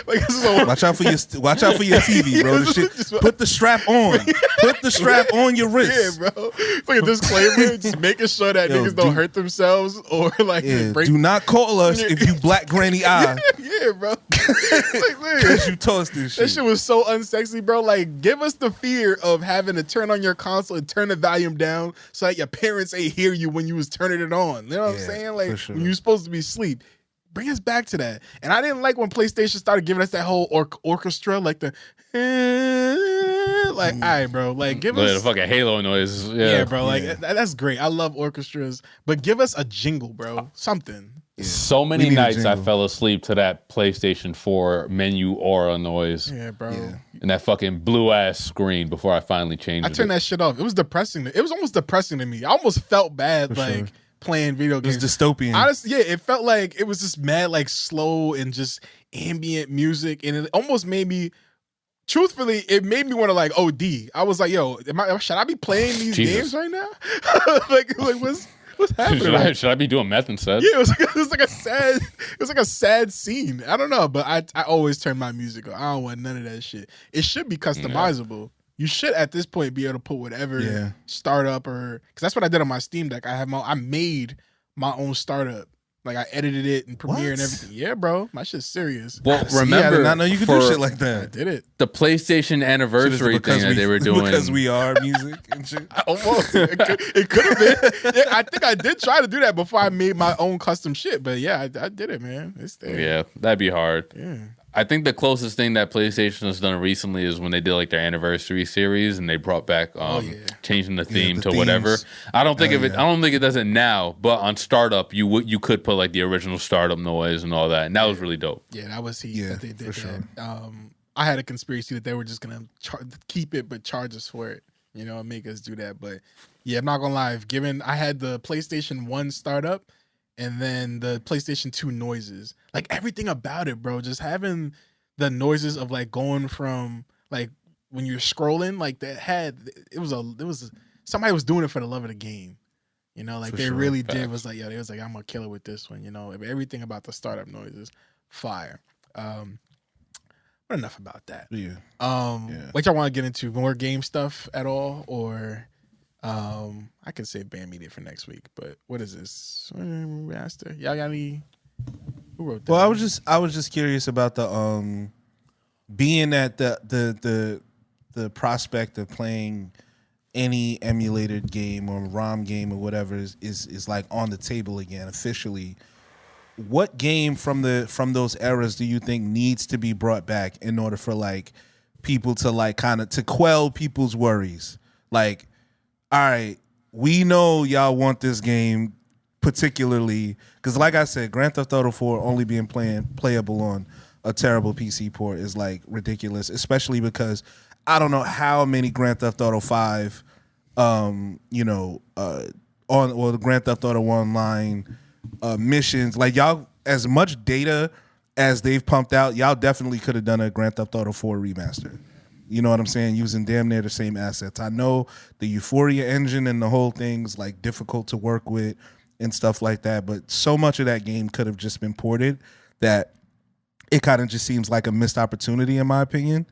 Like, watch out for your TV, bro. Put the strap on. Put the strap on your wrist. Yeah, bro. It's like a disclaimer, just making sure that niggas don't hurt themselves or like break. Do not call us if you black granny eye. Yeah, bro. Because you tossed this shit. That shit was so unsexy, bro. Like, give us the fear of having to turn on your console and turn the volume down so that your parents ain't hear you when you was turning it on. You know what I'm saying? Like, when you supposed to be asleep. Bring us back to that. And I didn't like when PlayStation started giving us that whole orchestra, like the like, all right, bro, like give us the fucking Halo noise. Yeah, bro, like that's great. I love orchestras, but give us a jingle, bro, something. Yeah. So many nights I fell asleep to that PlayStation 4 menu aura noise. Yeah, bro. Yeah. And that fucking blue ass screen before I finally changed it. I turned that shit off. It was depressing. It was almost depressing to me. I almost felt bad, playing video games. It was dystopian. Honestly, yeah, it felt like it was just mad, like slow and just ambient music, and it almost made me. Truthfully, it made me want to like OD. I was like, "Yo, should I be playing these games right now? like what's happening? Should I be doing meth instead?" Yeah, it was like a sad scene. I don't know, but I always turn my music on. I don't want none of that shit. It should be customizable. Yeah. You should at this point be able to put whatever startup or because that's what I did on my Steam Deck. I made my own startup. Like I edited it and Premiere and everything. Yeah, bro, my shit's serious. Well, remember, I did not know you could do shit like that. I did it. The PlayStation anniversary thing that they were doing because we are music and shit. Almost, it could have been. Yeah, I think I did try to do that before I made my own custom shit. But yeah, I did it, man. It's there. Yeah, that'd be hard. Yeah. I think the closest thing that PlayStation has done recently is when they did like their anniversary series and they brought back changing the theme to whatever. I don't think I don't think it does it now, but on startup you could put like the original startup noise and all that, and that was really dope. Yeah, that was that they did that. Sure. I had a conspiracy that they were just gonna keep it but charge us for it, and make us do that. But yeah, I'm not gonna lie. I had the PlayStation 1 startup. And then the PlayStation 2 noises, like everything about it, bro. Just having the noises of like going from like when you're scrolling, like somebody was doing it for the love of the game, like for they really did. Was like, they was like, I'm gonna kill it with this one, Everything about the startup noises, fire. But enough about that. Yeah. What y'all want to get into more game stuff at all, or? I could say Band Media for next week, but what is this? Master, y'all got any? Who wrote that? Well, I was just curious about the being at the prospect of playing any emulated game or ROM game or whatever is like on the table again officially. What game from those eras do you think needs to be brought back in order for like people to like kind of to quell people's worries? Like, all right, we know y'all want this game particularly because, like I said, Grand Theft Auto 4 only being playable on a terrible PC port is like ridiculous, especially because I don't know how many Grand Theft Auto 5, the Grand Theft Auto Online missions. Like y'all, as much data as they've pumped out, y'all definitely could have done a Grand Theft Auto 4 remaster. You know what I'm saying? Using damn near the same assets. I know the Euphoria engine and the whole thing's like difficult to work with and stuff like that, but so much of that game could have just been ported that it kind of just seems like a missed opportunity in my opinion.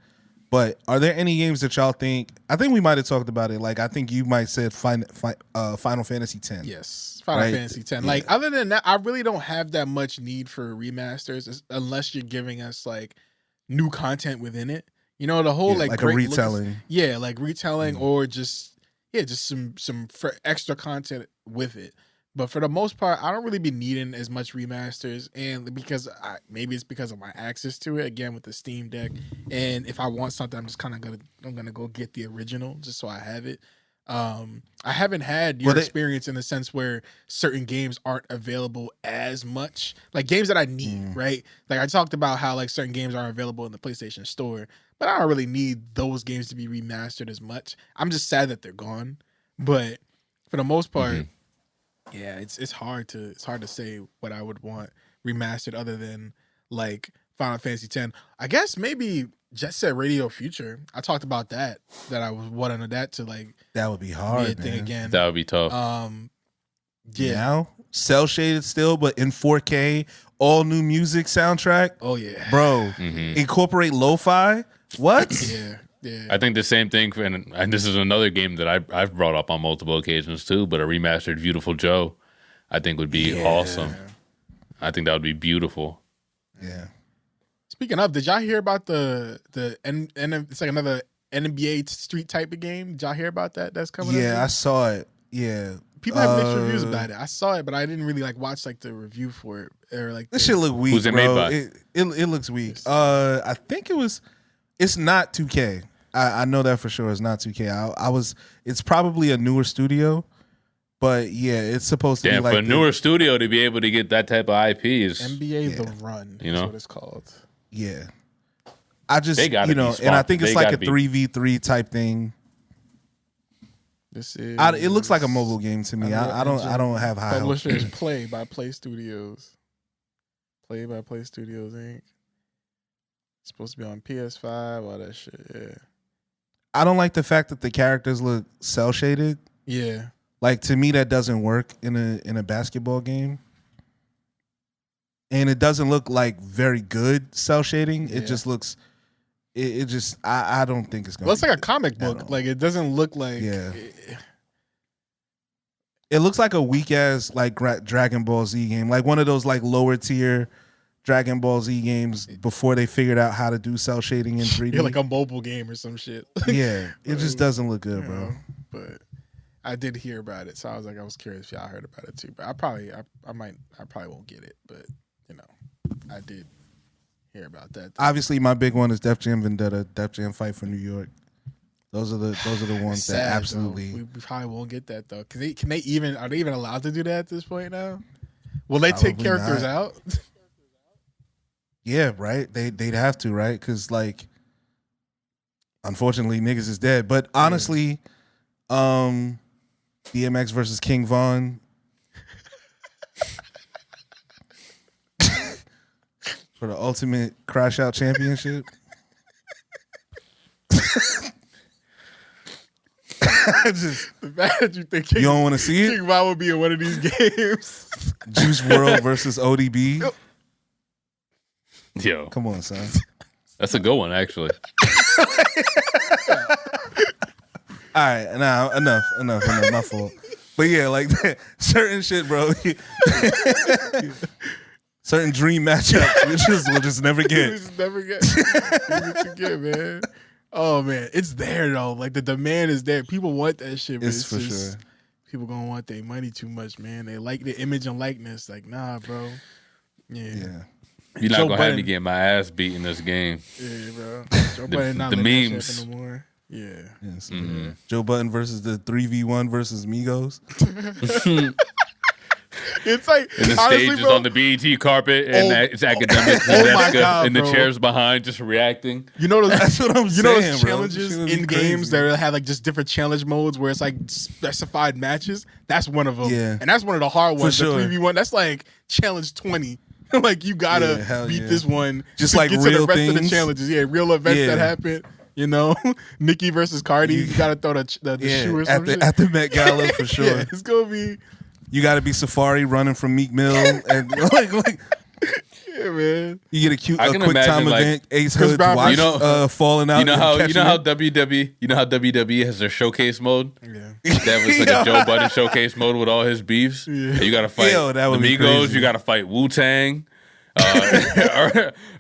But are there any games that y'all think? I think we might have talked about it. Like I think you might said Final Fantasy X. Yes, Final Fantasy X. Like other than that, I really don't have that much need for remasters unless you're giving us like new content within it. You know, the whole like a retelling. Like retelling or just some extra content with it. But for the most part, I don't really be needing as much remasters, and because maybe it's because of my access to it again with the Steam Deck. And if I want something, I'm just kind of gonna go get the original just so I have it. I haven't had your experience in the sense where certain games aren't available as much, like games that I need, right? Like I talked about how like certain games aren't available in the PlayStation Store, but I don't really need those games to be remastered as much. I'm just sad that they're gone, but for the most part. Yeah, it's hard to say what I would want remastered other than like Final Fantasy X. I guess maybe Jet Set Radio Future. I talked about that I was wanting that to like that would be hard, thing again. That would be tough. Yeah. Now, cell shaded still, but in 4K, all new music soundtrack. Oh yeah, bro. Incorporate lo-fi. What? Yeah. Yeah. I think the same thing, and this is another game that I've brought up on multiple occasions too, but a remastered Beautiful Joe, I think would be awesome. I think that would be beautiful. Yeah. Speaking of, did y'all hear about it's like another NBA Street type of game? Did y'all hear about that? That's coming. Yeah, I saw it. Yeah. People have mixed reviews about it. I saw it, but I didn't really like watch like the review for it or like. This shit look weak. Who's it bro. made by? It looks weak. I think it's not 2K. I know that for sure. It's not 2K. It's probably a newer studio, but yeah, it's supposed to be like for a newer studio to be able to get that type of IPs. NBA The Run, you know, is what it's called. Yeah, I just and I think it's like a 3v3 type thing. This is. It looks like a mobile game to me. I don't have high hopes. Publisher is Play by Play Studios. Play by Play Studios Inc. It's supposed to be on PS5, all that shit. Yeah. I don't like the fact that the characters look cell shaded. Yeah. Like to me that doesn't work in a basketball game. And it doesn't look like very good cell shading. Yeah. It just looks it just I don't think it's going to Well, it's like a comic book. Like it doesn't look like It looks like a weak ass like Dragon Ball Z game. Like one of those like lower tier Dragon Ball Z games before they figured out how to do cell shading in 3D. Yeah, like a mobile game or some shit. Yeah, it just doesn't look good, bro. But I did hear about it, so I was curious if y'all heard about it too. But I probably won't get it, but you know, I did hear about that. Obviously, my big one is Def Jam Vendetta, Def Jam Fight for New York. Those are the ones sad, that absolutely. We probably won't get that though, because are they even allowed to do that at this point now? Will they take characters out? Yeah, right. They'd have to, right? Because like, unfortunately, niggas is dead. But honestly, DMX versus King Von for the ultimate crash out championship. The fact that you think you don't want to see it. King Von would be in one of these games. Juice WRLD versus ODB. Yo, come on, son. That's a good one, actually. All right, now enough. My fault. But yeah, like certain shit, bro. Certain dream matchups, we'll just never get. Man. Oh man, it's there though. Like the demand is there. People want that shit. But it's for sure. People gonna want their money too much, man. They like the image and likeness. Like, nah, bro. Yeah. You're not gonna have me get my ass beat in this game. Yeah, bro. Joe Budden not the memes. No more. Yeah. Yes, Joe Budden versus the 3v1 versus Migos. It's like and the honestly, stage is bro, on the BET carpet, and it's academics and the chairs behind just reacting. You know those, that's what I'm saying. You know those bro. challenges in games that have like just different challenge modes where it's like specified matches. That's one of them. Yeah. And that's one of the hard ones. For sure. The 3v1. That's like challenge 20. Like you gotta beat this one. Just to like get real to the rest things. of the challenges. Yeah, real events that happen. You know, Nicki versus Cardi. You gotta throw the shoe or something. At the Met Gala for sure. Yeah, it's gonna be. You got to be Safari running from Meek Mill and like. Yeah, man. You get a quick imagine, time like, event. Ace Hood's watch, falling out. You know how WWE has their showcase mode. Yeah, that was like a Joe Budden showcase mode with all his beefs. Yeah. You got to fight that the would be Migos. crazy. You got to fight Wu-Tang.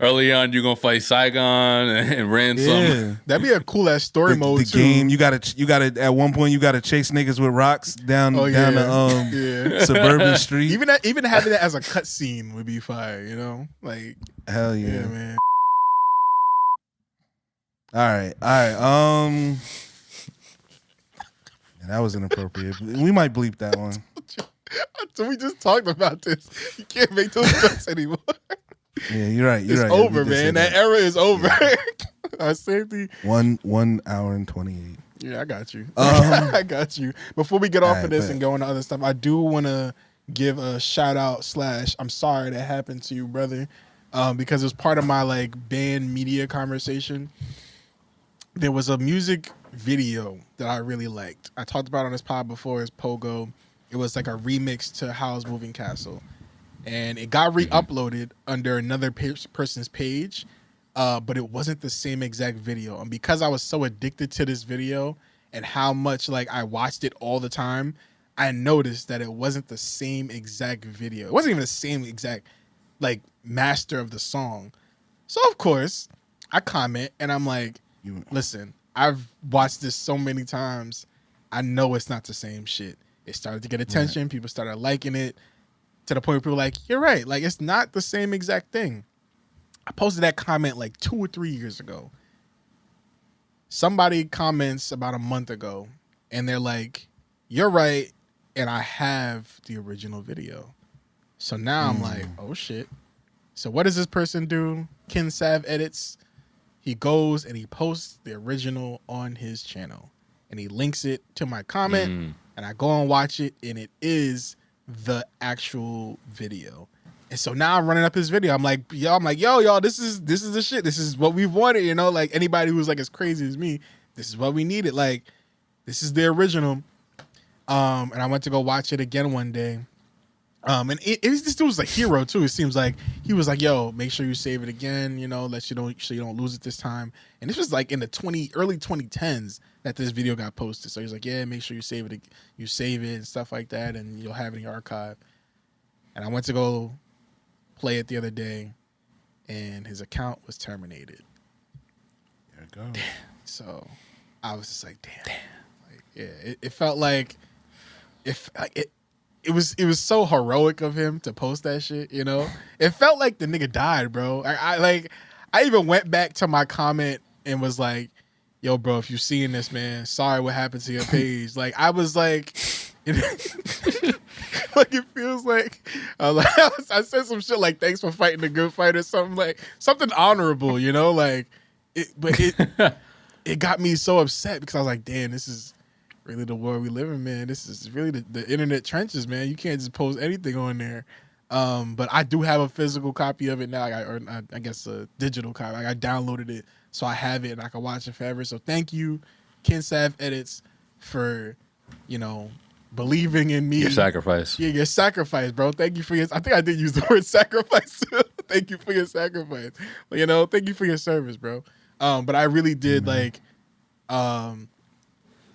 Early on, you're gonna fight Saigon and Ransom. Yeah. That'd be a cool ass story mode the too. game. You gotta at one point you gotta chase niggas with rocks down the suburban street. Even having that as a cutscene would be fire. You know, like hell yeah, man. All right. That was inappropriate. We might bleep that one. So we just talked about this. You can't make those jokes anymore. Yeah, you're right. It's over, man. That era is over. Our safety. 1 hour and 28. Yeah, I got you. I got you. Before we get off of this and go into other stuff, I do want to give a shout out / I'm sorry that happened to you, brother, because it was part of my like band media conversation. There was a music video that I really liked. I talked about it on this pod before. It's Pogo. It was like a remix to Howl's Moving Castle. And it got re-uploaded under another person's page, but it wasn't the same exact video. And because I was so addicted to this video and how much like I watched it all the time, I noticed that it wasn't the same exact video. It wasn't even the same exact like master of the song. So of course, I comment and I'm like, listen, I've watched this so many times. I know it's not the same shit. It started to get attention. People started liking it to the point where people were like, you're right. Like, it's not the same exact thing. I posted that comment like 2 or 3 years ago. Somebody comments about a month ago and they're like, you're right. And I have the original video. So now I'm like, oh shit. So what does this person do? Ken Sav edits. He goes and he posts the original on his channel. And he links it to my comment. And I go and watch it, and it is the actual video. And so now I'm running up his video. I'm like, yo, this is the shit. This is what we've wanted, you know? Like, anybody who's like as crazy as me, this is what we needed. Like, this is the original. And I went to go watch it again one day. And this dude was a hero too. It seems like he was like, yo, make sure you save it again, you know, so you don't lose it this time. And this was like in the early 2010s that this video got posted. So he's like, yeah, make sure you save it and stuff like that, and you'll have it in your archive. And I went to go play it the other day, and his account was terminated. There it goes. So I was just like, damn. Like, yeah, it felt like it was so heroic of him to post that shit, you know? It felt like the nigga died, bro. I even went back to my comment and was like, yo, bro, if you seeing this, man, sorry what happened to your page. Like, I was like, like it feels like, I said some shit like, thanks for fighting the good fight or something, like something honorable, you know? Like, it got me so upset because I was like, damn, this is really the world we live in, man. This is really the internet trenches, man. You can't just post anything on there. But I do have a physical copy of it now. I guess a digital copy. I downloaded it, so I have it and I can watch it forever. So thank you, Ken Sav Edits, for, you know, believing in me. Your sacrifice. Yeah, your sacrifice, bro. Thank you for your. I think I did use the word sacrifice. Thank you for your sacrifice. You know, thank you for your service, bro. But I really did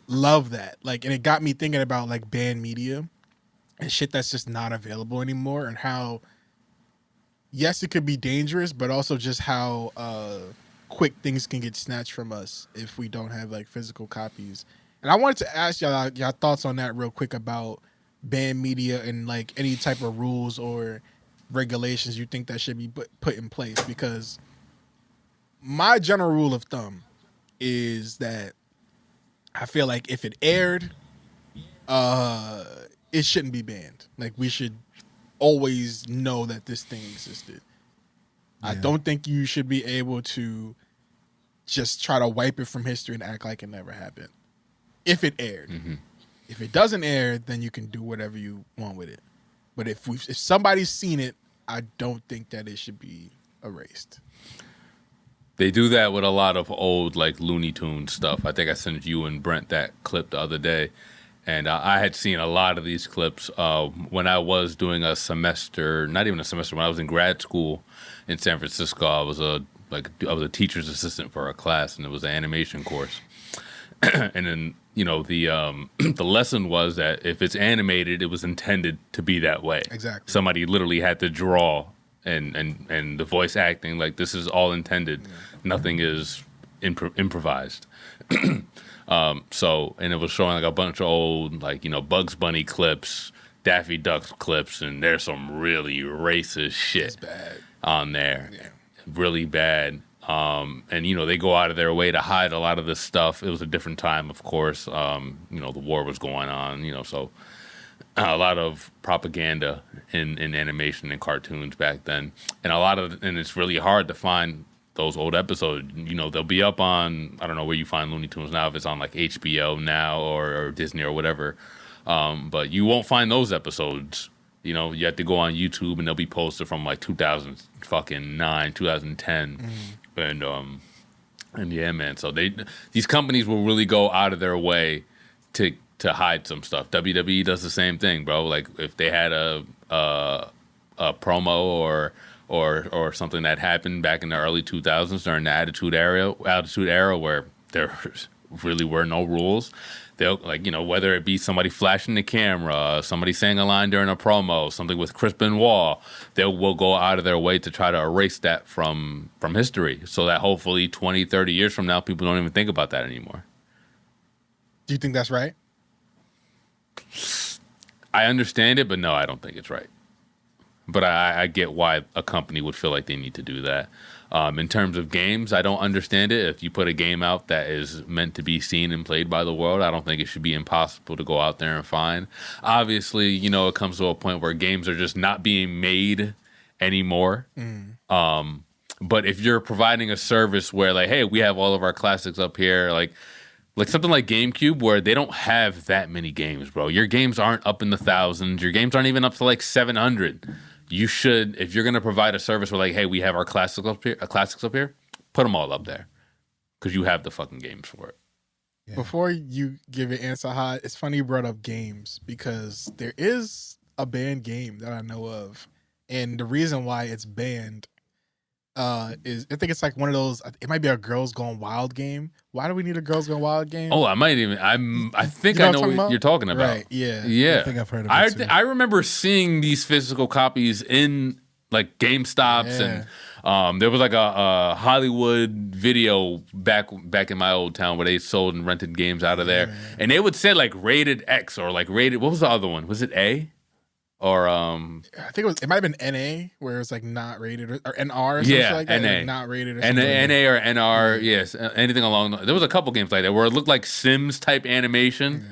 love that. Like, and it got me thinking about like band media and shit that's just not available anymore, and how, yes, it could be dangerous, but also just how quick things can get snatched from us if we don't have like physical copies. And I wanted to ask y'all thoughts on that real quick about band media and like any type of rules or regulations you think that should be put in place, because my general rule of thumb is that I feel like if it aired, it shouldn't be banned. Like, we should always know that this thing existed. I don't think you should be able to just try to wipe it from history and act like it never happened. If it aired. If it doesn't air, then you can do whatever you want with it. But if somebody's seen it, I don't think that it should be erased. They do that with a lot of old like Looney Tunes stuff. I think I sent you and Brent that clip the other day. And I had seen a lot of these clips when I was doing a semester, not even a semester, when I was in grad school in San Francisco. I was a teacher's assistant for a class, and it was an animation course. And then, you know, the lesson was that if it's animated, it was intended to be that way. Exactly. Somebody literally had to draw and the voice acting, like this is all intended. Nothing is improvised. And it was showing like a bunch of old, like, you know, Bugs Bunny clips, Daffy Duck clips, and there's some really racist shit on there. Yeah. Really bad. And, you know, they go out of their way to hide a lot of this stuff. It was a different time, of course. You know, the war was going on, you know, so a lot of propaganda in animation and cartoons back then. And it's really hard to find those old episodes. You know, they'll be up on, I don't know where you find Looney Tunes now, if it's on like HBO now or Disney or whatever. But you won't find those episodes. You know, you have to go on YouTube and they'll be posted from like 2009, 2010. And yeah, man. So these companies will really go out of their way to hide some stuff. WWE does the same thing, bro. Like if they had a promo or something that happened back in the early 2000s during the Attitude Era where there really were no rules. They'll, like, you know, whether it be somebody flashing the camera, somebody saying a line during a promo, something with Chris Benoit, will go out of their way to try to erase that from history so that hopefully 20, 30 years from now, people don't even think about that anymore. Do you think that's right? I understand it, but no, I don't think it's right. But I get why a company would feel like they need to do that. In terms of games, I don't understand it. If you put a game out that is meant to be seen and played by the world, I don't think it should be impossible to go out there and find. Obviously, you know, it comes to a point where games are just not being made anymore. But if you're providing a service where, like, hey, we have all of our classics up here, like something like GameCube, where they don't have that many games, bro. Your games aren't up in the thousands. Your games aren't even up to like 700. You should, if you're going to provide a service where, like, hey, we have our classics up here, put them all up there because you have the fucking games for it. Yeah. Before you give your answer, Hot, it's funny you brought up games because there is a banned game that I know of. And the reason why it's banned is I think it's like one of those, it might be a Girls Gone Wild game. Why do we need a Girls Gone Wild game? Oh, I think I know what you're talking about. Right, yeah. Yeah. I think I've heard of it too. I remember seeing these physical copies in like GameStops and there was like a Hollywood video back in my old town where they sold and rented games out of there. And they would say like rated X or like rated, what was the other one? Was it A? Or I think it might have been NA where it's like not rated or NR or something like that. NA. Like not rated or something. NA or NR, yes. Anything along there was a couple games like that where it looked like Sims type animation.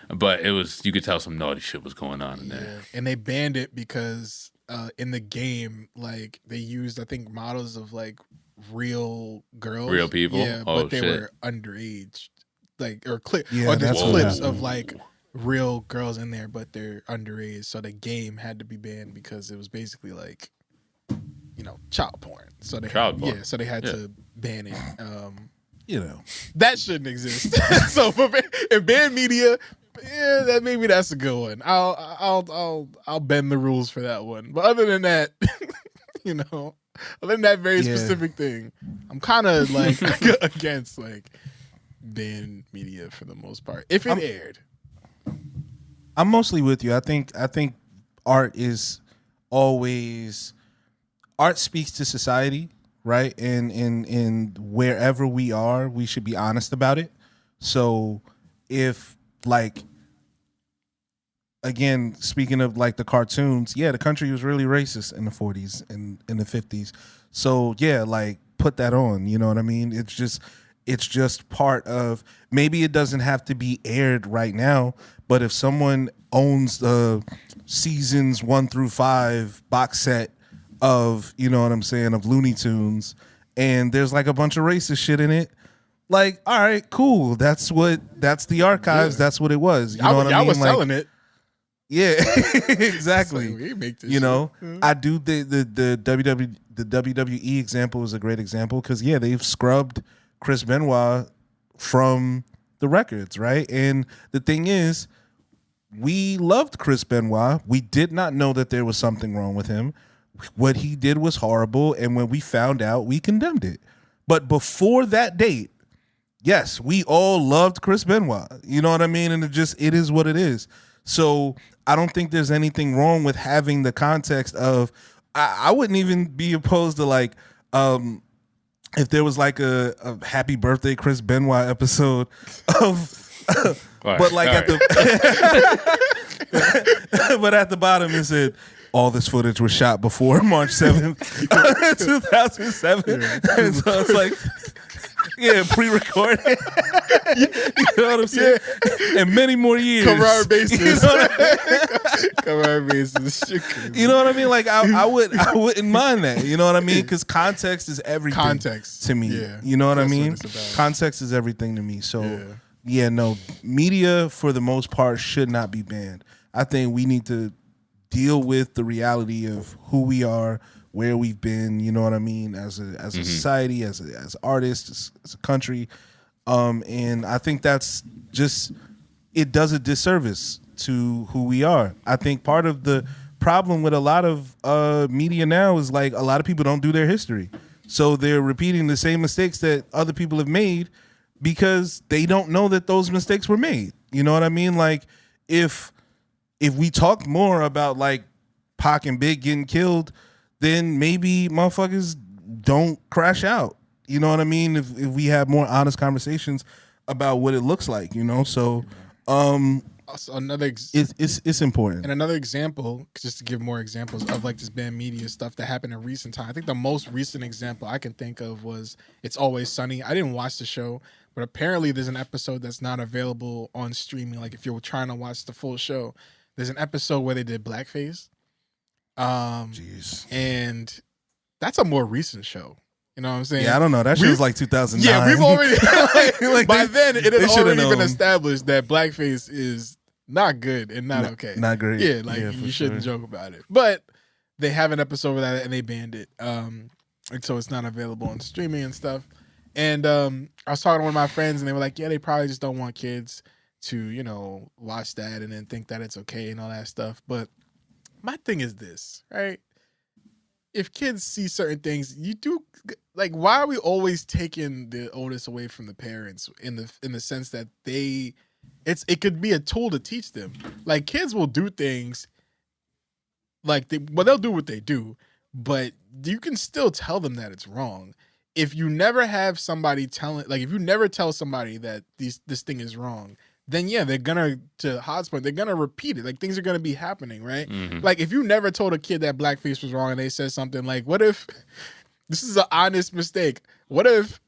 But it was, you could tell some naughty shit was going on in there. And they banned it because in the game, like they used, I think, models of like real girls. Real people? Yeah, Oh, but they shit. were underage. Like, or there's that's clips what of like real girls in there, but they're underage. So the game had to be banned because it was basically like, you know, child porn. So they had to ban it. You know, that shouldn't exist. So in banned media, yeah, maybe that's a good one. I'll bend the rules for that one. But other than that, you know, other than that very specific thing, I'm kind of like against like banned media for the most part. If it aired. I'm mostly with you. I think art is always, art speaks to society, right? And wherever we are, we should be honest about it. So if, like, again, speaking of like the cartoons, the country was really racist in the 40s and in the 50s. So yeah, like put that on, you know what I mean? It's just, It's just part of, maybe it doesn't have to be aired right now, but if someone owns the seasons 1 through 5 box set of, you know what I'm saying, of Looney Tunes, and there's like a bunch of racist shit in it, like, all right, cool. That's the archives. Yeah. That's what it was. You know what I mean? I was like, selling it. Yeah, exactly. Like, we make this you know, shit. I do the WWE example is a great example because they've scrubbed Chris Benoit from the records, right? And the thing is, we loved Chris Benoit. We did not know that there was something wrong with him. What he did was horrible, and when we found out, we condemned it. But before that date, yes, we all loved Chris Benoit. You know what I mean? And it is what it is. So I don't think there's anything wrong with having the context of, I wouldn't even be opposed to like, if there was like a happy birthday Chris Benoit episode of, but like at the bottom it said, all this footage was shot before March 7th, 2007. And so it's like, pre-recorded. You know what I'm saying? Yeah. And many more years. Cover our bases. You know Cover our bases. You know what I mean? Like I wouldn't mind that. You know what I mean? Because context is everything. Context to me. Yeah. You know what I That's mean? what Context is everything to me. So no, media for the most part should not be banned. I think we need to deal with the reality of who we are, where we've been, you know what I mean, as a society, as artists, as a country. And I think that's just, it does a disservice to who we are. I think part of the problem with a lot of media now is like a lot of people don't do their history. So they're repeating the same mistakes that other people have made because they don't know that those mistakes were made. You know what I mean? Like if we talked more about like Pac and Big getting killed, then maybe motherfuckers don't crash out. You know what I mean? If we have more honest conversations about what it looks like, you know? So also it's important. And another example, just to give more examples of like this banned media stuff that happened in recent time. I think the most recent example I can think of was It's Always Sunny. I didn't watch the show, but apparently there's an episode that's not available on streaming. Like if you're trying to watch the full show, there's an episode where they did blackface. Jeez. And that's a more recent show. You know what I'm saying? Yeah, I don't know. That show's like 2009. Yeah, we've already like by then it had already been known. established that blackface is not good and not okay. Not great. Yeah, like you shouldn't joke about it. But they have an episode of that and they banned it. And so it's not available on streaming and stuff. And I was talking to one of my friends and they were like, yeah, they probably just don't want kids to, you know, watch that and then think that it's okay and all that stuff. But my thing is this, right? If kids see certain things, you do like. Why are we always taking the onus away from the parents in the sense that it could be a tool to teach them? Like kids will do things, like they'll do what they do, but you can still tell them that it's wrong. If you never have somebody if you never tell somebody that this thing is wrong, then yeah, they're gonna, to Hod's point, they're gonna repeat it. Like things are gonna be happening, right? Mm-hmm. Like if you never told a kid that blackface was wrong and they said something like, what if, this is an honest mistake, what if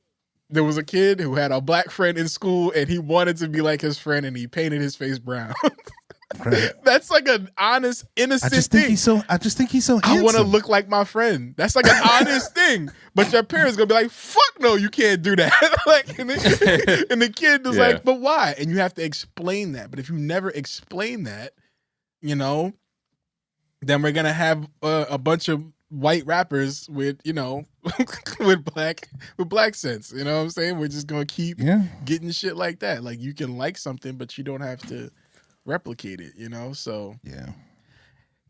there was a kid who had a black friend in school and he wanted to be like his friend and he painted his face brown? Right. That's like an honest, innocent thing. I just think he's so handsome. I want to look like my friend. That's like an honest thing. But your parents gonna be like, fuck no, you can't do that. Like, and the kid is like, but why? And you have to explain that. But if you never explain that, you know, then we're gonna have a bunch of white rappers with, you know, with black sense. You know what I'm saying? We're just gonna keep getting shit like that. Like you can like something, but you don't have to replicate it, you know? So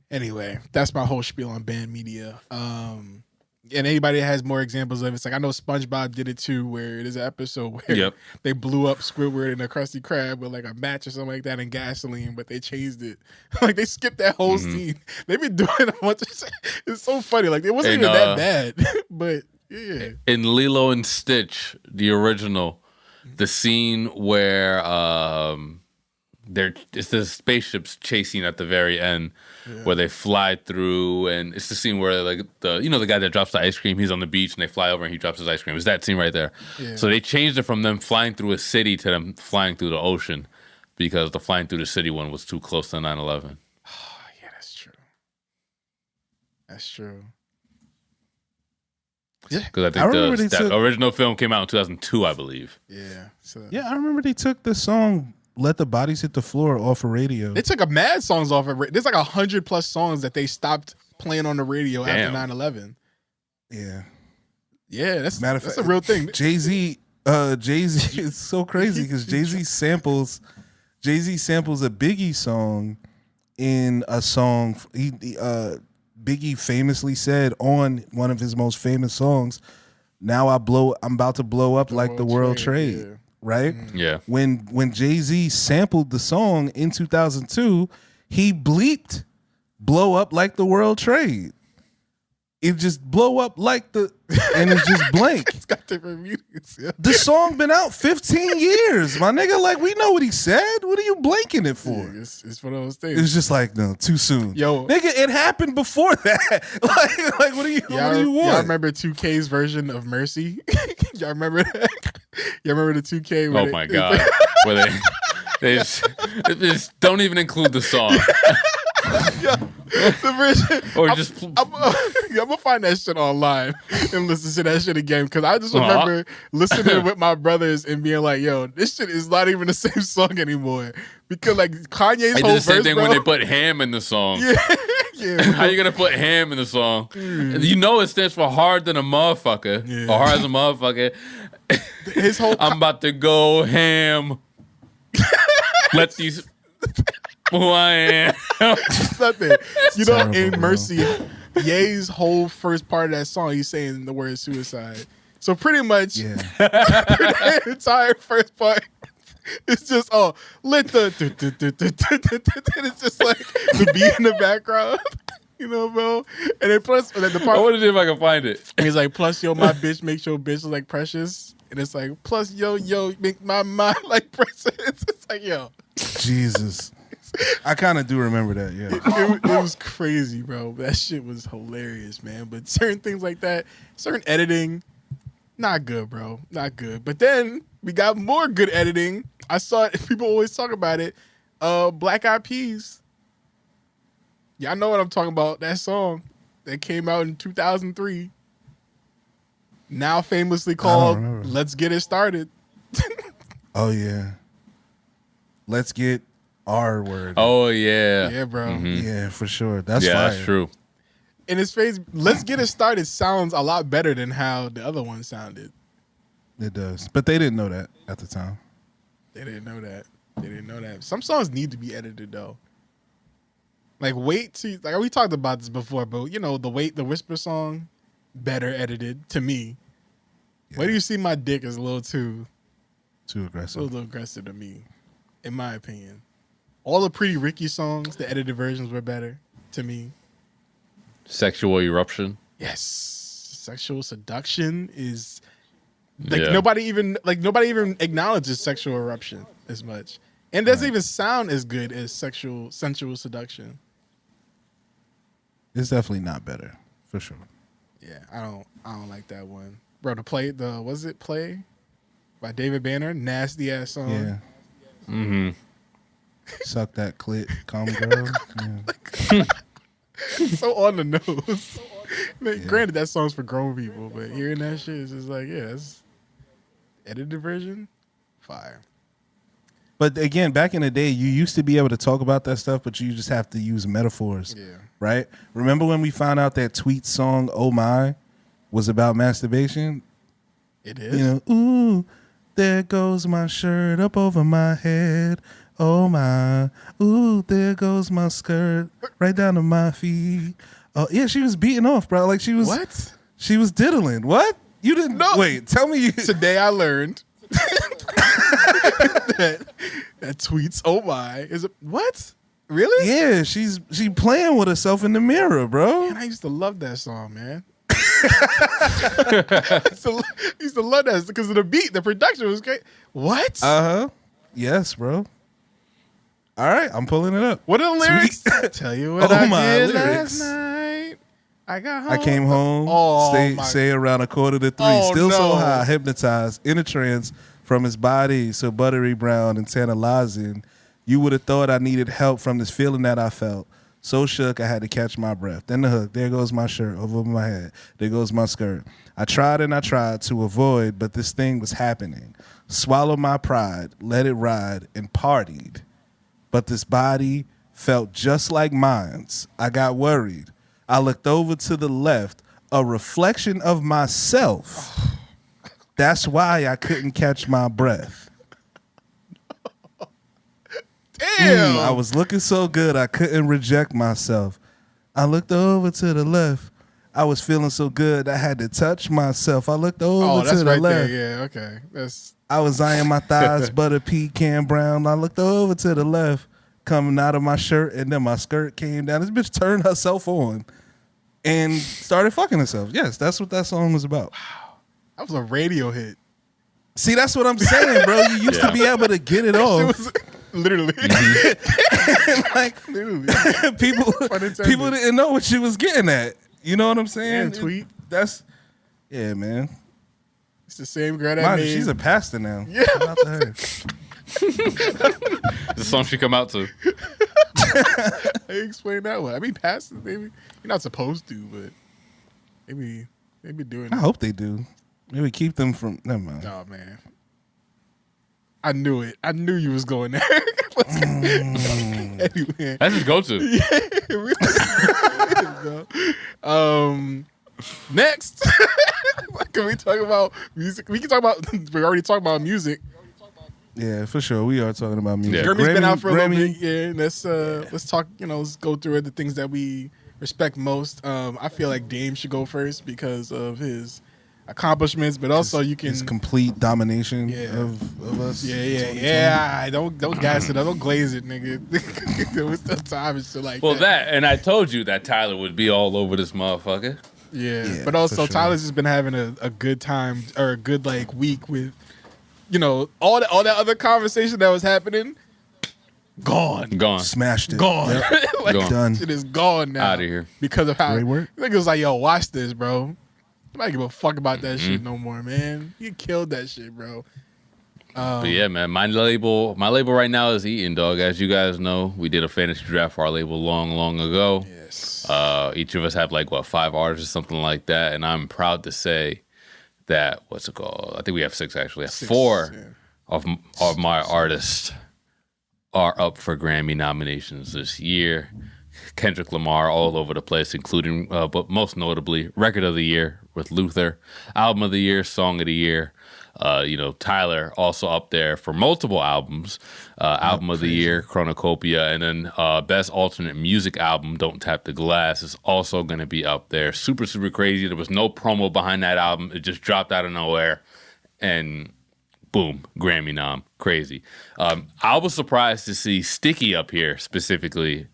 anyway, that's my whole spiel on banned media. And anybody that has more examples of it, it's like I know SpongeBob did it too, where there's an episode where they blew up Squidward and a Krusty Krab with like a match or something like that and gasoline, but they changed it. Like they skipped that whole scene. They've been doing a bunch of shit. It's so funny. Like it wasn't even that bad. But yeah. In Lilo and Stitch, the original, the scene where it's the spaceships chasing at the very end where they fly through, and it's the scene where like the guy that drops the ice cream, he's on the beach and they fly over and he drops his ice cream. It's that scene right there. Yeah. So they changed it from them flying through a city to them flying through the ocean because the flying through the city one was too close to 9/11. Oh, yeah, that's true. That's true. Yeah, because I think the original film came out in 2002, I believe. Yeah. So. Yeah, I remember they took the song "Let the Bodies Hit the Floor" off of radio. They took a mad songs off of radio. There's like 100+ songs that they stopped playing on the radio after 9/11. Yeah. Yeah, that's a real thing. Jay-Z it's so crazy because Jay-Z samples a Biggie song in a song Biggie famously said on one of his most famous songs, "Now I'm about to blow up like the World Trade." Yeah. Right? Yeah. When Jay-Z sampled the song in 2002, he bleeped "blow up like the World Trade." It just blow up like and it's just blank. It's got different meanings. Yeah. The song been out 15 years, my nigga. Like, we know what he said. What are you blanking it for? Yeah, it's one of those things. It's just like, no, too soon. Yo, nigga, it happened before that. like what do you want? Y'all remember 2K's version of Mercy? Y'all remember that? Y'all remember the 2K? Oh my god, where they just don't even include the song. Yeah, the version. Or I'm gonna find that shit online and listen to that shit again because I just remember listening with my brothers and being like, "Yo, this shit is not even the same song anymore." Because like Kanye's whole verse, I did the same thing when they put Ham in the song. Yeah. How you gonna put Ham in the song? You know it stands for hard than a motherfucker or hard as a motherfucker. His whole I'm about to go ham. Let these. Who I am. Nothing. You know, in Mercy, Ye's whole first part of that song, he's saying the word suicide. So pretty much the entire first part it's just let the it's just like the beat in the background. You know, bro. And then plus the part I want to see if I can find it. He's like, plus yo, my bitch makes your bitch like precious. And it's like, plus yo, make my mind like precious. It's like, yo. Jesus. I kind of do remember that, yeah. It was crazy, bro. That shit was hilarious, man. But certain things like that, certain editing, not good, bro. Not good. But then we got more good editing. I saw it. People always talk about it. Black Eyed Peas. Y'all know what I'm talking about. That song that came out in 2003. Now famously called Let's Get It Started. Oh, yeah. Let's get R word. Oh, yeah. Yeah, bro. Mm-hmm. Yeah, for sure. That's fire. That's true. In his face, Let's Get It Started sounds a lot better than how the other one sounded. It does. But they didn't know that at the time. They didn't know that. Some songs need to be edited, though. Like, we talked about this before, but, you know, the Whisper song, better edited to me. Yeah. Where do you see my dick is a little too aggressive. A little aggressive to me, in my opinion. All the Pretty Ricky songs, the edited versions were better to me. Sexual Eruption. Yes. Sexual Seduction is nobody even acknowledges Sexual Eruption as much. And doesn't even sound as good as Sensual Seduction. It's definitely not better, for sure. Yeah, I don't like that one. Bro, Play by David Banner, nasty ass song. Yeah. Mm-hmm. Suck that clit, calm girl. Yeah. So on the nose. Man, granted, that song's for grown people, but hearing that shit is just like, it's edited version, fire. But again, back in the day, you used to be able to talk about that stuff, but you just have to use metaphors. Yeah. Right? Remember when we found out that Tweet's song, Oh My, was about masturbation? It is. You know, ooh, there goes my shirt up over my head. Oh my, ooh, there goes my skirt right down to my feet. Oh yeah, she was beating off, bro. Like she was. What? She was diddling. What? You didn't know? Wait, tell me. Today I learned that Tweets. Oh my, is it what? Really? Yeah, she playing with herself in the mirror, bro. Man, I used to love that song, man. I used to love that because of the beat, the production was great. What? Yes, bro. All right, I'm pulling it up. What are the lyrics? Tell you what I did last night. I got home. I came home, stay around 2:45, still so high, hypnotized, in a trance from his body so buttery brown and tantalizing. You would have thought I needed help from this feeling that I felt. So shook, I had to catch my breath. Then the hook, there goes my shirt over my head. There goes my skirt. I tried and I tried to avoid, but this thing was happening. Swallowed my pride, let it ride, and partied. But this body felt just like mine's. I got worried. I looked over to the left, a reflection of myself. That's why I couldn't catch my breath. Damn. I was looking so good, I couldn't reject myself. I looked over to the left. I was feeling so good, I had to touch myself. I looked over to the right left. There. Yeah, okay. I was eyeing my thighs, butter pecan brown. I looked over to the left, coming out of my shirt, and then my skirt came down. This bitch turned herself on and started fucking herself. Yes, that's what that song was about. Wow. That was a radio hit. See, that's what I'm saying, bro. You used to be able to get it off. Literally. Like, literally. people didn't know what she was getting at. You know what I'm saying? Yeah, tweet. Yeah, man. It's the same girl that made. She's a pastor now. Yeah. Shout out to her. The song she come out to. How you explain that one? I mean, pastors, maybe you're not supposed to, but maybe doing it. I hope they do. Maybe keep them from. Never mind. Oh man, I knew it. I knew you was going there. Anyway. That's his go-to. Yeah. Next, can we talk about music? We can talk about. We already talked about music. Yeah, for sure. We are talking about music. Yeah. Grammy's been out for a little bit. Yeah, let's talk. Let's go through the things that we respect most. I feel like Dame should go first because of his accomplishments, but also you can his complete domination of us. Yeah. Don't gas it up. Don't glaze it, nigga. There was still time and shit like that. Well, and I told you that Tyler would be all over this motherfucker. Yeah, but also sure. Tyler's just been having a good time or a good week with, all that other conversation that was happening. Gone, smashed it, gone. Yep. Done. It is gone now. Out of here because of how great work. Nigga was like, yo, watch this, bro. I don't give a fuck about that shit no more, man. You killed that shit, bro. But yeah, man, my label right now is Eaton, dog. As you guys know, we did a fantasy draft for our label long ago. Yes. Each of us have 5 artists or something like that, and I'm proud to say that what's it called? I think we have 6 actually. 4 of my artists are up for Grammy nominations this year. Kendrick Lamar all over the place, including, but most notably, Record of the Year with Luther, Album of the Year, Song of the Year. Tyler also up there for multiple albums. Album of the Year, Chronocopia, and then Best Alternate Music Album, Don't Tap the Glass, is also going to be up there. Super, super crazy. There was no promo behind that album. It just dropped out of nowhere, and boom, Grammy nom. Crazy. I was surprised to see Sticky up here specifically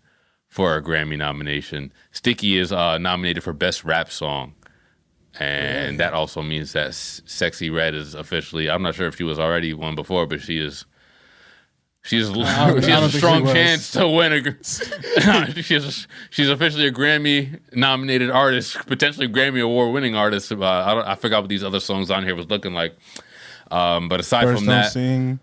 for a Grammy nomination. Sticky is nominated for Best Rap Song. And that also means that Sexy Red is officially, I'm not sure if she was already one before, but she has a strong chance to win. She's officially a Grammy nominated artist, potentially Grammy Award winning artist. I forgot what these other songs on here was looking like. But aside First from Don't that, Sing,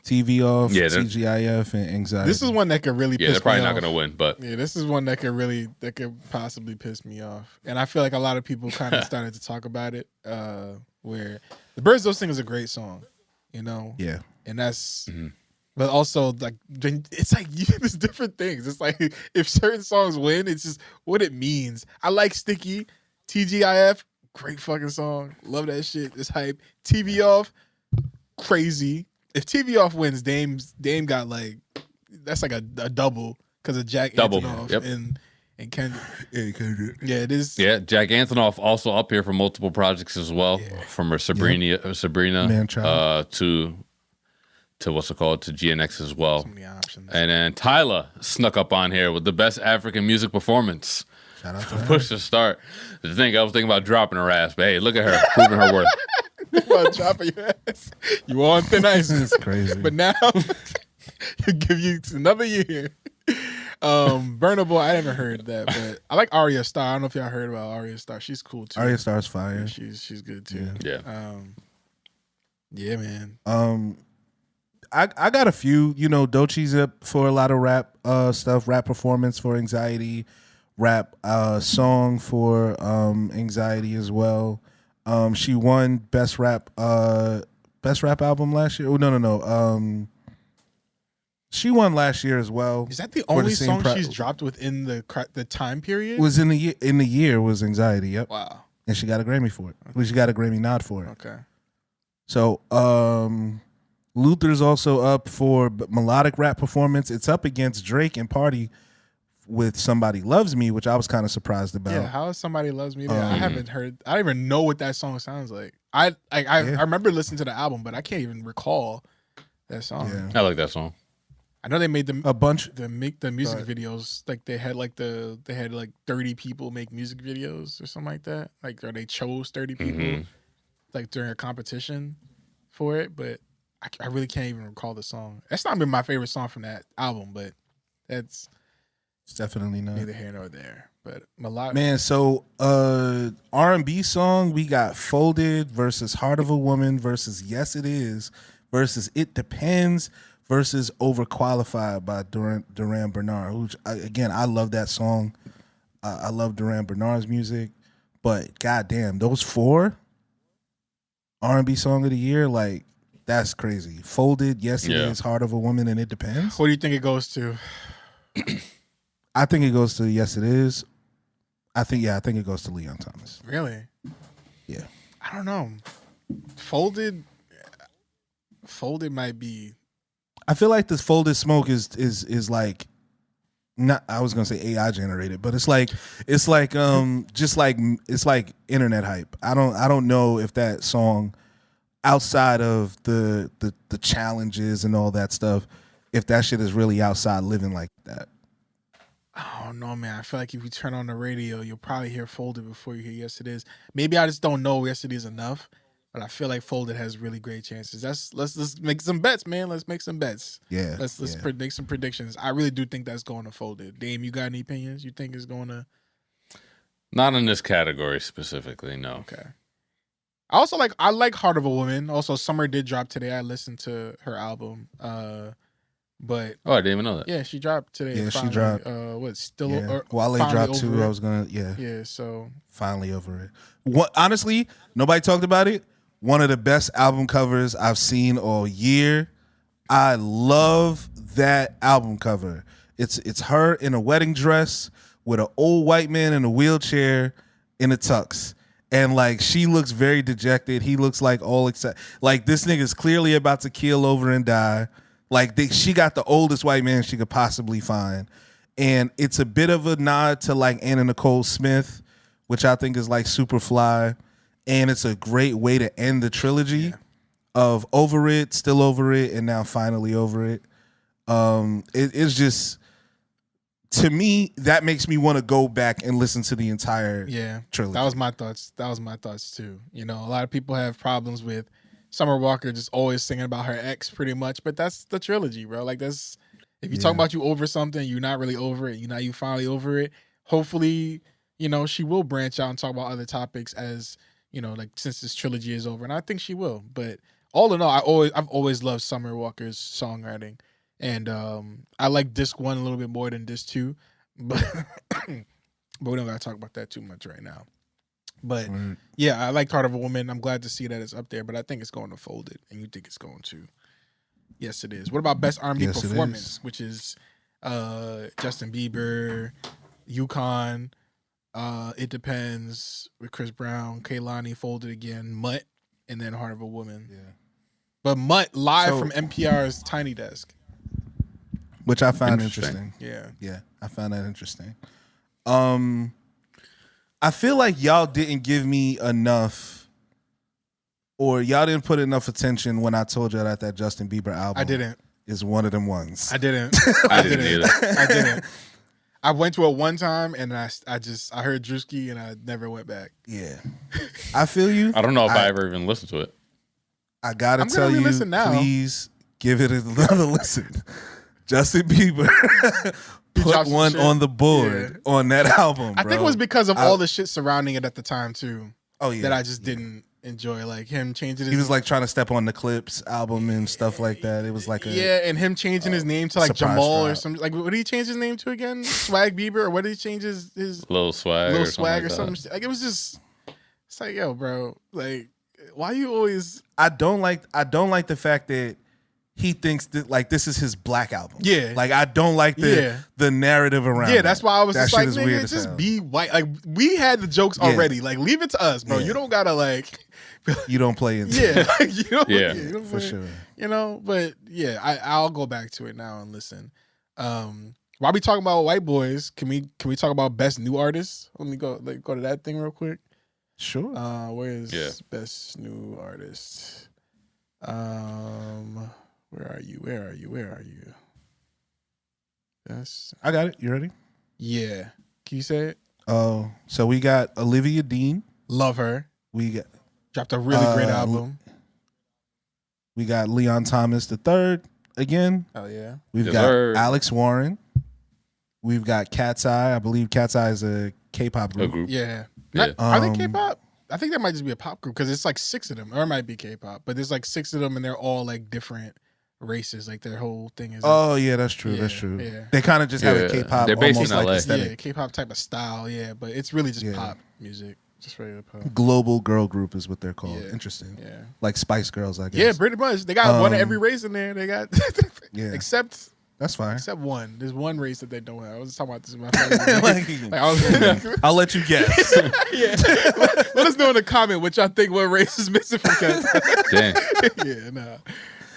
TV Off, TGIF, and Anxiety. This is one that could really piss me off. They're probably not going to win, but this is one that could possibly piss me off. And I feel like a lot of people kind of started to talk about it, where The Birds Don't Sing is a great song, Yeah. And that's, but also it's there's different things. It's like if certain songs win, it's just what it means. I like Sticky, TGIF, great fucking song. Love that shit. It's hype. TV Off, crazy. If TV Off wins, Dame got that's like a double because of Jack Antonoff and Kendrick. Yeah, Kendrick. Yeah, it is. Yeah, Jack Antonoff also up here for multiple projects as well, from her Sabrina to what's it called, to GNX as well. So many options. And then Tyler snuck up on here with the Best African Music Performance. Shout out to her. Push to start. I was thinking about dropping her ass, but hey, look at her, proving her worth. About dropping your ass. You on thin ice. It's crazy. But now, Give you another year. Burnable, I haven't heard that, but I like Arya Starr. I don't know if y'all heard about Arya Starr. She's cool too. Arya Starr's fire. Yeah, she's good too. Yeah. Yeah, man. I got a few. You know, Doechie's up for a lot of rap stuff, rap performance for anxiety, rap song for anxiety as well. She won best rap album last year. Oh no. She won last year as well. Is that the only song she's dropped within the time period? Was in the year was Anxiety. Yep. Wow. And she got a Grammy for it. Okay. Well, she got a Grammy nod for it. Okay. So Luther's also up for melodic rap performance. It's up against Drake and Party with Somebody Loves Me, which I was kind of surprised about. Yeah, how is Somebody Loves Me? I haven't heard. I don't even know what that song sounds like. I remember listening to the album, but I can't even recall that song. Yeah. I like that song. I know they made a bunch the music videos. Like they had 30 people make music videos or something like that. Like, or they chose 30 people like during a competition for it. But I really can't even recall the song. That's not been my favorite song from that album, but it's definitely not neither here nor there. But melodic. Man, so R&B song, we got Folded versus Heart of a Woman versus Yes It Is versus It Depends versus Overqualified by Duran Bernard. Which I love that song. I love Duran Bernard's music, but goddamn, those 4 R&B song of the year, like that's crazy. Folded, Yes It Is, Heart of a Woman, and It Depends. What do you think it goes to? I think it goes to Yes It Is. I think it goes to Leon Thomas. Really? Yeah. I don't know. Folded might be. I feel like this Folded Smoke is like, not, I was gonna say AI generated, but it's like just like it's like internet hype. I don't know if that song, outside of the challenges and all that stuff, if that shit is really outside living like that. I don't know, man. I feel like if you turn on the radio, you'll probably hear Folded before you hear Yes It Is. Maybe I just don't know Yes It Is enough, but I feel like Folded has really great chances. Let's make some bets, man. Let's make some bets. Yeah. Let's make some predictions. I really do think that's going to Folded. Dame, you got any opinions? You think it's going to? Not in this category specifically, no. Okay. I like Heart of a Woman. Also, Summer did drop today. I listened to her album. But I didn't even know that. Yeah, she dropped today. Yeah, finally. she dropped. Wale dropped too. I was gonna Yeah, so finally over it. Honestly, nobody talked about it. One of the best album covers I've seen all year. I love that album cover. It's her in a wedding dress with an old white man in a wheelchair in a tux. And like she looks very dejected. He looks like all excited. Like this nigga's clearly about to keel over and die. Like she got the oldest white man she could possibly find. And it's a bit of a nod to like Anna Nicole Smith, which I think is like super fly. And it's a great way to end the trilogy of Over It, Still Over It, and now Finally Over It. It's just, to me, that makes me want to go back and listen to the entire trilogy. That was my thoughts too. You know, a lot of people have problems with Summer Walker just always singing about her ex pretty much, but that's the trilogy, bro. Like that's, if you talk about you over something, you're not really over it. You finally over it. Hopefully, you know, she will branch out and talk about other topics as, you know, like since this trilogy is over. And I think she will. But all in all, I've always loved Summer Walker's songwriting. And I like disc 1 a little bit more than disc 2. But we don't gotta talk about that too much right now. But yeah, I like Heart of a Woman. I'm glad to see that it's up there, but I think it's going to Folded, and you think it's going to? Yes, it is. What about best R&B performance, which is Justin Bieber, UConn, It Depends with Chris Brown, Kehlani, Folded again, Mutt, and then Heart of a Woman. Yeah. But Mutt live from NPR's Tiny Desk, which I found interesting. Yeah, I found that interesting. I feel like y'all didn't give me enough, or y'all didn't put enough attention when I told you that Justin Bieber album. I didn't. Is one of them ones. I didn't. I didn't either. I didn't. I went to it one time and I heard Drewski and I never went back. Yeah, I feel you. I don't know if I ever even listened to it. I gotta tell you, please Give it another listen. Justin Bieber put one on the board on that album, bro. I think it was because of all the shit surrounding it at the time too. Oh yeah, that I just didn't enjoy, like him changing. He was like trying to step on the Clips album and stuff like that. It was like and him changing his name to like Jamal or something. Like, what did he change his name to again? Swag Bieber, or what did he change his Lil Swag or something? Like, it was just, it's like, yo, bro, like, why you always? I don't like the fact that he thinks that like this is his black album. Yeah. Like I don't like the narrative around it. Yeah, that's why I was that just like, nigga, just be white. Like, we had the jokes already. Like, leave it to us, bro. You don't gotta like. You don't play into it. you don't for sure. You know, but yeah, I'll go back to it now and listen. While we talking about white boys, can we talk about best new artists? Let me go to that thing real quick. Sure. Where is best new artist? Where are you? Yes. I got it. You ready? Yeah. Can you say it? Oh, so we got Olivia Dean. Love her. We got dropped a really great album. We got Leon Thomas III again. Oh yeah. We've got Alex Warren. We've got Cat's Eye. I believe Cat's Eye is a K-pop group. Yeah. Are they K-pop? I think that might just be a pop group because it's like 6 of them, or it might be K-pop, but there's like 6 of them and they're all like different races. Like their whole thing is. Oh yeah, that's true. That's true. Yeah. They kind of just have a K-pop. They're based in like LA. aesthetic. Yeah, K-pop type of style. Yeah, but it's really just pop music. Just regular pop. Global girl group is what they're called. Yeah. Interesting. Yeah. Like Spice Girls, I guess. Yeah, pretty much. They got one of every race in there. They got except. That's fine. Except one. There's one race that they don't have. I was just talking about this in my family. I'll let you guess. Let us know in the comment what y'all think what race is missing from Cat. Dang. Yeah, nah.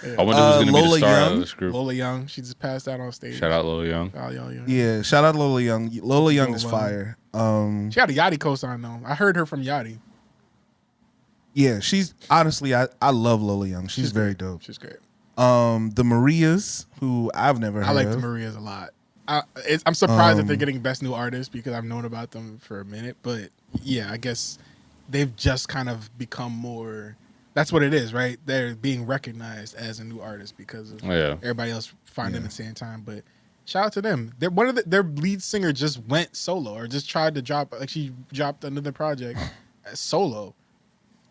Yeah. I wonder who's going to be the star of this group. Lola Young. She just passed out on stage. Shout out Lola Young. Yeah, shout out Lola Young. Lola Young is fire. She got a Yachty co-sign though. I heard her from Yachty. Yeah, she's honestly, I love Lola Young. She's very dope. She's great. The Marias, who I've never heard of. I like the Marias a lot. I'm surprised that they're getting best new artist because I've known about them for a minute. But yeah, I guess they've just kind of become more. That's what it is, right? They're being recognized as a new artist because of everybody else find them at the same time. But shout out to them. They're one of their lead singer just went solo or just tried to drop. Like she dropped another project as solo.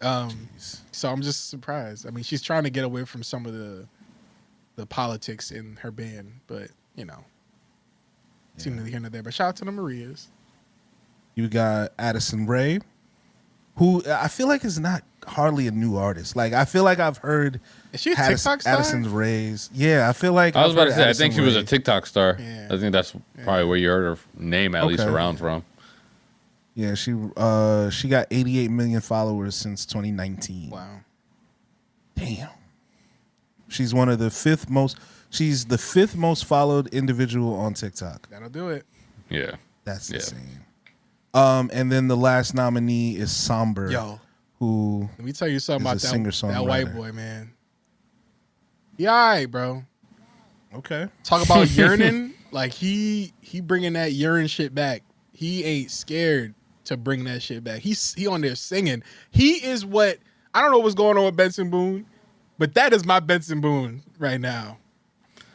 So I'm just surprised. I mean, she's trying to get away from some of the politics in her band, but you know, seem to be here and there. But shout out to the Marias. You got Addison Rae, who I feel like is not hardly a new artist. Like I feel like I've heard. Is she a TikTok star? Addison Rae's. Yeah, I feel like I was about to say. Addison I think she was Rae. a TikTok star. Yeah. I think that's probably where you heard her name at least around from. Yeah, she got 88 million followers since 2019. Wow. Damn. She's the fifth most followed individual on TikTok. That'll do it. Yeah. That's insane. And then the last nominee is Somber. Yo. Who let me tell you something about that white boy, man. Yeah, all right, bro. Okay. Talk about yearning. Like he bringing that urine shit back. He ain't scared to bring that shit back. He on there singing. He is what I don't know what's going on with Benson Boone, but that is my Benson Boone right now.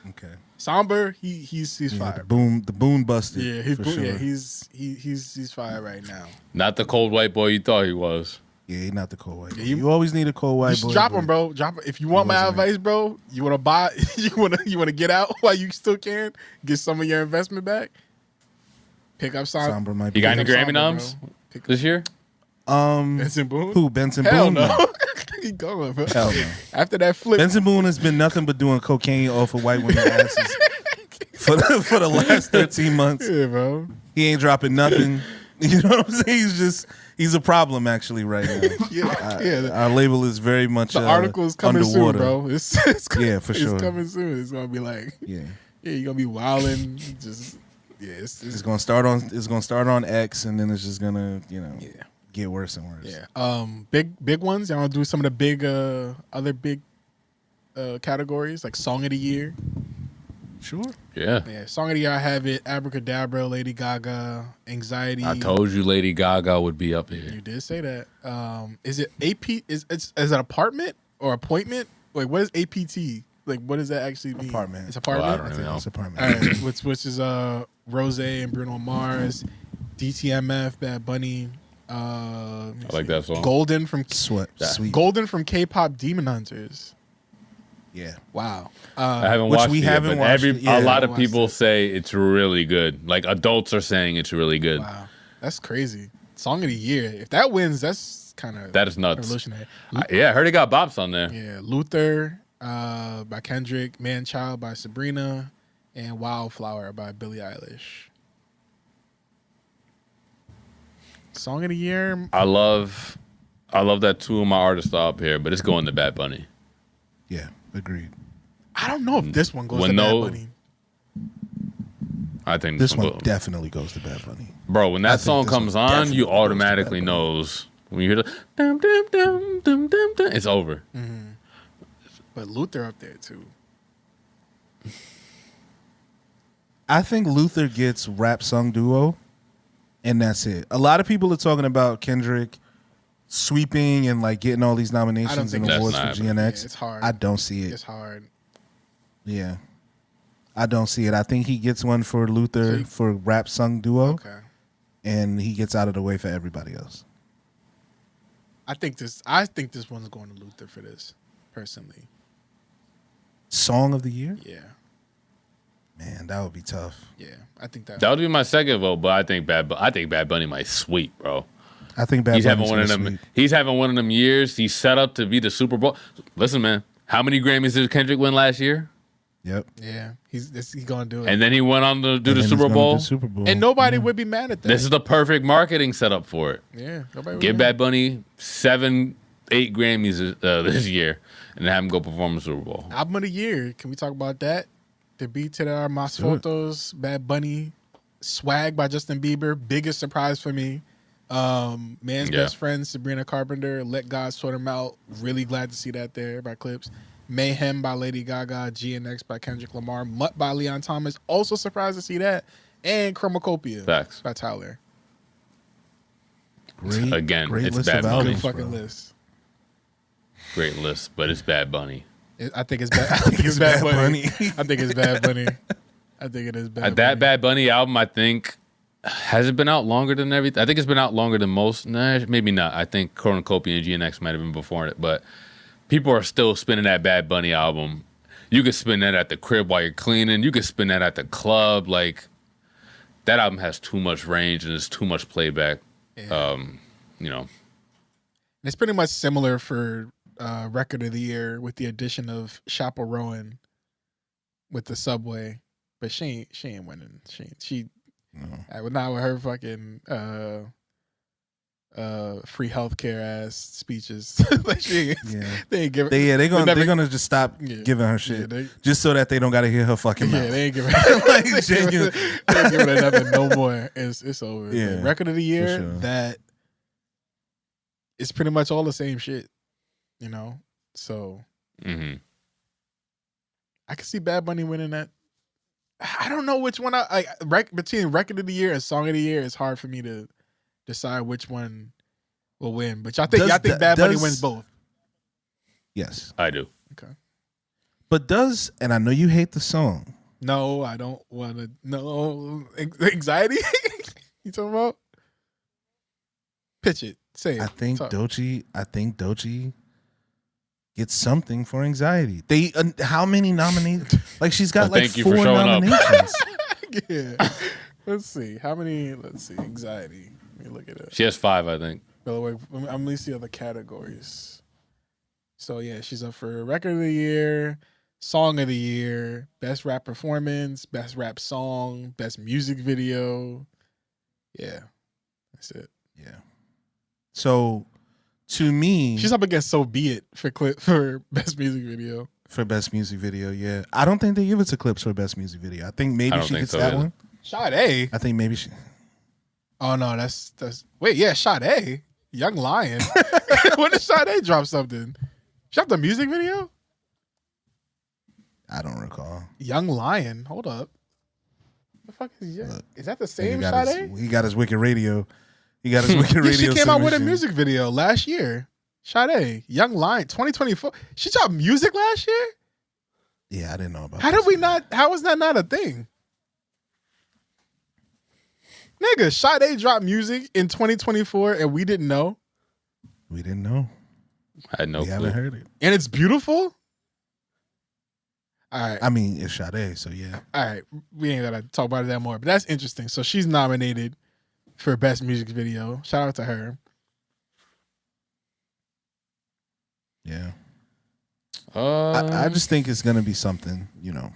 Okay. Somber, he's fire. The boom busted. Yeah, he's fire right now. Not the cold white boy you thought he was. Yeah, he's not the cold white boy. You always need a cold white boy. Drop him, bro. Drop him. If you want my advice, bro, you want to buy, you want to get out while you still can, get some of your investment back. Pick up Somber. You got any Grammy noms this year? Benson Boone? Who? Benson Hell Boone? No. He going, bro. Hell no. After that flip. Benson Boone has been nothing but doing cocaine off of white women's asses for the last 13 months. Yeah, bro. He ain't dropping nothing. You know what I'm saying? He's a problem actually right now. Our label is very much the article is coming underwater. Soon, bro. It's for sure. It's coming soon. It's gonna be like you're gonna be wilding. Just it's gonna start on X, and then it's just gonna get worse and worse. Yeah. Big ones. Y'all wanna do some of the big other big categories like Song of the Year. Sure. Yeah. Yeah. Song of the Year. I have it. Abracadabra, Lady Gaga, Anxiety. I told you Lady Gaga would be up here. You did say that. Is it AP? Is it apartment or appointment? Like what is APT? Like, what does that actually mean? Apartment. It's apartment. I don't even know. It's apartment. All right, which is Rose and Bruno Mars, DTMF, Bad Bunny. I like that song. Golden from Sweet. Golden from K-pop Demon Hunters. Yeah. Wow. I haven't Which watched we it haven't yet, but watched it. Yeah, a lot of watched people it. say it's really good. Like adults are saying it's really good. Wow. That's crazy. Song of the year. If that wins, that's kind of That is nuts. revolutionary. Yeah, I heard it got bops on there. Yeah, Luther by Kendrick, Man Child by Sabrina, and Wildflower by Billie Eilish. Song of the year. I love that two of my artists are up here, but it's going to Bad Bunny. Yeah, agreed. I don't know if this one goes When to Bad no- Bunny. I think This one definitely goes to Bad Bunny. Bro, when I that think song this comes one on, definitely you goes to Bad automatically Bunny. knows when you hear the dum dum dum dum dum dum, it's over. But Luther up there too. I think Luther gets rap song duo, and that's it. A lot of people are talking about Kendrick sweeping and like getting all these nominations and think awards for that's GNX. Yeah, it's hard. I don't see it. It's hard. Yeah. I don't see it. I think he gets one for Luther for rap sung duo, Okay. and he gets out of the way for everybody else. I think this one's going to Luther for this, personally. Song of the year? Yeah. Man, that would be tough. Yeah. I think that That would be my second vote, but I think Bad Bunny might sweep, bro. I think Bad He's having Bunny's one of gonna them. sweep. He's having one of them years. He's set up to be the Super Bowl. Listen, man, how many Grammys did Kendrick win last year? Yep. Yeah. He's gonna do it. And then he went on to do And the then Super he's gonna Bowl. do Super Bowl. And nobody would be mad at that. This is the perfect marketing setup for it. Yeah. Nobody would Give be mad. Bad Bunny 7, 8 Grammys this year, and have him go perform the Super Bowl. Album of the year. Can we talk about that? The Beat to the Mas do it. Fotos, Bad Bunny, Swag by Justin Bieber. Biggest surprise for me. Man's Best Friend, Sabrina Carpenter, Let God Sort Him Out. Really glad to see that there by Clips. Mayhem by Lady Gaga, GNX by Kendrick Lamar, Mutt by Leon Thomas. Also surprised to see that. And Chromacopia Facts. by Tyler. Great, Again, great it's list Bad of Bunny. albums, Good fucking bro. list. Great list, but it's Bad Bunny. I think it's bad. I think it's Bad Bunny. I think it's Bad Bunny. I think it is Bad Bunny. That Bad Bunny album, I think, has it been out longer than everything? I think it's been out longer than most. Nah, maybe not. I think Cornucopia and GNX might have been before it, but people are still spinning that Bad Bunny album. You could spin that at the crib while you're cleaning. You could spin that at the club. Like, that album has too much range and it's too much playback. Yeah. You know, It's pretty much similar for Record of the Year with the addition of Chappell Rowan with the Subway, but she ain't winning. She not with her fucking free healthcare ass speeches. Like they ain't giving. They're gonna just stop giving her shit just so that they don't gotta hear her fucking mouth. Yeah, they ain't giving her Like, genuine. they ain't giving her nothing no more. It's over. Yeah, But Record of the Year, sure. that it's pretty much all the same shit, you know. So I can see Bad Bunny winning that. I don't know which one between Record of the Year and Song of the Year. It's hard for me to decide which one will win. But I think Bad Bunny wins both. Yes, I do. Okay. But and I know you hate the song. No, I don't want to. No, anxiety. You talking about? Pitch it. Say it. I think Talk. Doechii gets something for anxiety. They how many nominations? Like she's got Well, like thank you for 4 showing up. nominations. Yeah. Let's see. How many? Let's see. Anxiety. Let me look at it. She has 5, I think. By the way, I'm gonna see other categories. So yeah, she's up for Record of the Year, Song of the Year, Best Rap Performance, Best Rap Song, Best Music Video. Yeah, that's it. Yeah. So, to me, She's up against So Be It for Best Music Video. for Best Music Video. Yeah, I don't think they give it to Clips for Best Music Video. I think maybe I don't she think gets so that either. one. Sade. I think maybe she. Oh no, that's wait, yeah, Sade. Young Lion. When did Sade drop something? She dropped a music video? I don't recall. Young Lion. Hold up. The fuck is Look, is that the He same got Sade? He got his Wicked Radio. He got his Wicked Radio. She came out with a submission. music video last year. Sade, Young Lion, 2024. She dropped music last year? Yeah, I didn't know about. How did we not? How was that not a thing? Nigga, Sade dropped music in 2024 and we didn't know. We didn't know. I had no clue. We haven't heard it. And it's beautiful? All right. I mean, it's Sade, so yeah. All right. We ain't got to talk about it that more, but that's interesting. So she's nominated for Best Music Video. Shout out to her. Yeah. I just think it's going to be something, you know.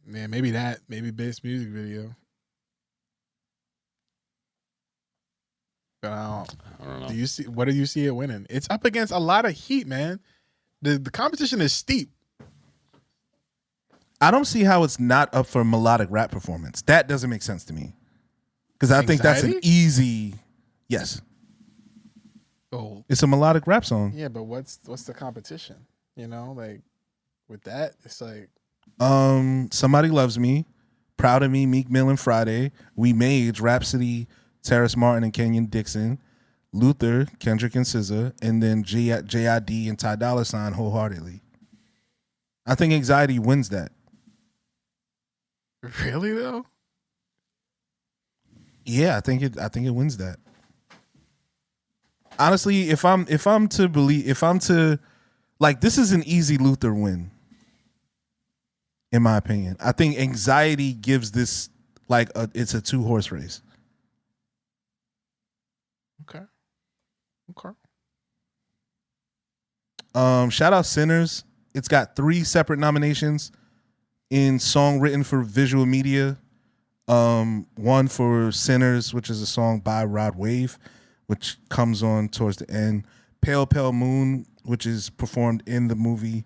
Man, maybe that. Maybe Best Music Video. But I don't know. What do you see it winning? It's up against a lot of heat, man. The competition is steep. I don't see how it's not up for melodic rap performance. That doesn't make sense to me. Because I think that's an easy yes. Oh. It's a melodic rap song. Yeah, but what's the competition? You know, like with that, it's like Somebody Loves Me, Proud of Me, Meek Mill and Friday, We Made, Rhapsody, Terrace Martin and Kenyon Dixon, Luther, Kendrick and SZA, and then J.I.D. and Ty Dolla $ign Wholeheartedly. I think Anxiety wins that. Really though? Yeah, I think it wins that. Honestly, if I'm to like, this is an easy Luther win. In my opinion. I think Anxiety gives this like it's a 2-horse race. Okay. Shout out Sinners. It's got 3 separate nominations in song written for visual media. One for Sinners, which is a song by Rod Wave, which comes on towards the end. Pale Pale Moon, which is performed in the movie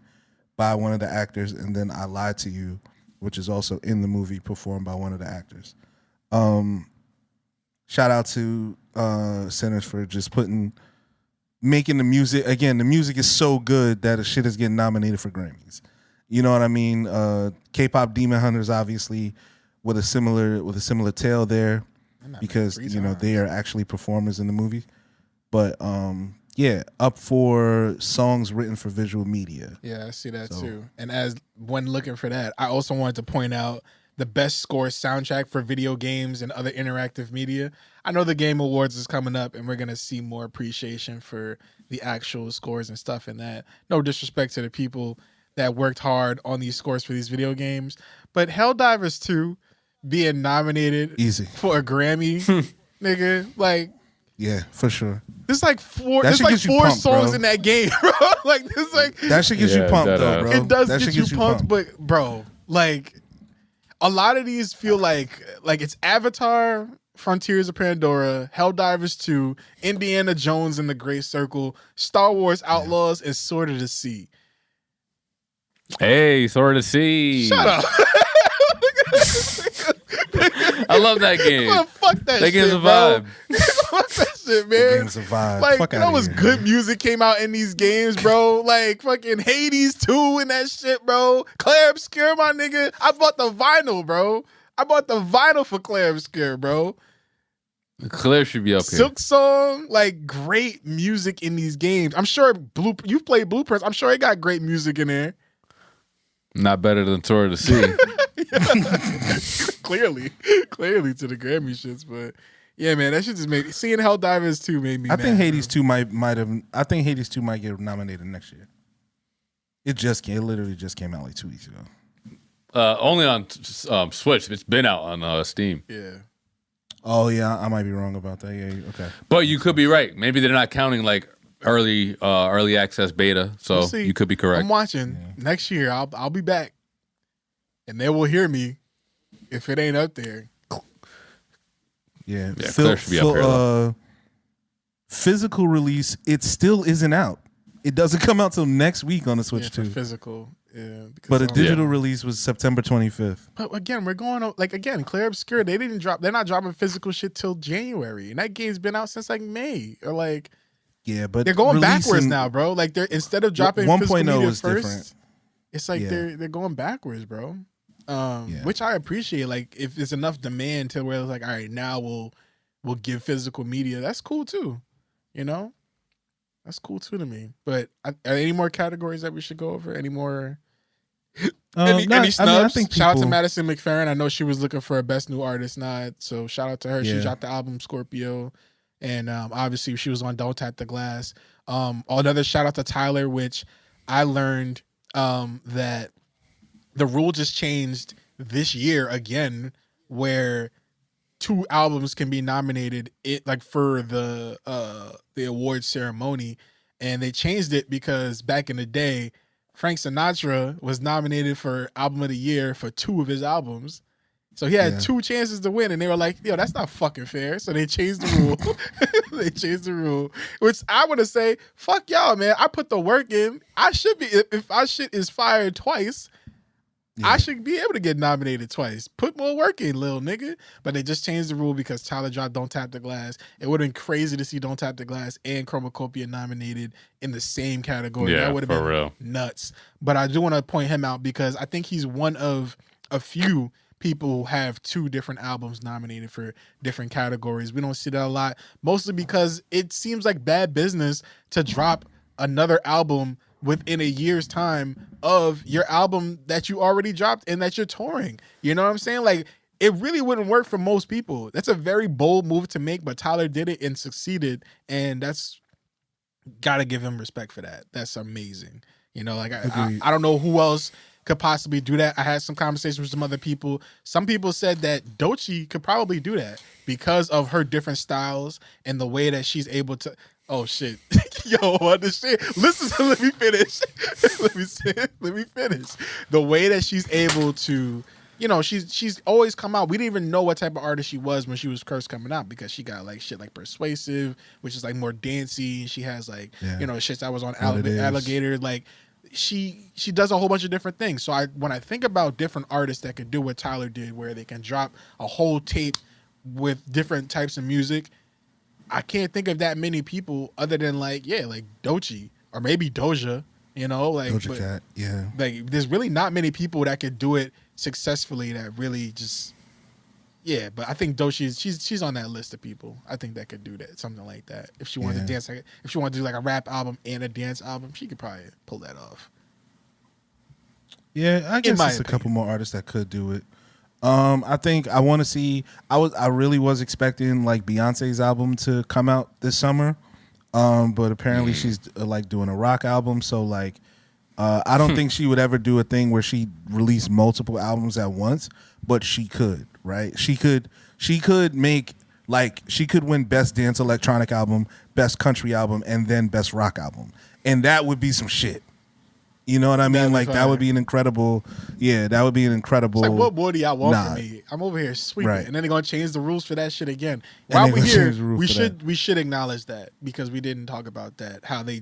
by one of the actors, and then I Lied to You, which is also in the movie performed by one of the actors. Shout out to Sinners for just making the music. Again, the music is so good that the shit is getting nominated for Grammys. You know what I mean? K-pop Demon Hunters, obviously, with a similar tale there, because you know they are actually performers in the movie. But yeah, up for songs written for visual media. Yeah, I see that too. And as when looking for that, I also wanted to point out the best score soundtrack for video games and other interactive media. I know the Game Awards is coming up, and we're gonna see more appreciation for the actual scores and stuff in that. No disrespect to the people that worked hard on these scores for these video games, but Helldivers 2 being nominated for a Grammy, nigga, like, yeah, for sure. There's like four songs bro. In that game, bro. Like, there's like that shit gets you pumped, though, bro. It does get you pumped, but bro, like, a lot of these feel like it's Avatar, Frontiers of Pandora, Helldivers 2, Indiana Jones and the Great Circle, Star Wars Outlaws, and Sword of the Sea. Hey, Sword of the Sea. Shut up. I love that game. Fuck that shit, game's a bro. vibe. Fuck that shit, man. The game's a vibe. Like, fuck you know what's good music came out in these games, bro? Like, fucking Hades 2 and that shit, bro. Claire Obscure, my nigga. I bought the vinyl, bro. I bought the vinyl for Claire Obscure, bro. Claire should be up here. Silk Song, like, great music in these games. I'm sure you've played Blueprints. I'm sure it got great music in there. Not better than Sword of the Sea. clearly to the Grammy shits, but yeah, man, that shit just made seeing Helldivers 2 made me. I think Hades 2 might have. I think Hades 2 might get nominated next year. It literally just came out like 2 weeks ago. Only on Switch. It's been out on Steam. Yeah. Oh yeah, I might be wrong about that. Yeah, okay. But you could be right. Maybe they're not counting like early access beta, so you could be correct. I'm watching next year. I'll be back, and they will hear me if it ain't up there. Yeah, Claire should be up here. Physical release, it still isn't out. It doesn't come out till next week on the Switch too. Physical, yeah. But a digital release was September 25th. But again, we're going Claire Obscure. They didn't drop. They're not dropping physical shit till January, and that game's been out since like May or like. Yeah, but they're going backwards now, bro. Like they're instead of dropping 1.0 physical media was first, different. it's like they're going backwards, bro. Which I appreciate. Like if there's enough demand to where it's like, all right, now we'll give physical media. That's cool too. You know, that's cool too to me. But are there any more categories that we should go over? Any more Any snubs? think Shout out to people- Madison McFerrin. I know she was looking for a best new artist nod, so shout out to her. She Yeah. dropped the album Scorpio, and obviously she was on Don't Tap the Glass. Another shout out to Tyler, which I learned that the rule just changed this year again, where 2 albums can be nominated for the award ceremony, and they changed it because back in the day, Frank Sinatra was nominated for Album of the Year for 2 of his albums. So he had 2 chances to win, and they were like, yo, that's not fucking fair. So they changed the rule. They changed the rule, which I want to say, fuck y'all, man. I put the work in. I should be, if our shit is fired twice, I should be able to get nominated twice. Put more work in, little nigga. But they just changed the rule because Tyler dropped Don't Tap the Glass. It would have been crazy to see Don't Tap the Glass and Chromacopia nominated in the same category. Yeah, that would have been real. nuts. But I do want to point him out because I think he's one of a few people who have 2 different albums nominated for different categories. We don't see that a lot, mostly because it seems like bad business to drop another album within a year's time of your album that you already dropped and that you're touring. You know what I'm saying? Like, it really wouldn't work for most people. That's a very bold move to make, but Tyler did it and succeeded, and that's gotta give him respect for that. That's amazing. You know, like I don't know who else could possibly do that. I had some conversations with some other people. Some people said that Doechii could probably do that because of her different styles and the way that she's able to. Oh shit. Yo, what the shit? Listen, let me finish. let me finish. The way that she's able to, you know, she's always come out. We didn't even know what type of artist she was when she was first coming out because she got like shit like Persuasive, which is like more dancey. She has like, you know, shit that was on Alligator. Like she does a whole bunch of different things. So when I think about different artists that could do what Tyler did, where they can drop a whole tape with different types of music, I can't think of that many people other than like Doechii or maybe Doja, you know, like Doja Cat, yeah. Like there's really not many people that could do it successfully that really just but I think Doechii she's on that list of people. I think that could do that, something like that. If she wanted to dance, if she wanted to do like a rap album and a dance album, she could probably pull that off. Yeah, I guess there's a couple more artists that could do it. I think I want to see. I really was expecting like Beyonce's album to come out this summer, but apparently she's like doing a rock album. So like, I don't think she would ever do a thing where she released multiple albums at once. But she could, right? She could make like she could win best dance electronic album, best country album, and then best rock album, and that would be some shit. You know what I mean? Like that would be an incredible. Yeah, that would be an incredible. It's like, what more do y'all want from me? I'm over here sweeping, Right. and then they're gonna change the rules for that shit again. While we're here, we should acknowledge that because we didn't talk about that. How they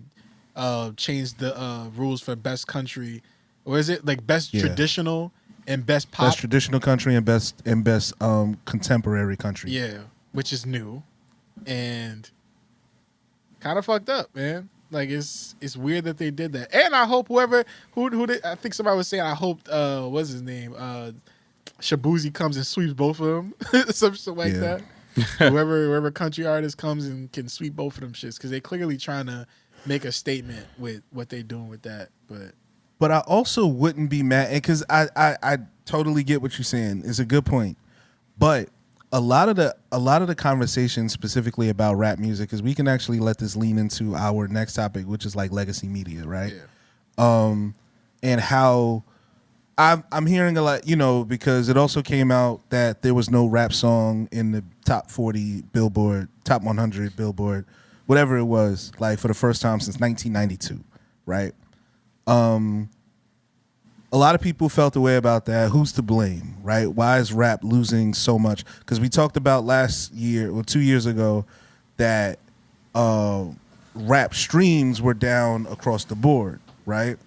changed the rules for best country, or is it like best traditional and best pop? Best traditional country and best contemporary country. Yeah, which is new and kind of fucked up, man. Like it's weird that they did that, and I hope who did, I think somebody was saying I hope what's his name Shabuzi comes and sweeps both of them, some shit like that. whoever country artist comes and can sweep both of them shits because they clearly trying to make a statement with what they doing with that. But I also wouldn't be mad because I totally get what you're saying. It's a good point, but a lot of the conversation specifically about rap music is we can actually let this lean into our next topic, which is like legacy media, right? Yeah. And how I'm hearing a lot, you know, because it also came out that there was no rap song in the top 40 Billboard, top 100 Billboard, whatever it was, like for the first time since 1992, right? A lot of people felt the way about that. Who's to blame, right? Why is rap losing so much? Because we talked about last year or 2 years ago that rap streams were down across the board, right?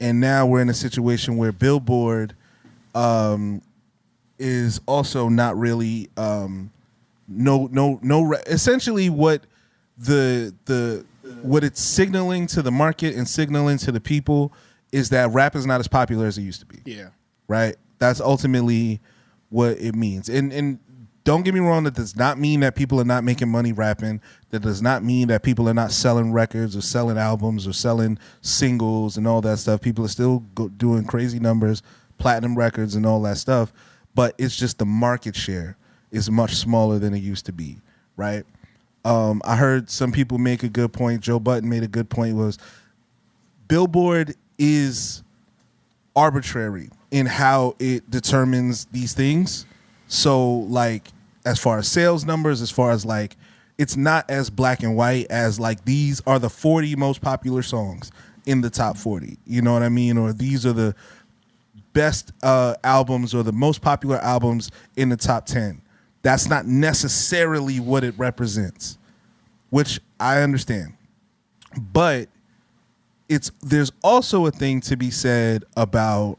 And now we're in a situation where Billboard is also not really essentially what what it's signaling to the market and signaling to the people is that rap is not as popular as it used to be. Yeah. Right? That's ultimately what it means. And don't get me wrong, that does not mean that people are not making money rapping. That does not mean that people are not selling records or selling albums or selling singles and all that stuff. People are still doing crazy numbers, platinum records and all that stuff. But it's just the market share is much smaller than it used to be, right? I heard some people make a good point. Joe Budden made a good point, was Billboard is arbitrary in how it determines these things. So, like, as far as sales numbers, as far as, like, it's not as black and white as, like, these are the 40 most popular songs in the top 40. You know what I mean? Or these are the best albums or the most popular albums in the top 10. That's not necessarily what it represents, which I understand. But there's also a thing to be said about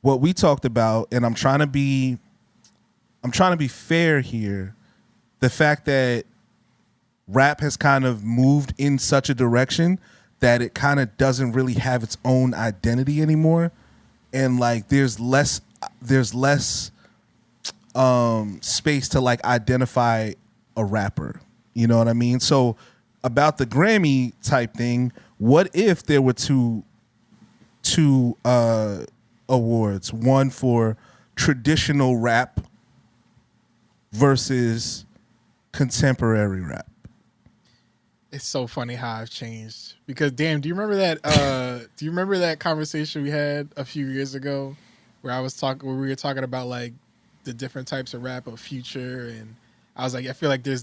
what we talked about, and I'm trying to be fair here. The fact that rap has kind of moved in such a direction that it kind of doesn't really have its own identity anymore, and like there's less space to like identify a rapper. You know what I mean? So about the Grammy type thing, what if there were two awards, one for traditional rap versus contemporary rap? It's so funny how I've changed, because damn, do you remember that conversation we had a few years ago where we were talking about like the different types of rap of Future, and I was like, I feel like there's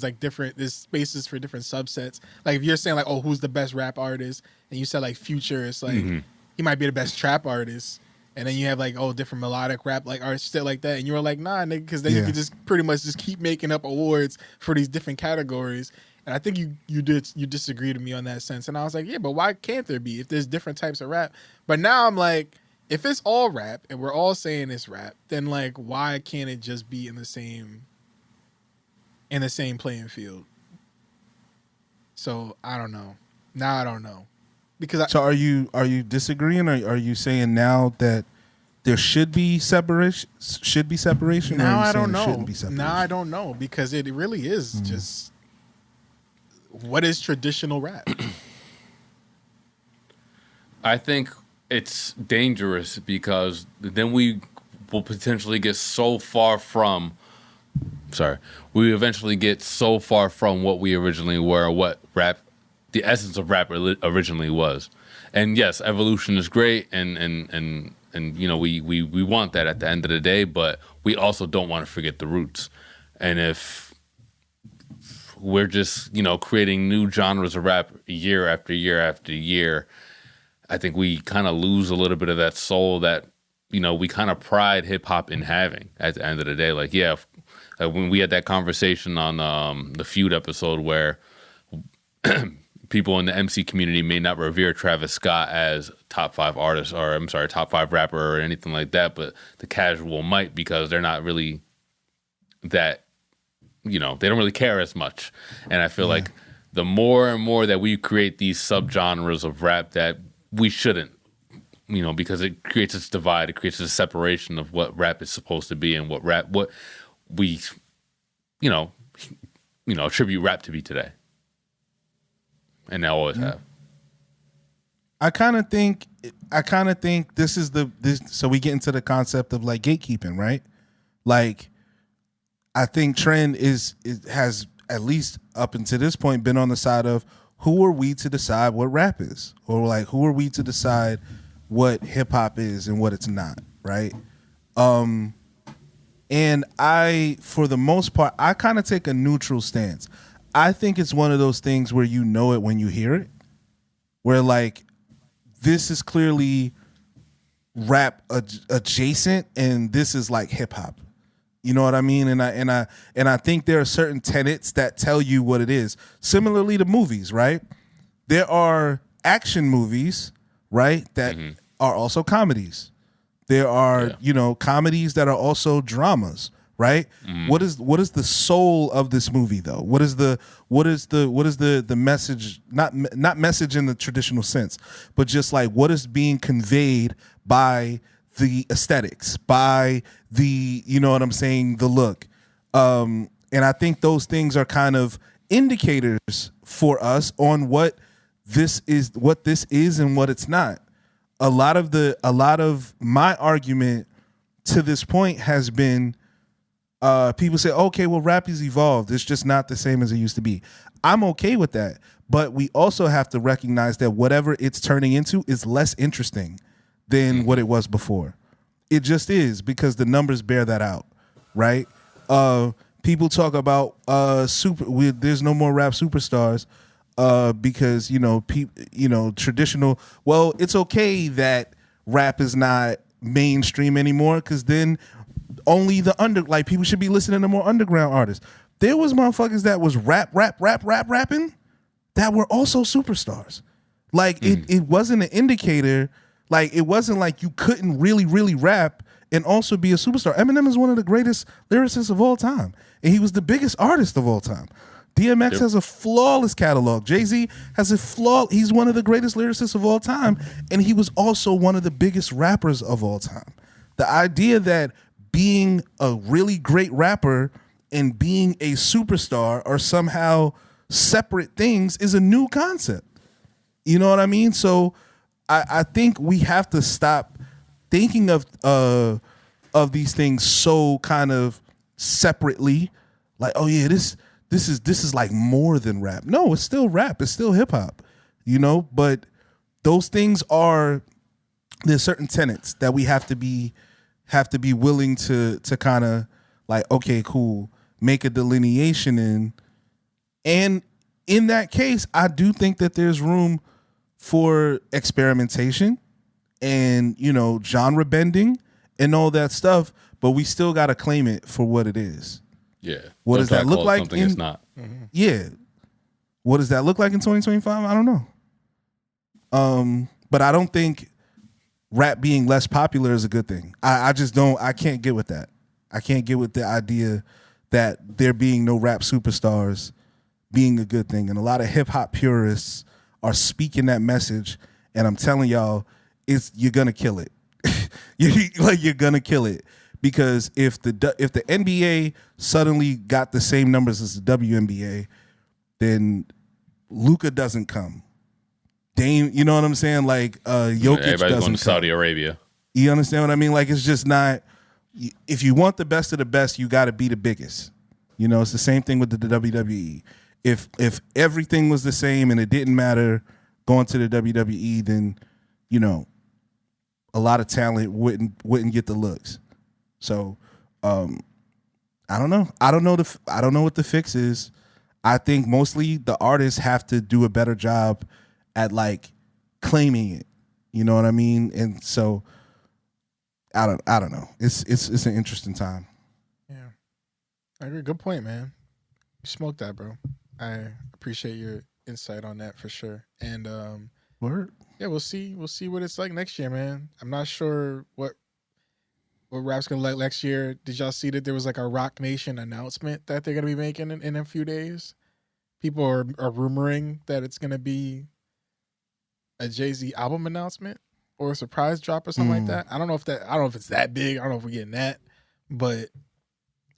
spaces for different subsets. Like if you're saying like, oh, who's the best rap artist, and you said like Future, it's like he might be the best trap artist. And then you have like, oh, different melodic rap like artists, shit like that. And you were like, nah, nigga, because then you could just pretty much just keep making up awards for these different categories. And I think you disagreed with me on that sense. And I was like, yeah, but why can't there be if there's different types of rap? But now I'm like, if it's all rap and we're all saying it's rap, then like why can't it just be in the same playing field? So I don't know. Now I don't know. So are you disagreeing, or are you saying now that there should be separation? Now I don't know. Now I don't know, because it really is just, what is traditional rap? I think it's dangerous because then we will potentially get so far from. We eventually get so far from what we originally were, what rap. The essence of rap originally was. And yes, evolution is great, and you know, we want that at the end of the day, but we also don't want to forget the roots. And if we're just, you know, creating new genres of rap year after year after year, I think we kind of lose a little bit of that soul that, you know, we kind of pride hip hop in having at the end of the day. Like, yeah, when we had that conversation on the Feud episode where people in the MC community may not revere Travis Scott as top 5 artist, or top 5 rapper or anything like that, but the casual might, because they're not really that, you know, they don't really care as much. And I feel like the more and more that we create these subgenres of rap that we shouldn't, you know, because it creates this divide, it creates this separation of what rap is supposed to be and what we, you know, attribute rap to be today. And I always have. I kind of think this is so we get into the concept of like gatekeeping, right? Like, I think Tren has at least up until this point been on the side of, who are we to decide what rap is, or like who are we to decide what hip hop is and what it's not, right? And I, for the most part, I kind of take a neutral stance. I think it's one of those things where you know it when you hear it, where like this is clearly rap adjacent and this is like hip hop. You know what I mean? And I think there are certain tenets that tell you what it is. Similarly to movies, right? There are action movies, right, that are also comedies. There are, you know, comedies that are also dramas. Right? What is the soul of this movie though? What is the message? Not message in the traditional sense, but just like what is being conveyed by the aesthetics, by the, you know what I'm saying, the look. And I think those things are kind of indicators for us on what this is and what it's not. A lot of my argument to this point has been people say, okay, well, rap has evolved. It's just not the same as it used to be. I'm okay with that. But we also have to recognize that whatever it's turning into is less interesting than what it was before. It just is, because the numbers bear that out, right? People talk about there's no more rap superstars because traditional. Well, it's okay that rap is not mainstream anymore, because then only people should be listening to more underground artists. There was motherfuckers that was rapping that were also superstars. Like it wasn't an indicator. Like it wasn't like you couldn't really rap and also be a superstar. Eminem is one of the greatest lyricists of all time, and he was the biggest artist of all time. DMX has a flawless catalog. Jay-Z has he's one of the greatest lyricists of all time, and he was also one of the biggest rappers of all time. The idea that being a really great rapper and being a superstar are somehow separate things is a new concept. You know what I mean? So I think we have to stop thinking of these things so kind of separately, like, oh yeah, this is like more than rap. No, it's still rap. It's still hip hop, but those things there's certain tenets that we have to be willing to kind of like, okay, cool, make a delineation in. And in that case, I do think that there's room for experimentation and, genre bending and all that stuff, but we still got to claim it for what it is. Yeah. What does that look like? Something it's not. Yeah. What does that look like in 2025? I don't know. But I don't think rap being less popular is a good thing. I just don't. I can't get with that. I can't get with the idea that there being no rap superstars being a good thing. And a lot of hip hop purists are speaking that message. And I'm telling y'all, you're gonna kill it. You're gonna kill it. Because if the NBA suddenly got the same numbers as the WNBA, then Luka doesn't come. Dame, you know what I'm saying? Like Jokic Everybody's doesn't going to come. Saudi Arabia. You understand what I mean? Like, it's just not. If you want the best of the best, you got to be the biggest. It's the same thing with the WWE. If everything was the same and it didn't matter going to the WWE, then a lot of talent wouldn't get the looks. So, I don't know. I don't know what the fix is. I think mostly the artists have to do a better job at like claiming it. You know what I mean? And so, I don't know. It's an interesting time. Yeah, I agree. Good point, man. You smoked that, bro. I appreciate your insight on that for sure. And word. Yeah, we'll see. We'll see what it's like next year, man. I'm not sure what rap's gonna like next year. Did y'all see that there was like a Rock Nation announcement that they're gonna be making in a few days? People are rumoring that it's gonna be a Jay-Z album announcement or a surprise drop or something like that. I don't know if it's that big. I don't know if we're getting that, but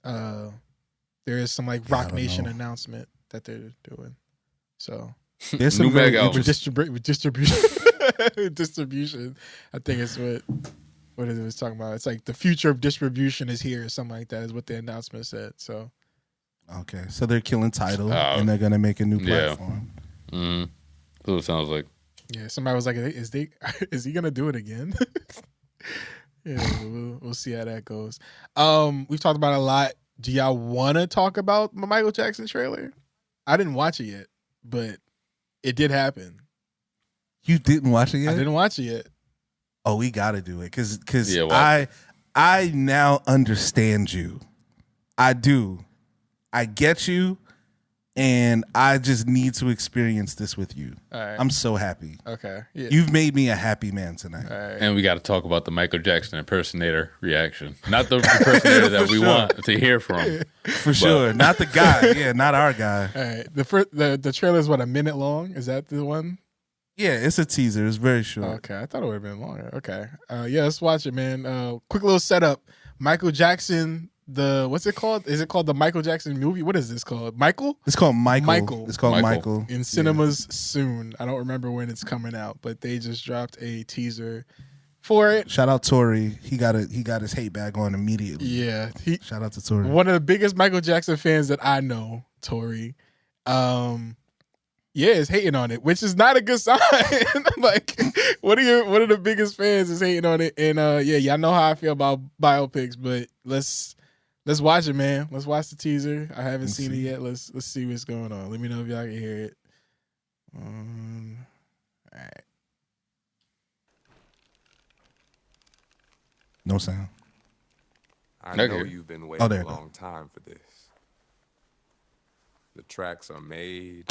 there is some like Rock Nation announcement that they're doing. So there's some new mega album distribution. I think it's what it was talking about. It's like the future of distribution is here or something like that is what the announcement said. So okay, so they're killing Tidal and they're gonna make a new platform. Yeah. That's what it sounds like. Yeah, somebody was like, is he gonna do it again? Yeah, we'll see how that goes. We've talked about it a lot. Do y'all want to talk about the Michael Jackson trailer? I didn't watch it yet, but it did happen. You didn't watch it yet? I didn't watch it yet. Oh, we got to do it because I now understand you. I do. I get you, and I just need to experience this with you. All right. I'm so happy. Okay. Yeah. You've made me a happy man tonight. All right. And we got to talk about the Michael Jackson impersonator reaction. Not the impersonator that we want to hear from. For sure. Not the guy. Yeah, not our guy. All right. The trailer is what, a minute long? Is that the one? Yeah, it's a teaser. It's very short. Okay, I thought it would have been longer. Okay. Yeah, let's watch it, man. Quick little setup. Michael Jackson what's it called? Is it called the Michael Jackson movie? What is this called? Michael? It's called Michael. Michael. It's called Michael. In cinemas soon. I don't remember when it's coming out, but they just dropped a teaser for it. Shout out Tory. He got his hate bag on immediately. Yeah. Shout out to Tory. One of the biggest Michael Jackson fans that I know, Tory. Yeah, is hating on it, which is not a good sign. Like, one of the biggest fans is hating on it, and yeah, y'all know how I feel about biopics, but let's watch it, man. Let's watch the teaser. I haven't seen it yet. Let's see what's going on. Let me know if y'all can hear it. All right. No sound. I know you've been waiting a long time for this. The tracks are made.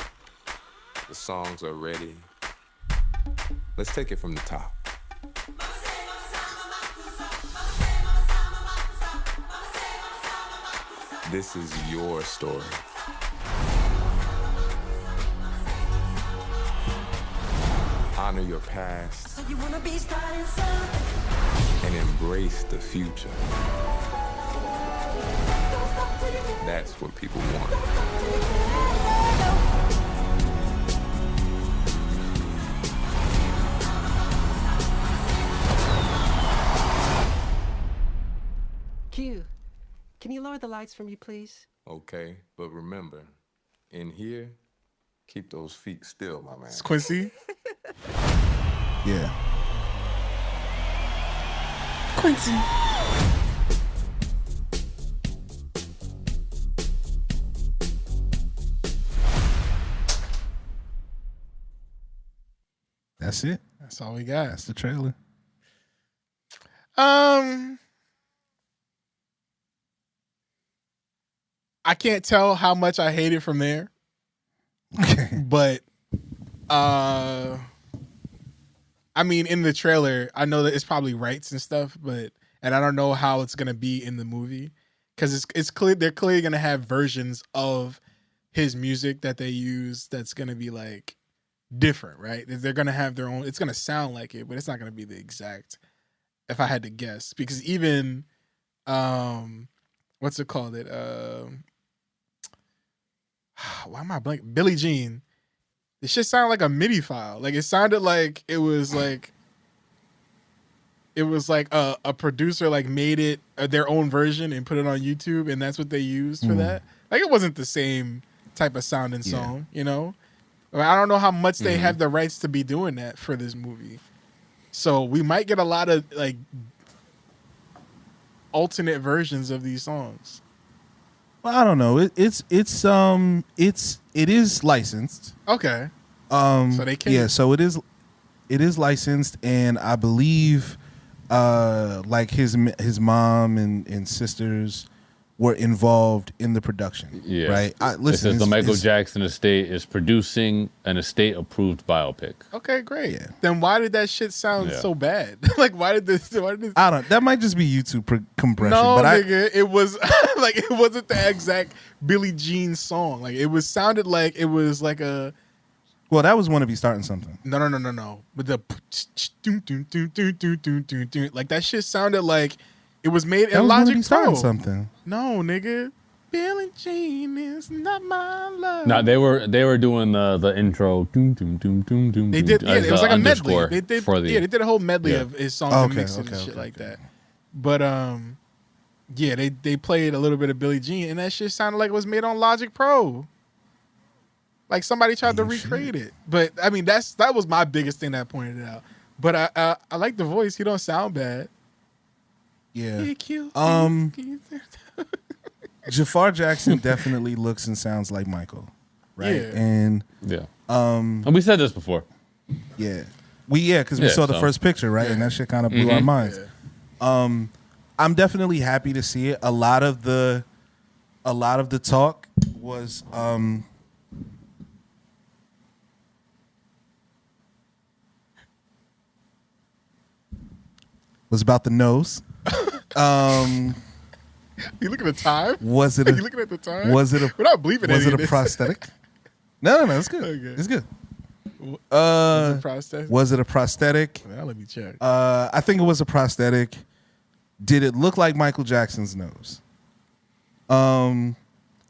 The songs are ready. Let's take it from the top. This is your story. Honor your past and embrace the future. That's what people want. Q, can you lower the lights for me, please? Okay, but remember, in here, keep those feet still, my man. It's Quincy. Yeah. Quincy. That's it. That's all we got. That's the trailer. I can't tell how much I hate it from there. But I mean, in the trailer, I know that it's probably rights and stuff, and I don't know how it's gonna be in the movie, because it's clear they're clearly gonna have versions of his music that they use that's gonna be like different, right? They're gonna have their own. It's gonna sound like it, but it's not gonna be the exact. If I had to guess, because even what's it called? Why am I blank? Billie Jean. It shit sounded like a MIDI file. Like, it sounded like it was like a producer like made it their own version and put it on YouTube, and that's what they used for that. Like, it wasn't the same type of sounding song, you know? I don't know how much they have the rights to be doing that for this movie. So we might get a lot of like alternate versions of these songs. Well, I don't know. It is licensed. Okay. So they can. Yeah. So it is licensed, and I believe like his mom and sisters were involved in the production. Yeah. Right. Listen, it says the Michael Jackson estate is producing an estate-approved biopic. Okay, great. Yeah. Then why did that shit sound so bad? Like, why did this? I don't. That might just be YouTube compression. No, but nigga, it was like it wasn't the exact Billie Jean song. Like, it sounded like it was like a. Well, that was Wanna Be Starting Something. No. But the like that shit sounded like it was made in Logic Pro. Something. No, nigga. Billie Jean is not my love. No, they were doing the intro. They did. Yeah, it was like a medley. They did a whole medley of his songs and mixes and shit like that. But yeah, they played a little bit of Billie Jean, and that shit sounded like it was made on Logic Pro. Like somebody tried to recreate it. But I mean, that was my biggest thing that I pointed it out. But I like the voice. He don't sound bad. Yeah. Jafar Jackson definitely looks and sounds like Michael, right? Yeah. And and we said this before. Yeah. Because we saw the first picture, right? And that shit kind of blew our minds. Yeah. I'm definitely happy to see it. A lot of the talk was about the nose. You looking at the time? Was it? You looking at the time? Was it a? We're not bleeping. Was it a this. prosthetic? No, it's good. Okay. It's good. Was it a prosthetic? Was it a prosthetic? Well, let me check. I think it was a prosthetic. Did it look like Michael Jackson's nose? And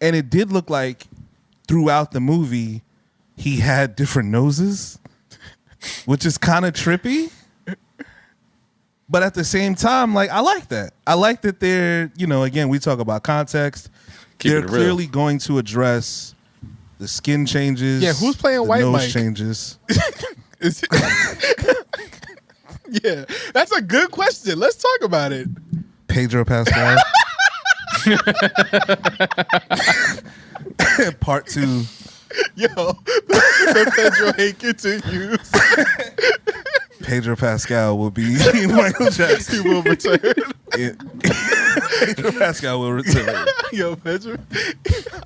it did look like throughout the movie he had different noses, which is kind of trippy. But at the same time, like, I like that. I like that they're, again, we talk about context. They're clearly going to address the skin changes. Yeah, who's playing the White nose Mike? changes. Yeah, that's a good question. Let's talk about it. Pedro Pascal. Part 2. Yo, the Pedro hate continues. Pedro Pascal will be Michael Jackson. He will return. Pedro Pascal will return. Yo, Pedro,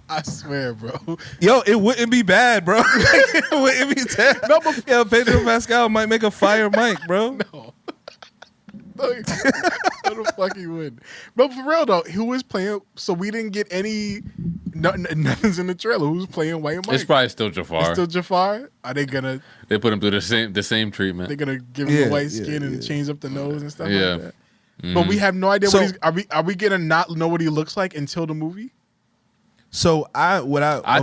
I swear, bro. Yo, it wouldn't be bad, bro. It wouldn't be terrible. No, but Yo, Pedro Pascal might make a fire mic, bro. no. No, the fuck he wouldn't. But for real though, who was playing? So we didn't get any. Nothing's in the trailer. Who's playing White Mike? It's probably still Jafar. It's still Jafar. Are they gonna? They put him through the same treatment. They're gonna give him the white skin and change up the nose and stuff like that. Mm-hmm. But we have no idea what he's. Are we gonna not know what he looks like until the movie? So I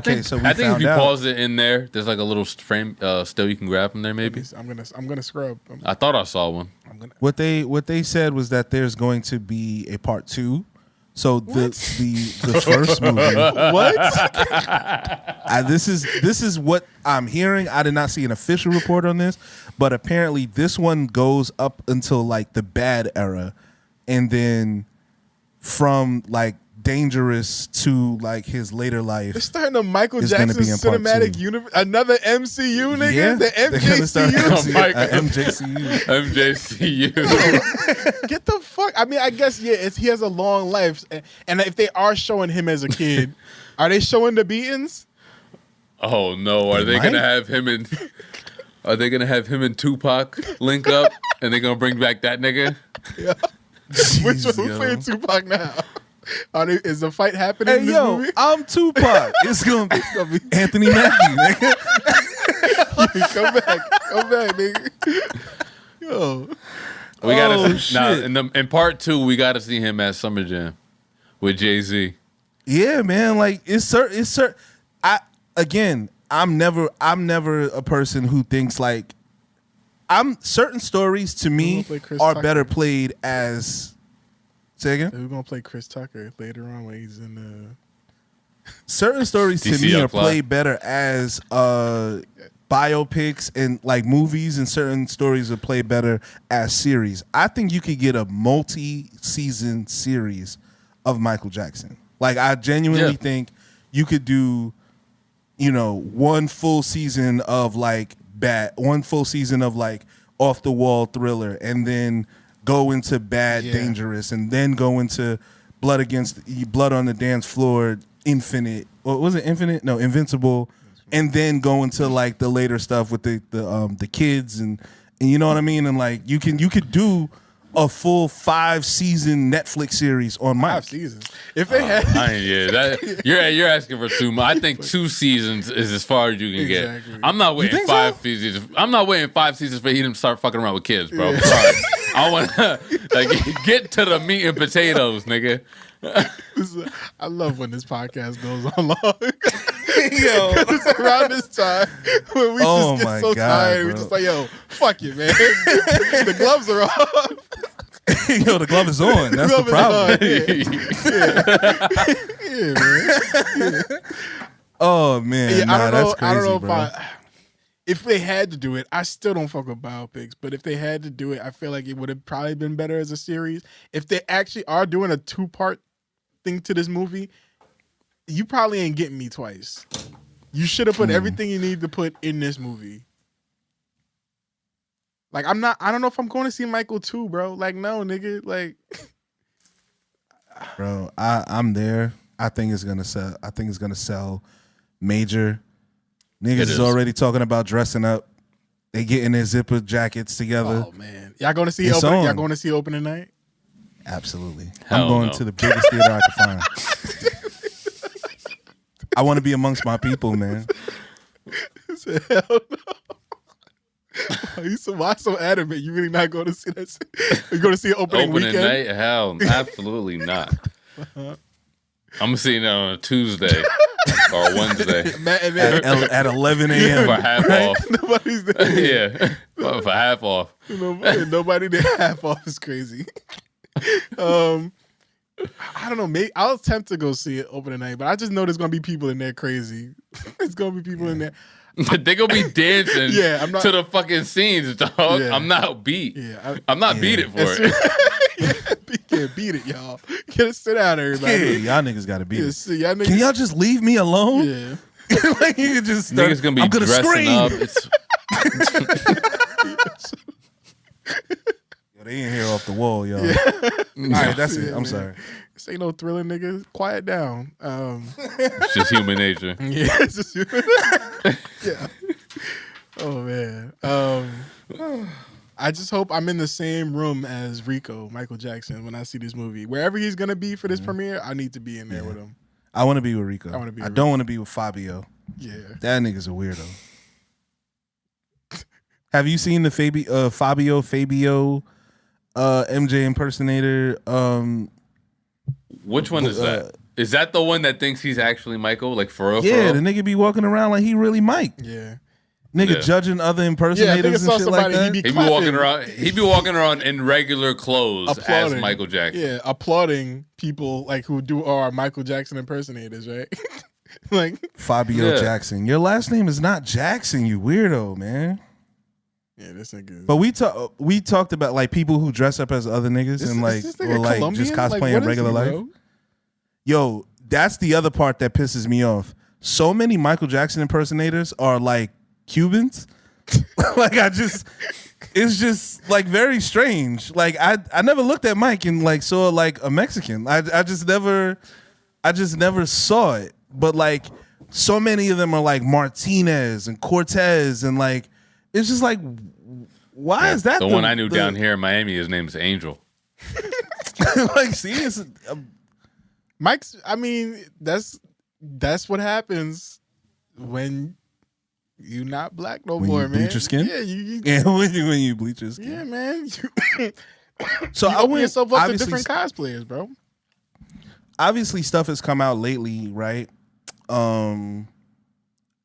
think if you pause it in there, there's like a little frame still you can grab from there. Maybe I'm gonna scrub. I thought I saw one. What they said was that there's going to be a part 2. So the first movie. What? This is what I'm hearing. I did not see an official report on this, but apparently this one goes up until like the bad era, and then from like Dangerous to like his later life. It's starting a Michael Jackson cinematic universe. Another MCU nigga. Yeah, The MJCU. Get the fuck. I mean, I guess he has a long life, and if they are showing him as a kid, are they showing the beatings? Oh no! Are they gonna have him and? Are they gonna have him and Tupac link up, and they're gonna bring back that nigga? Yeah. Which one? Who's playing Tupac now? Is the fight happening in this movie? I'm Tupac. It's gonna be Anthony Mackie, nigga. Come back, nigga. Yo, we gotta in part 2. We gotta see him at Summer Jam with Jay-Z. Yeah, man. Like it's certain. I'm never a person who thinks like certain stories to me are better played as. Say again? We're gonna play Chris Tucker later on when he's in the. Certain stories to me are played better as biopics and like movies, and certain stories are played better as series. I think you could get a multi-season series of Michael Jackson. Like I genuinely think you could do, one full season of like off the wall Thriller, and then go into Dangerous, and then go into Blood on the Dance Floor, Infinite. What was it? Infinite? No, Invincible. And then go into like the later stuff with the kids and you know what I mean? And like you could do a full 5-season Netflix series on Mike. 5 seasons. If they had, you're asking for too much. I think 2 seasons is as far as you can get. I'm not waiting 5 seasons. I'm not waiting 5 seasons for him to start fucking around with kids, bro. Sorry. I want to get to the meat and potatoes, nigga. I love when this podcast goes on long. Yo, it's around this time when we just get so tired. We're just like, yo, fuck it, man. The gloves are off. Yo, the glove is on. That's the problem. Yeah, man. Oh man. Yeah, that's crazy, I don't know bro. if they had to do it. I still don't fuck with biopics, but if they had to do it, I feel like it would have probably been better as a series. If they actually are doing a 2-part thing to this movie, you probably ain't getting me twice. You should have put everything you need to put in this movie. Like I don't know if I'm going to see Michael 2, bro. Like no, nigga. Like bro, I'm there. I think it's gonna sell major. Niggas is already talking about dressing up. They getting their zipper jackets together. Oh man. Y'all going to see opening? Y'all going to see opening night? Absolutely. I'm going to the biggest theater I can find. I want to be amongst my people, man. Hell no. Why so adamant? You really not going to see that? You going to see it opening weekend? Night? Hell, absolutely not. I'm seeing it on a Tuesday or Wednesday at 11 a.m. for half off. Nobody's there. Yeah, for half off. Nobody there. Half off is crazy. I don't know. Maybe I'll attempt to go see it opening night, but I just know there's gonna be people in there crazy. There's gonna be people in there. They gonna be dancing I'm not, to the fucking scenes, dog. Yeah. I'm not beat. Yeah, I'm not beat it for it. Can't beat it, y'all. Get sit down, everybody. Yeah, y'all niggas gotta beat it. Y'all niggas, can y'all just leave me alone? Yeah. Like you just start, niggas gonna be I'm gonna dressing scream. up. Yo, they ain't here off the wall, y'all. Yeah. All right, that's it. I'm sorry. This ain't no thriller, nigga. Quiet down. It's just human nature. Yeah, it's just human. Yeah. Oh man. I just hope I'm in the same room as Rico, Michael Jackson, when I see this movie. Wherever he's gonna be for this premiere, I need to be in there with him. I want to be with Rico. I don't want to be with Fabio. Yeah. That nigga's a weirdo. Have you seen the Fabio MJ impersonator? Which one is that? Is that the one that thinks he's actually Michael? Like for real? Yeah, for the real? nigga be walking around like he really Mike. Yeah. Nigga judging other impersonators and shit like that. He be walking around in regular clothes as Michael Jackson. Yeah, applauding people like who are Michael Jackson impersonators, right? Like Fabio Jackson. Your last name is not Jackson, you weirdo, man. Yeah, this nigga. But we talked about like people who dress up as other niggas and like or like Colombian? just cosplaying Like, in regular life. bro? Yo, that's the other part that pisses me off. So many Michael Jackson impersonators are like Cubans. Like it's just like very strange. Like I never looked at Mike and like saw like a Mexican. I just never saw it. But like so many of them are like Martinez and Cortez and like it's just like why is that the one I knew down here in Miami? His name's Angel. Like see it's Mike's. I mean that's what happens when you not black no when more, you man. bleach your skin? Yeah, when you bleach your skin. Yeah, man. So you I open went yourself up to obviously- different cosplayers, bro. Obviously stuff has come out lately, right?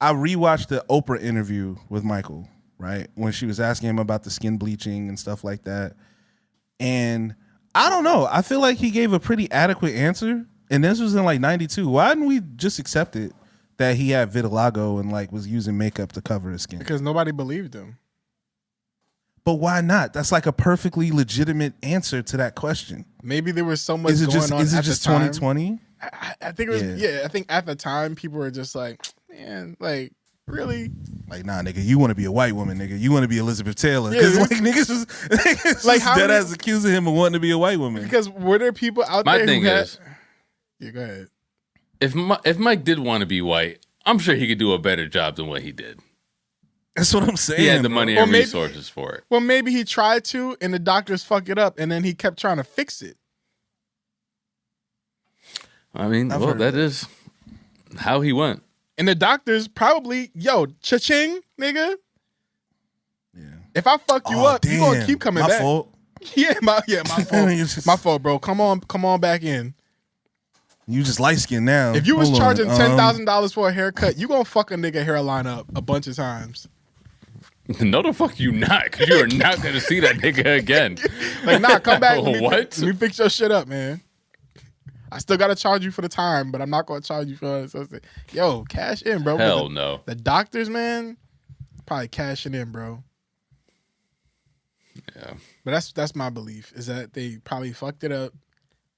I rewatched the Oprah interview with Michael, right? When she was asking him about the skin bleaching and stuff like that. And I don't know. I feel like he gave a pretty adequate answer. And this was in like 92. Why didn't we just accept it that he had vitiligo and like was using makeup to cover his skin? Because nobody believed him. But why not? That's like a perfectly legitimate answer to that question. Maybe there was so much Is it going just on is it at just the time. 2020? I think it was. Yeah, I think at the time people were just like, man, like really. Like, nah, nigga, you want to be a white woman, nigga. You want to be Elizabeth Taylor. Yeah, Because like niggas was like like dead ass accusing him of wanting to be a white woman. Because were there people out My there thing who had? is, Yeah, go ahead. if Mike did want to be white, I'm sure he could do a better job than what he did. That's what I'm saying. He had the money Or and maybe- resources for it. Well, maybe he tried to, and the doctors fuck it up, and then he kept trying to fix it. I mean, that is how he went. And the doctors probably, cha-ching, nigga. Yeah. If I fuck you up, you gonna keep coming back. Fault. Yeah, my fault. My fault, bro. Come on back in. You just light skinned now. If you was Hold on. charging $10,000 for a haircut, you gonna fuck a nigga hairline up a bunch of times. No, the fuck you not, because you are not going to see that nigga again. Like, nah, come back. Let me fix your shit up, man. I still gotta charge you for the time, but I'm not gonna charge you for it. Yo, cash in, bro. Hell no. The doctors, man, probably cashing in, bro. Yeah. But that's my belief, is that they probably fucked it up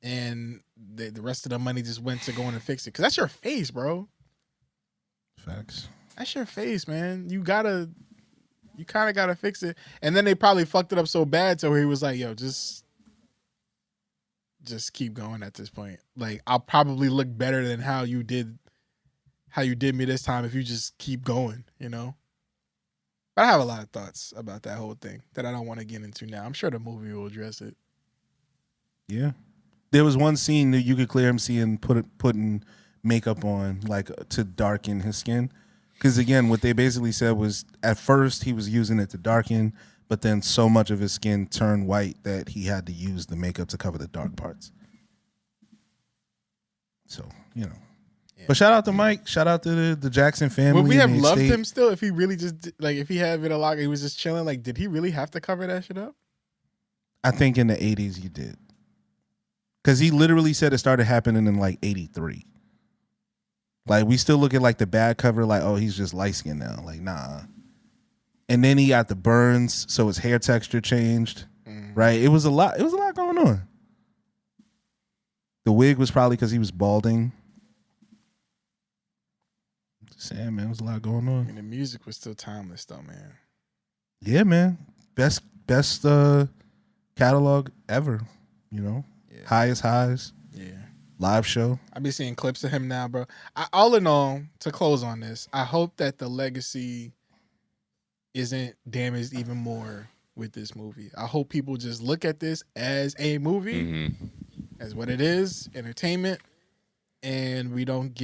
and the rest of the money just went to going to fix it. Because that's your face, bro. Facts. That's your face, man. You kind of gotta fix it. And then they probably fucked it up so bad to where he was like, yo, just keep going at this point. Like, I'll probably look better than how you did me this time if you just keep going, you know? But I have a lot of thoughts about that whole thing that I don't want to get into now. I'm sure the movie will address it. Yeah. There was one scene that you could clear him seeing putting makeup on, like, to darken his skin. Because, again, what they basically said was at first he was using it to darken, but then so much of his skin turned white that he had to use the makeup to cover the dark parts. So, you know. Yeah. But shout out to Mike. Shout out to the Jackson family. Would we have loved him still if he really just, like, if he had vitiligo, he was just chilling? Like, did he really have to cover that shit up? I think in the 80s he did. Because he literally said it started happening in like 83. Like, we still look at like the bad cover, like, oh, he's just light skinned now. Like, nah. And then he got the burns, so his hair texture changed. Right? It was a lot going on. The wig was probably because he was balding. Sam, man, it was a lot going on. And the music was still timeless, though, man. Yeah, man. Best catalog ever. You know, highest highs. Yeah. Live show. I be seeing clips of him now, bro. All in all, to close on this, I hope that the legacy isn't damaged even more with this movie. I hope people just look at this as a movie, as what it is, entertainment, and we don't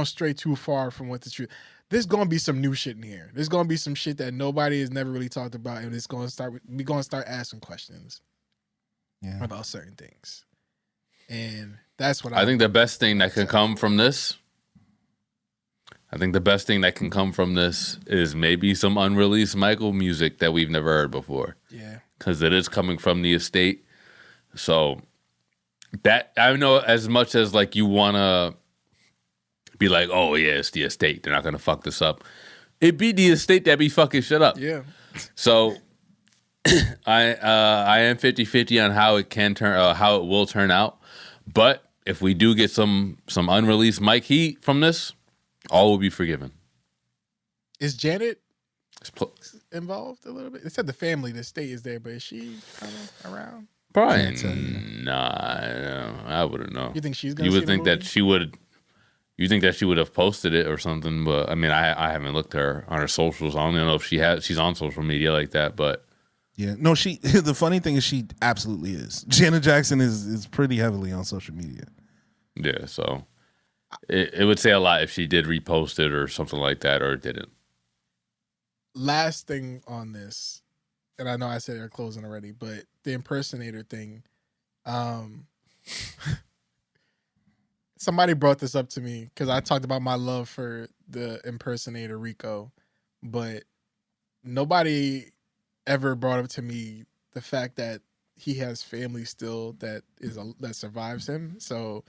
stray too far from what the truth. There's gonna be some new shit in here. There's gonna be some shit that nobody has never really talked about, and we're gonna start asking questions about certain things. And that's what I think the best thing that can come from this. I think the best thing that can come from this is maybe some unreleased Michael music that we've never heard before. Yeah. Because it is coming from the estate. So that, I know, as much as like you want to be like, oh yeah, it's the estate, they're not going to fuck this up. It be the estate that be fucking shit up. Yeah. So I am 50-50 on how it can turn, how it will turn out. But if we do get some unreleased Mike heat from this, all will be forgiven. Is Janet involved a little bit? It said the family, the estate is there, but is she kind of around? Probably nah. I wouldn't know. You think she's gonna? You would think that she would. You think that she would have posted it or something? But I mean, I haven't looked at her on her socials. I don't even know if she's on social media like that. But yeah, no. The funny thing is, she absolutely is. Janet Jackson is pretty heavily on social media. Yeah, so it would say a lot if she did repost it or something like that, or didn't. Last thing on this, and I know I said it closing already, but the impersonator thing. Somebody brought this up to me because I talked about my love for the impersonator Rico, but nobody ever brought up to me the fact that he has family still that survives him. So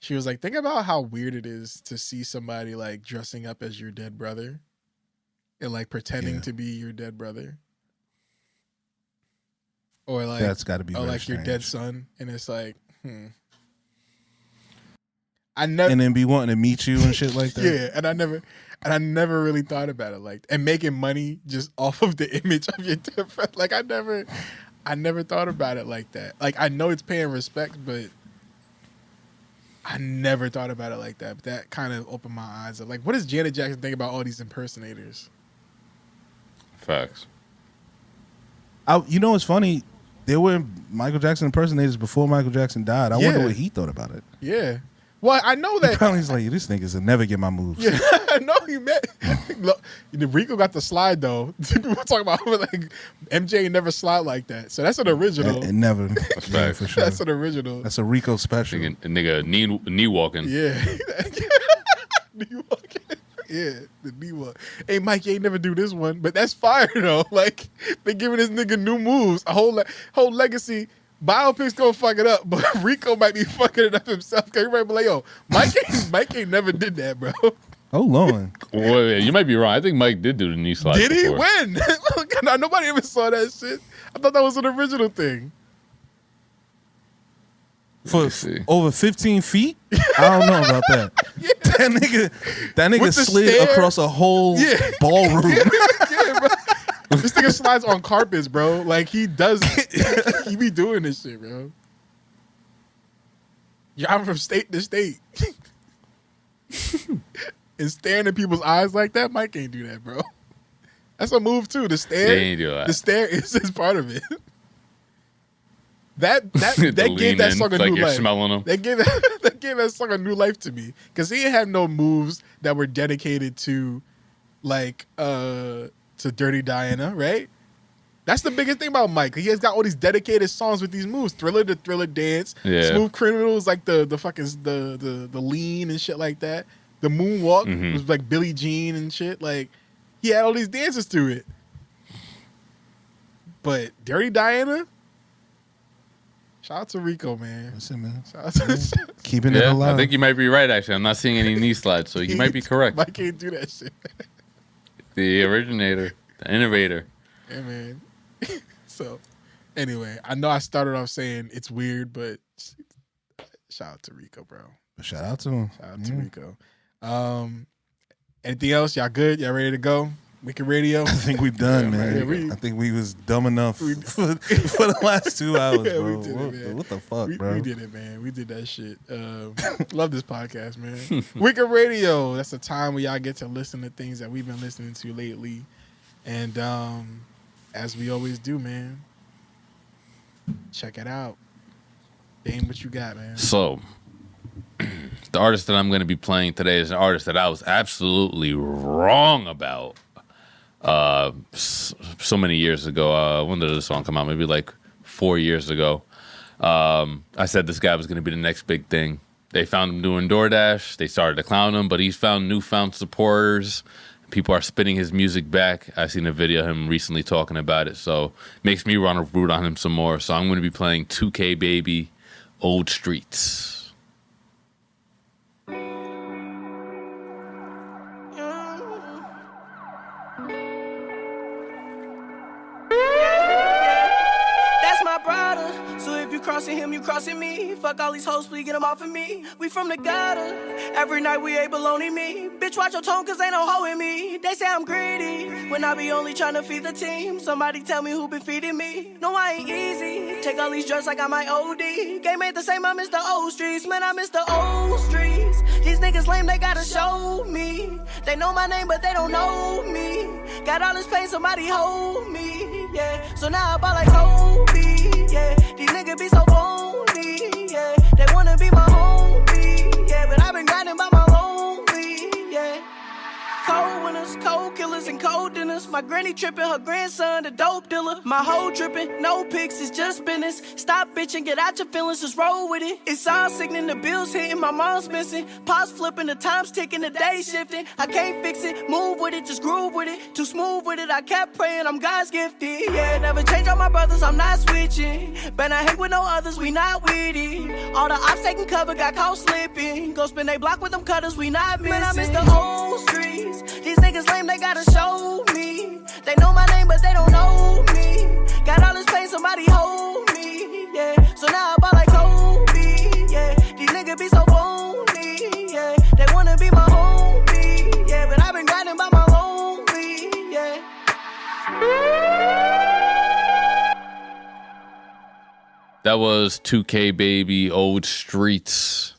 she was like, think about how weird it is to see somebody like dressing up as your dead brother and like pretending to be your dead brother. Or like that's got to be like strange. your dead son, and it's like, and then be wanting to meet you and shit like that. Yeah, and I never really thought about it like, and making money just off of the image of your dead friend. Like I never thought about it like that. Like I know it's paying respect, but I never thought about it like that. But that kind of opened my eyes up. Like, what does Janet Jackson think about all these impersonators? Facts. You know what's funny? There were Michael Jackson impersonators before Michael Jackson died. I wonder what he thought about it. Yeah. Well, I know that. He probably like, this niggas will never get my moves. Yeah, I know he meant. Look, Rico got the slide though. People talking about like MJ never slide like that. So that's an original. And never. That's right, for sure. That's an original. That's a Rico special. Nigga knee walking. Yeah. Knee walking. Yeah, the knee walk. Hey, Mike, you ain't never do this one, but that's fire though. Like they giving this nigga new moves. A whole legacy. Biopic's gonna fuck it up, but Rico might be fucking it up himself. Cause everybody be like, yo, Mike ain't never did that, bro. Hold on. Wait, you might be wrong. I think Mike did do the knee slide. Did he? Before. When? Nobody ever saw that shit. I thought that was an original thing. For over 15 feet? I don't know about that. That nigga slid across a whole ballroom. Yeah, bro. This nigga slides on carpets, bro. Like he does. He be doing this shit, bro. Yeah, I'm from state to state. And staring in people's eyes like that, Mike can't do that, bro. That's a move too. The stare. They ain't do that. The stare is part of it. That gave that song a like new you're life. Smelling them. That gave that song a new life to me because he didn't have no moves that were dedicated to like to Dirty Diana, right? That's the biggest thing about Mike. He has got all these dedicated songs with these moves. Thriller, the Thriller dance. Yeah. Smooth Criminals, like the fucking the lean and shit like that. The moonwalk was like Billie Jean and shit. Like he had all these dances to it. But Dirty Diana, shout out to Rico, man. Listen, man. Shout out to Keeping it alive. I think you might be right, actually. I'm not seeing any knee slides, so you might be correct. Mike can't do that shit. The originator, the innovator. Yeah, man. So, anyway, I know I started off saying it's weird, but shout out to Rico, bro. Shout out to him. Shout out to Rico. Anything else? Y'all good? Y'all ready to go? Wicked Radio? I think we done, man. Yeah, I think we was dumb enough for the last 2 hours, Yeah, bro. we did it, man. What the fuck, bro? We did it, man. We did that shit. Love this podcast, man. Wicked Radio. That's the time where y'all get to listen to things that we've been listening to lately. And as we always do, man, check it out. Dame, what you got, man? So, the artist that I'm going to be playing today is an artist that I was absolutely wrong about so many years ago. When did the song come out? Maybe like 4 years ago. I said this guy was going to be the next big thing. They found him doing DoorDash. They started to clown him, but he's found newfound supporters. People are spinning his music back. I seen a video of him recently talking about it, so it makes me want to root on him some more. So I'm going to be playing 2K Baby, Old Streets. Crossing him, you crossing me. Fuck all these hoes, please get them off of me. We from the gutter, every night we ain't baloney me. Bitch, watch your tone, cause ain't no hoe in me. They say I'm greedy, when I be only trying to feed the team. Somebody tell me who been feeding me. No, I ain't easy, take all these drugs like I might OD. Game ain't the same, I miss the old streets. Man, I miss the old streets. These niggas lame, they gotta show me. They know my name, but they don't know me. Got all this pain, somebody hold me, yeah. So now I ball like Kobe, yeah. These niggas be so phony, yeah. They wanna be my homie, yeah. But I've been grinding by my lonely, yeah. Cold winners, cold killers, and cold dinners. My granny tripping, her grandson, the dope dealer. My hoe tripping, no pics, it's just business. Stop bitching, get out your feelings, just roll with it. It's all sickening, the bills hitting, my mom's missing. Pots flipping, the time's ticking, the day shifting. I can't fix it, move with it, just groove with it. Too smooth with it, I kept praying, I'm God's gifted. Yeah, never change on my brothers, I'm not switching. Better hang with no others, we not witty. All the ops taking cover, got caught slipping. Go spin they block with them cutters, we not missing. Man, I miss the old streets. These niggas lame, they gotta show me. They know my name, but they don't know me. Got all this pain, somebody hold me, yeah. So now I ball like Kobe, yeah. These niggas be so phony, yeah. They wanna be my homie, yeah. But I've been grinding by my lonely, yeah. That was 2K Baby, Old Streets.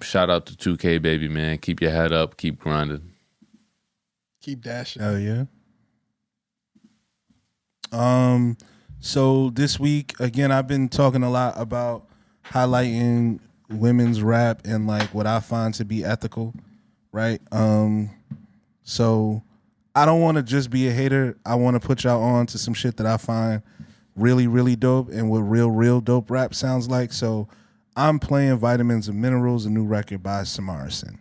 Shout out to 2K Baby, man. Keep your head up. Keep grinding. Keep dashing. Oh, yeah. So this week, again, I've been talking a lot about highlighting women's rap and like what I find to be ethical, right? So I don't want to just be a hater. I want to put y'all on to some shit that I find really, really dope and what real dope rap sounds like. So I'm playing Vitamins and Minerals, a new record by Samara Cyn.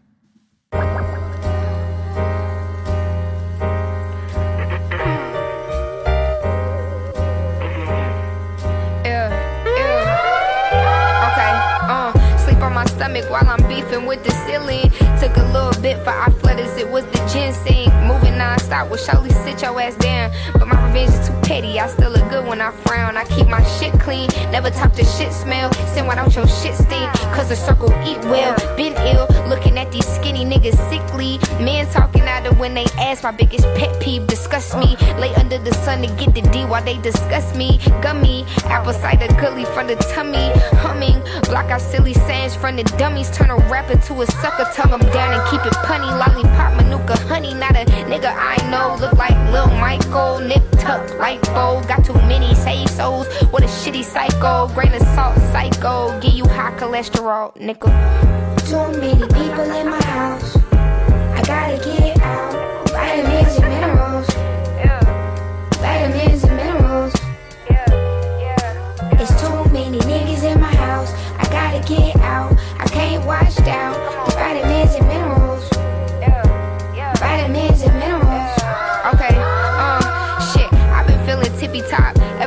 My stomach while I'm beefing with the ceiling. Took a little bit for our flutters, it was the ginseng. Moving non-stop with surely sit your ass down. But my revenge is too petty, I still look good when I frown. I keep my shit clean, never talk the shit smell. Send why don't your shit stink, cause the circle eat well. Been ill, looking at these skinny niggas sickly. Men talking out of when they ask, my biggest pet peeve disgust me. Lay under the sun to get the D while they discuss me. Gummy, apple cider gully from the tummy. Humming, block out silly sayings from the dummies. Turn a rapper to a sucker, tongue him down and keep it punny. Lollipop, manuka, honey, not a nigga I know. Look like Lil Michael, nipped up like bowl. Got too many save souls, what a shitty psycho. Grain of salt, psycho, give you high cholesterol, nickel. Too many people in my house, I gotta get out. Vitamins and minerals, vitamins and minerals.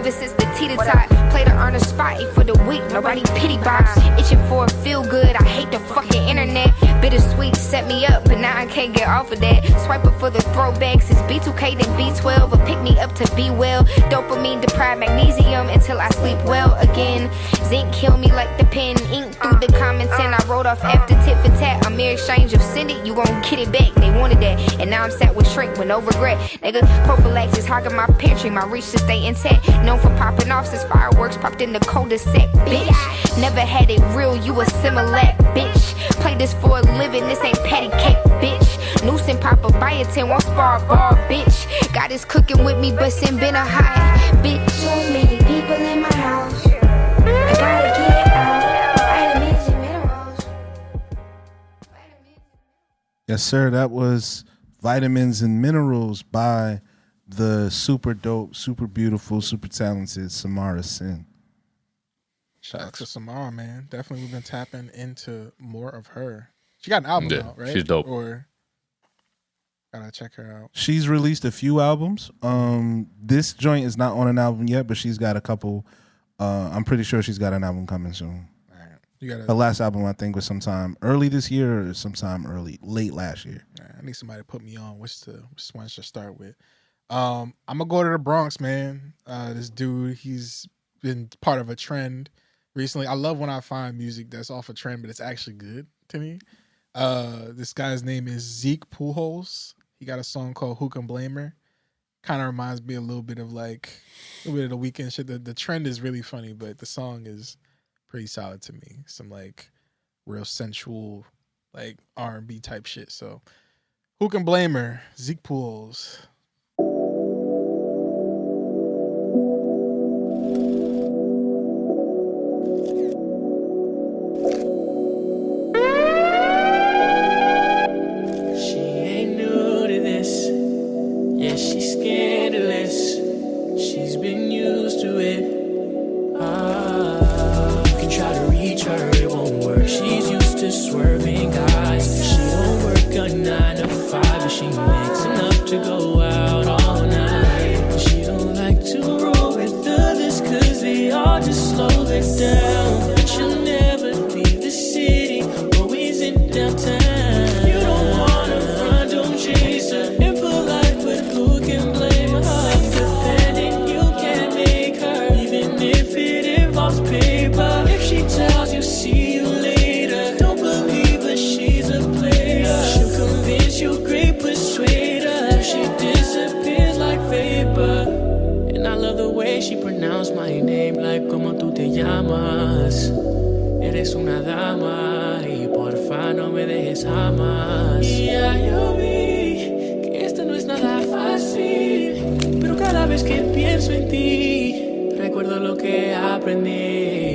ever since the teeter-tot. Play to earn a spot, ain't for the weak, nobody pity box. Itching for a feel good, I hate the fucking internet. Bittersweet set me up, but now I can't get off of that. Swipe up for the throwbacks, it's B2K then B12. Or pick me up to be well. Dopamine deprived magnesium until I sleep well again. Zinc kill me like the pen, ink through the comments and I wrote off after tit for tat. A mere exchange of send it, you gon' get it back. They wanted that, and now I'm sat with shrink with no regret. Nigga, prophylaxis hogging my pantry, my reach to stay intact. Known for popping off since fireworks popped in the cul-de-sac, bitch. Never had it real, you a Similac, bitch. Play this for a living, this ain't patty cake, bitch. Noose and Papa biotin, won't spar ball, bitch. God is cooking with me, but sin been a hot, bitch. Too many people in my house. I gotta get out. Vitamins and minerals. Yes, sir. That was Vitamins and Minerals by the super dope, super beautiful, super talented Samara Cyn. Shout out to Samara, man. Definitely we've been tapping into more of her. She got an album out, right? She's dope. Or gotta check her out. She's released a few albums. This joint is not on an album yet, but she's got a couple. I'm pretty sure she's got an album coming soon. Her last album, I think, was sometime early this year or sometime late last year. I need somebody to put me on. Which one should I start with? I'm gonna go to the Bronx, man. This dude, he's been part of a trend recently. I love when I find music that's off a trend, but it's actually good to me. This guy's name is Zeke Pujols. He got a song called Who Can Blame Her. Kind of reminds me a little bit of the Weeknd shit. The trend is really funny, but the song is pretty solid to me. Some like real sensual, like R&B type shit. So Who Can Blame Her? Zeke Pujols. She ain't new to this. Yeah, she's scandalous. She's been used to it. You can try to reach her, it won't work. She's used to swerving guys. She don't work a 9 to 5, but she makes enough to go out all night. She don't like to roll with others, cause they all just slow it down. But she'll never leave the city, always in downtown. You don't wanna run, don't chase her. Impolite, but who can blame her? Independent, you can't make her, even if it involves paper. If she tells you see you later, don't believe her, she's a player. She'll convince you, great persuader. She disappears like vapor. And I love the way she pronounced my name, like como tú te llamas. Eres una dama y porfa no me dejes jamás. Y ya yo vi que esto no es nada fácil, pero cada vez que pienso en ti recuerdo lo que aprendí.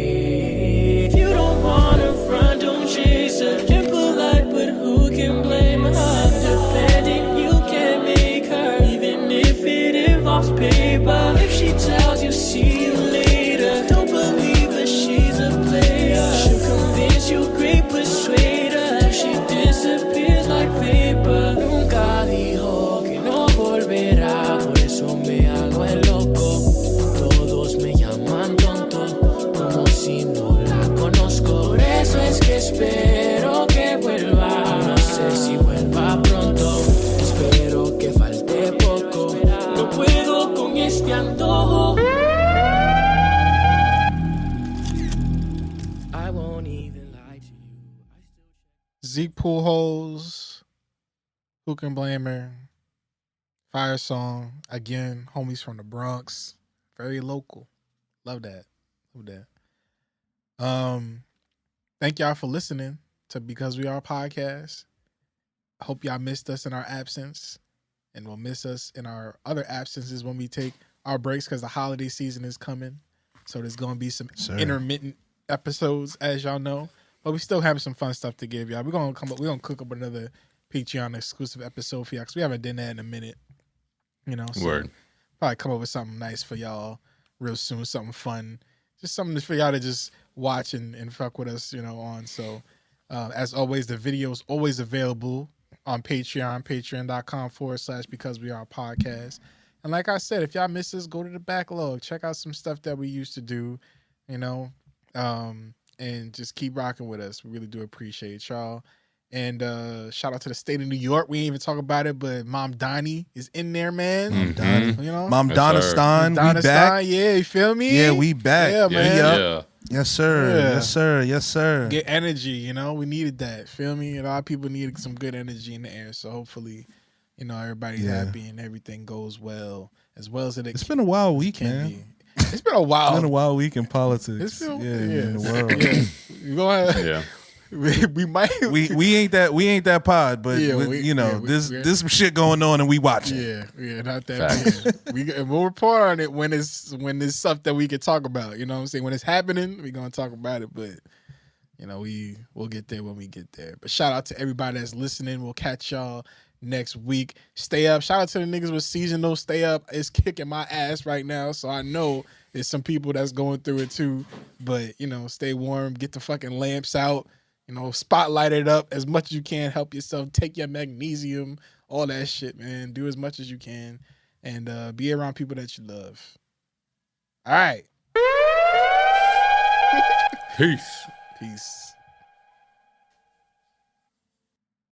If you don't wanna run, don't chase her. Impolite, but who can blame her? Independent, you can't make her, even if it involves paper. If she tells you see you later, don't believe her, she's a player. She'll convince you, great persuader. She disappears like vapor. Nunca dijo que no volverá, por eso me hago el loco. Todos me llaman tonto, como si no la conozco. Por eso es que espero que vuelva. No sé si vuelva pronto, espero que falte poco. No puedo con este antojo. I won't even lie to you. Zeke Pujols, Who Can Blame Her? Fire song. Again, homies from the Bronx. Very local. Love that. Love that. Thank y'all for listening to Because We Are podcast. I hope y'all missed us in our absence, and will miss us in our other absences when we take our breaks, because the holiday season is coming. So there's going to be some intermittent episodes, as y'all know. But we still have some fun stuff to give y'all. We're going to cook up another Patreon exclusive episode for y'all, because we haven't done that in a minute. You know, so Word. Probably come up with something nice for y'all real soon, something fun. Just something for y'all to just watch and fuck with us, you know, on. So, as always, the video is always available on Patreon, patreon.com/Because We Are podcast. And like I said, if y'all miss us, go to the backlog. Check out some stuff that we used to do, you know, and just keep rocking with us. We really do appreciate y'all. And shout out to the state of New York. We ain't even talk about it, but Mom Donnie is in there, man. Mom Donnie. You know? Mom Donna Stein, we back. Yeah, you feel me? Yeah, we back. Yeah, man. Yeah. Yes, sir. Yeah. Yes, sir. Yes, sir. Get energy, you know? We needed that. Feel me? A lot of people needed some good energy in the air. So hopefully, you know, everybody's happy and everything goes well as It's been a wild week, man. be. It's been a wild. It's been a wild week in politics. It's been, in the world. Yeah. You go ahead. Yeah. We might we ain't that pod, but there's some shit going on and we watching. Yeah, not that. We'll report on it when it's stuff that we can talk about. You know what I'm saying? When it's happening, we're gonna talk about it. But you know, we'll get there when we get there. But shout out to everybody that's listening. We'll catch y'all next week. Stay up. Shout out to the niggas with seasonal. Stay up. It's kicking my ass right now, so I know there's some people that's going through it too. But you know, stay warm. Get the fucking lamps out. You know, spotlight it up as much as you can. Help yourself. Take your magnesium, all that shit, man. Do as much as you can. And be around people that you love. All right. Peace. Peace.